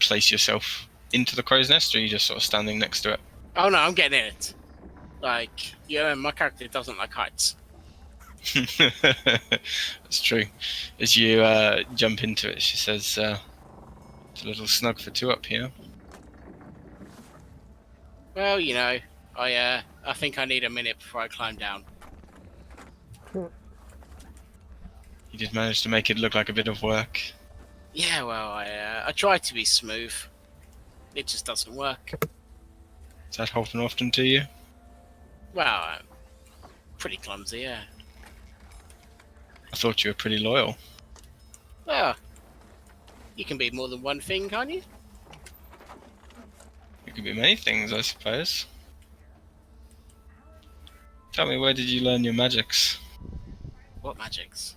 place yourself into the crow's nest, or are you just sort of standing next to it? Oh no, I'm getting in it. Like, yeah, my character doesn't like heights. That's true. As you jump into it, she says, "It's a little snug for 2 up here." Well, you know, I think I need a minute before I climb down. You did manage to make it look like a bit of work. Yeah, well, I try to be smooth. It just doesn't work. Does that happen often to you? Well, I'm pretty clumsy, yeah. I thought you were pretty loyal. Well, you can be more than one thing, can't you? It could be many things, I suppose. Tell me, where did you learn your magics? What magics?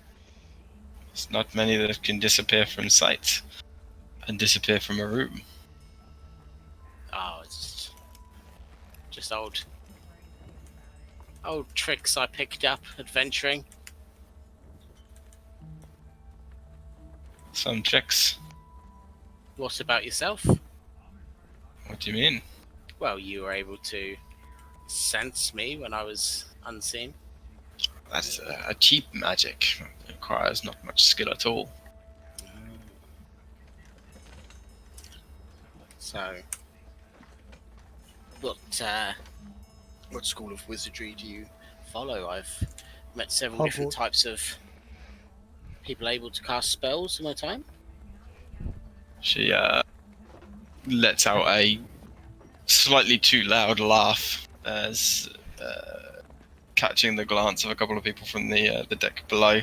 There's not many that can disappear from sight and disappear from a room. Oh, it's just old tricks I picked up adventuring. Some tricks. What about yourself? What do you mean? Well, you were able to sense me when I was unseen. That's a cheap magic. It requires not much skill at all. So, what school of wizardry do you follow? I've met several different Hogwarts. types of people able to cast spells in my time. She lets out a slightly too loud laugh as catching the glance of a couple of people from the deck below,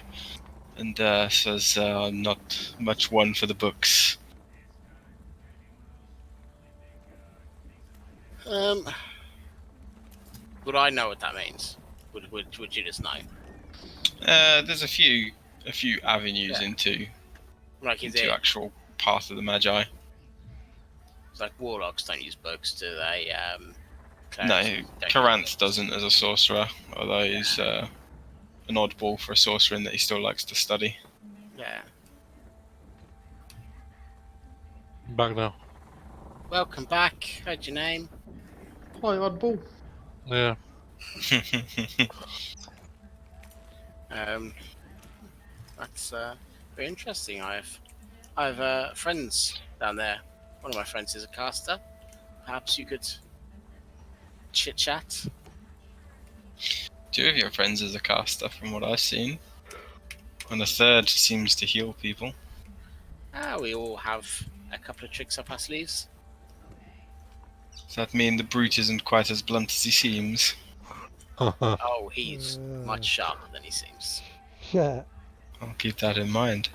and says, "I'm not much one for the books." Would I know what that means? Would you just know? There's a few avenues Yeah. into Like, is into it actual path of the Magi. it's like warlocks don't use books, do they? No, clerics don't use Karanth books. doesn't as a sorcerer, although he's an oddball for a sorcerer in that he still likes to study. Yeah. Back now. Welcome back. Heard your name. Hi, oddball. Yeah. That's very interesting. I've friends down there. One of my friends is a caster. Perhaps you could chit chat. 2 of your friends is a caster, from what I've seen, and a 3rd seems to heal people. We all have a couple of tricks up our sleeves. Does that mean the brute isn't quite as blunt as he seems? Oh, he's much sharper than he seems. Yeah. I'll keep that in mind.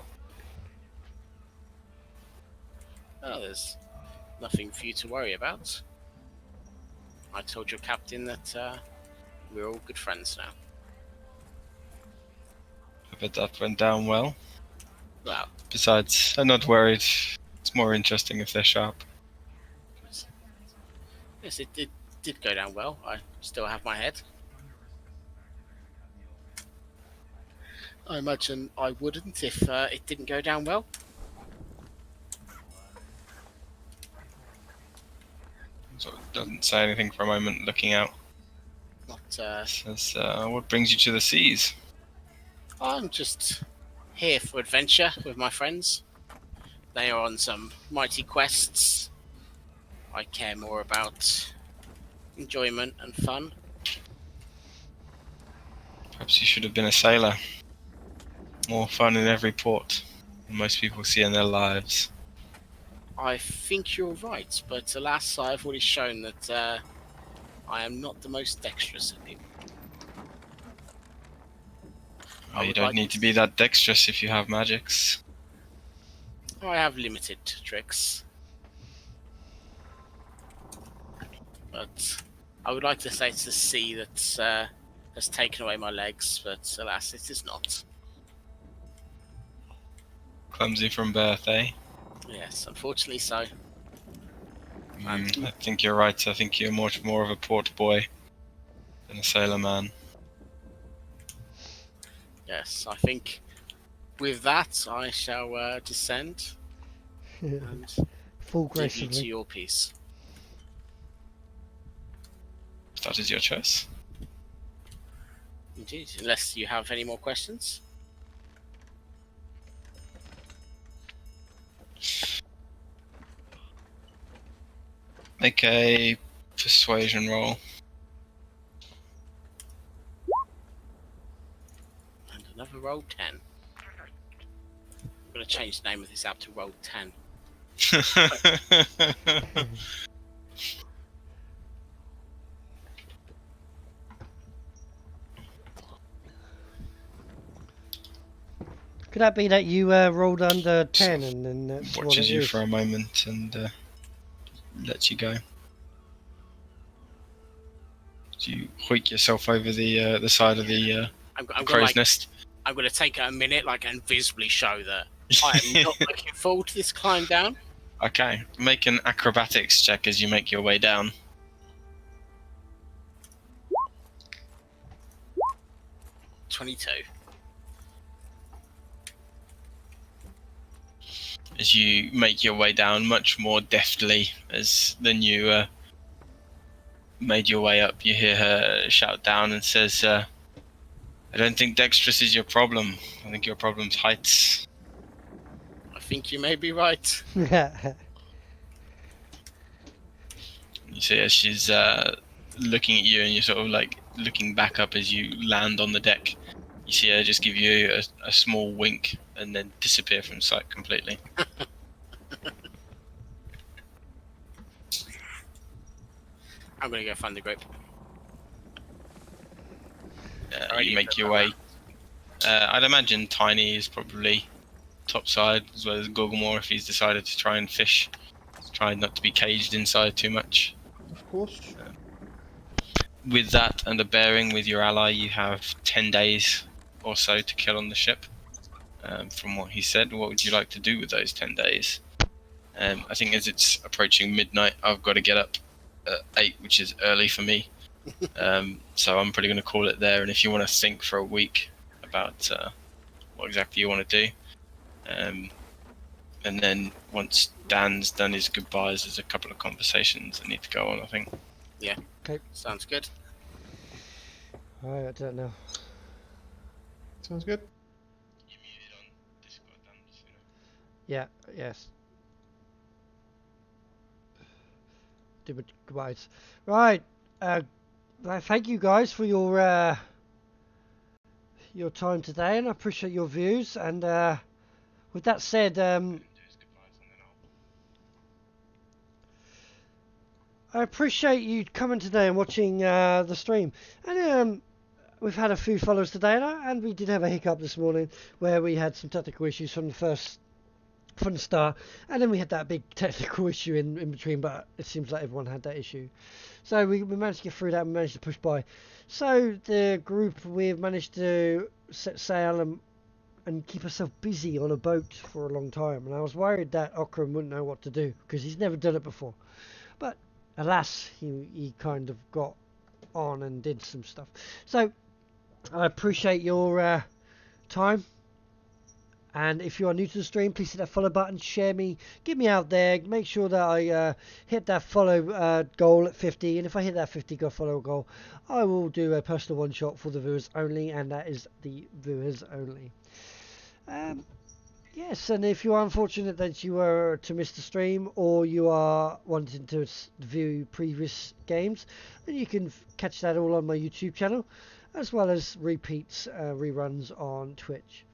Oh, there's nothing for you to worry about. I told your captain that we're all good friends now. I bet that went down well. Well, Besides, I'm not worried. It's more interesting if they're sharp. yes, it did go down well. I still have my head. I imagine I wouldn't if it didn't go down well. So it doesn't say anything for a moment, looking out. Not, Says, what brings you to the seas? I'm just here for adventure with my friends. They are on some mighty quests. I care more about enjoyment and fun. Perhaps you should have been a sailor. More fun in every port than most people see in their lives. I think you're right, but alas, I've already shown that I am not the most dexterous of people. Oh, you don't need to be that dexterous if you have magics. I have limited tricks. But I would like to say it's the sea that has taken away my legs, but alas, it is not. Clumsy from birth, eh? Yes, unfortunately so. I think you're right. I think you're much more of a port boy than a sailor man. Yes, I think with that I shall descend and Full give you to gracefully. your piece. That is your choice. Indeed, unless you have any more questions. Make a persuasion roll. And another roll 10. I'm going to change the name of this app to roll 10. Could that be that you rolled under 10 and then that's what it Watches you is? for a moment and lets you go. So you hoik yourself over the side of the crow's nest. I'm going to take a minute and visibly show that I am not looking forward to this climb down. Okay, make an acrobatics check as you make your way down. .22. As you make your way down much more deftly than you made your way up, you hear her shout down and says, I don't think dexterous is your problem. I think your problem's heights. I think you may be right. You see as she's looking at you and you're sort of looking back up as you land on the deck. You see her just give you a small wink and then disappear from sight completely. I'm going to go find the group. You make your way. I'd imagine Tiny is probably topside, as well as Gorgomore if he's decided to try and fish. Try not to be caged inside too much. Of course. With that and a bearing with your ally, you have 10 days or so to kill on the ship. From what he said, what would you like to do with those 10 days? I think as it's approaching midnight, I've got to get up at 8, which is early for me. So I'm probably going to call it there. And if you want to think for a week about what exactly you want to do, and then once Dan's done his goodbyes, there's a couple of conversations that need to go on, I think. Yeah. Okay. Sounds good. I don't know. Sounds good. You muted on Discord, Dan, just so you know. Yeah, yes. Do my goodbyes. Right. Thank you guys for your time today, and I appreciate your views. And with that said, I appreciate you coming today and watching the stream. And we've had a few followers today, and we did have a hiccup this morning where we had some technical issues from the start, and then we had that big technical issue in between, but it seems like everyone had that issue. So we managed to get through that and managed to push by. So the group, we've managed to set sail and keep ourselves busy on a boat for a long time, and I was worried that Okran wouldn't know what to do because he's never done it before. But alas, he kind of got on and did some stuff. So I appreciate your time. And if you are new to the stream, please hit that follow button, share me, get me out there, make sure that I hit that follow goal at 50, and if I hit that 50 follow goal, I will do a personal one shot for the viewers only, and that is the viewers only. Yes, and if you are unfortunate that you were to miss the stream, or you are wanting to view previous games, then you can catch that all on my YouTube channel, as well as repeats, reruns on Twitch.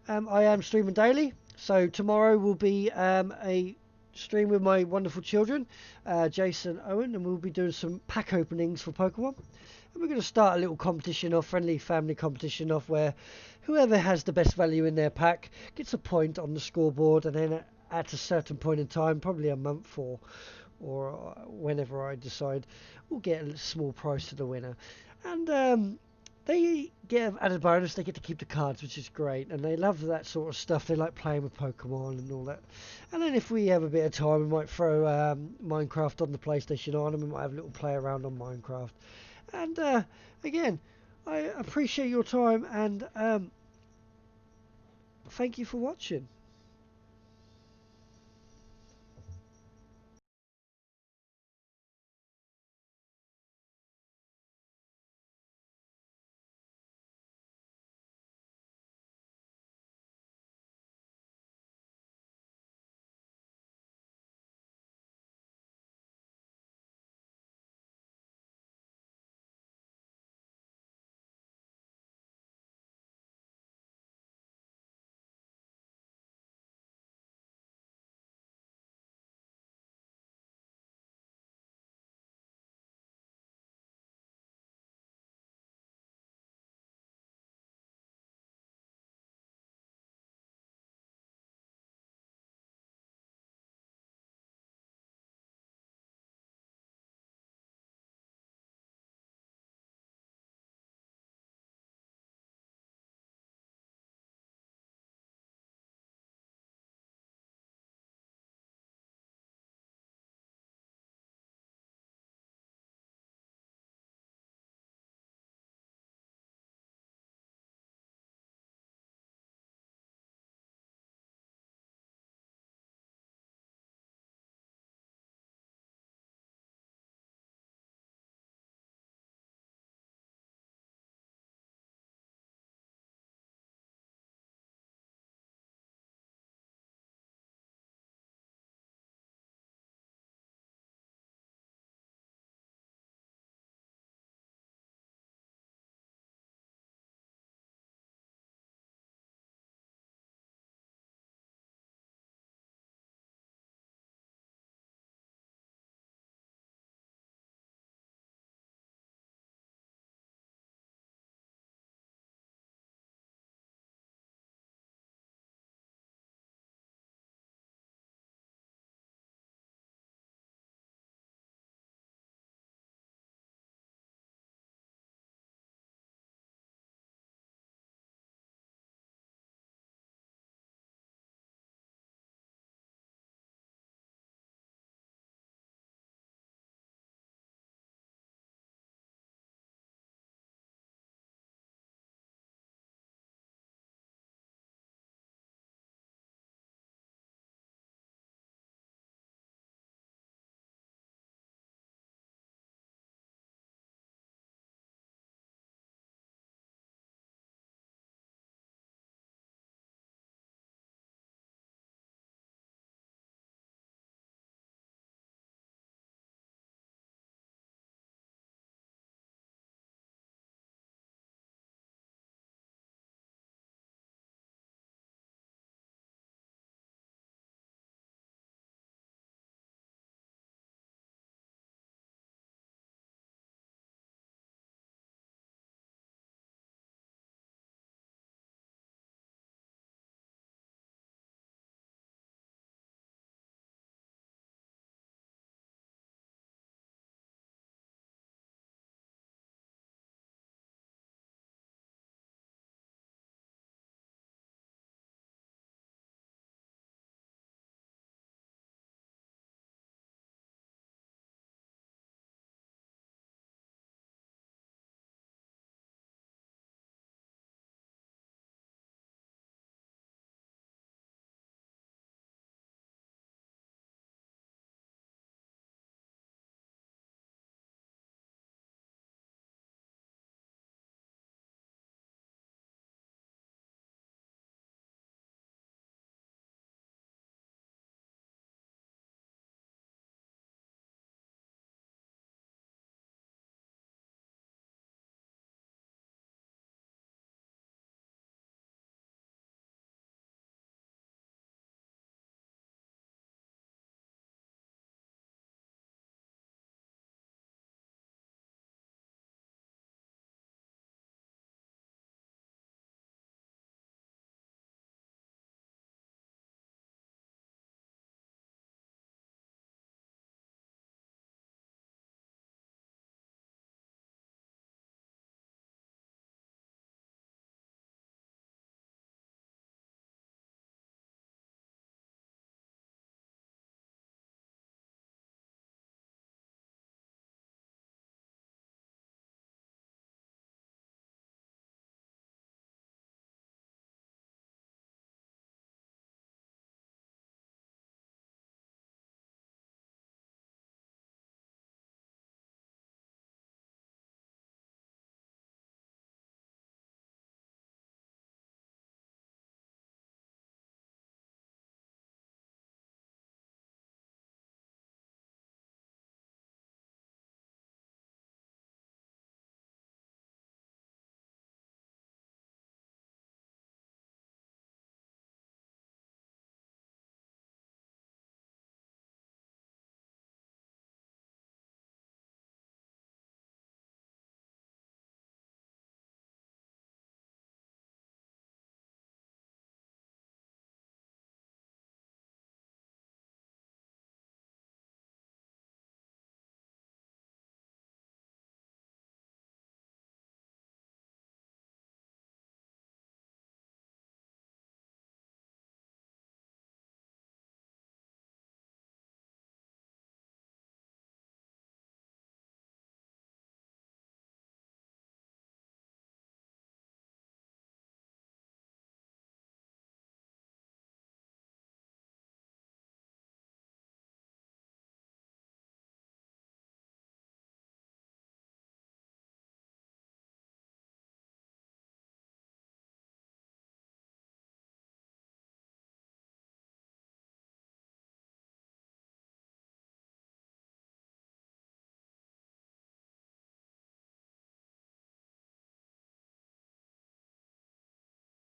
I am streaming daily, so tomorrow will be a stream with my wonderful children, Jason, Owen, and we'll be doing some pack openings for Pokemon. And we're going to start a little competition off, friendly family competition off, where whoever has the best value in their pack gets a point on the scoreboard, and then at a certain point in time, probably a month or whenever I decide, we'll get a small prize to the winner. And they get an added bonus, they get to keep the cards, which is great, and they love that sort of stuff. They like playing with Pokemon and all that. And then if we have a bit of time, we might throw Minecraft on the PlayStation on, and we might have a little play around on Minecraft. And again, I appreciate your time, and thank you for watching.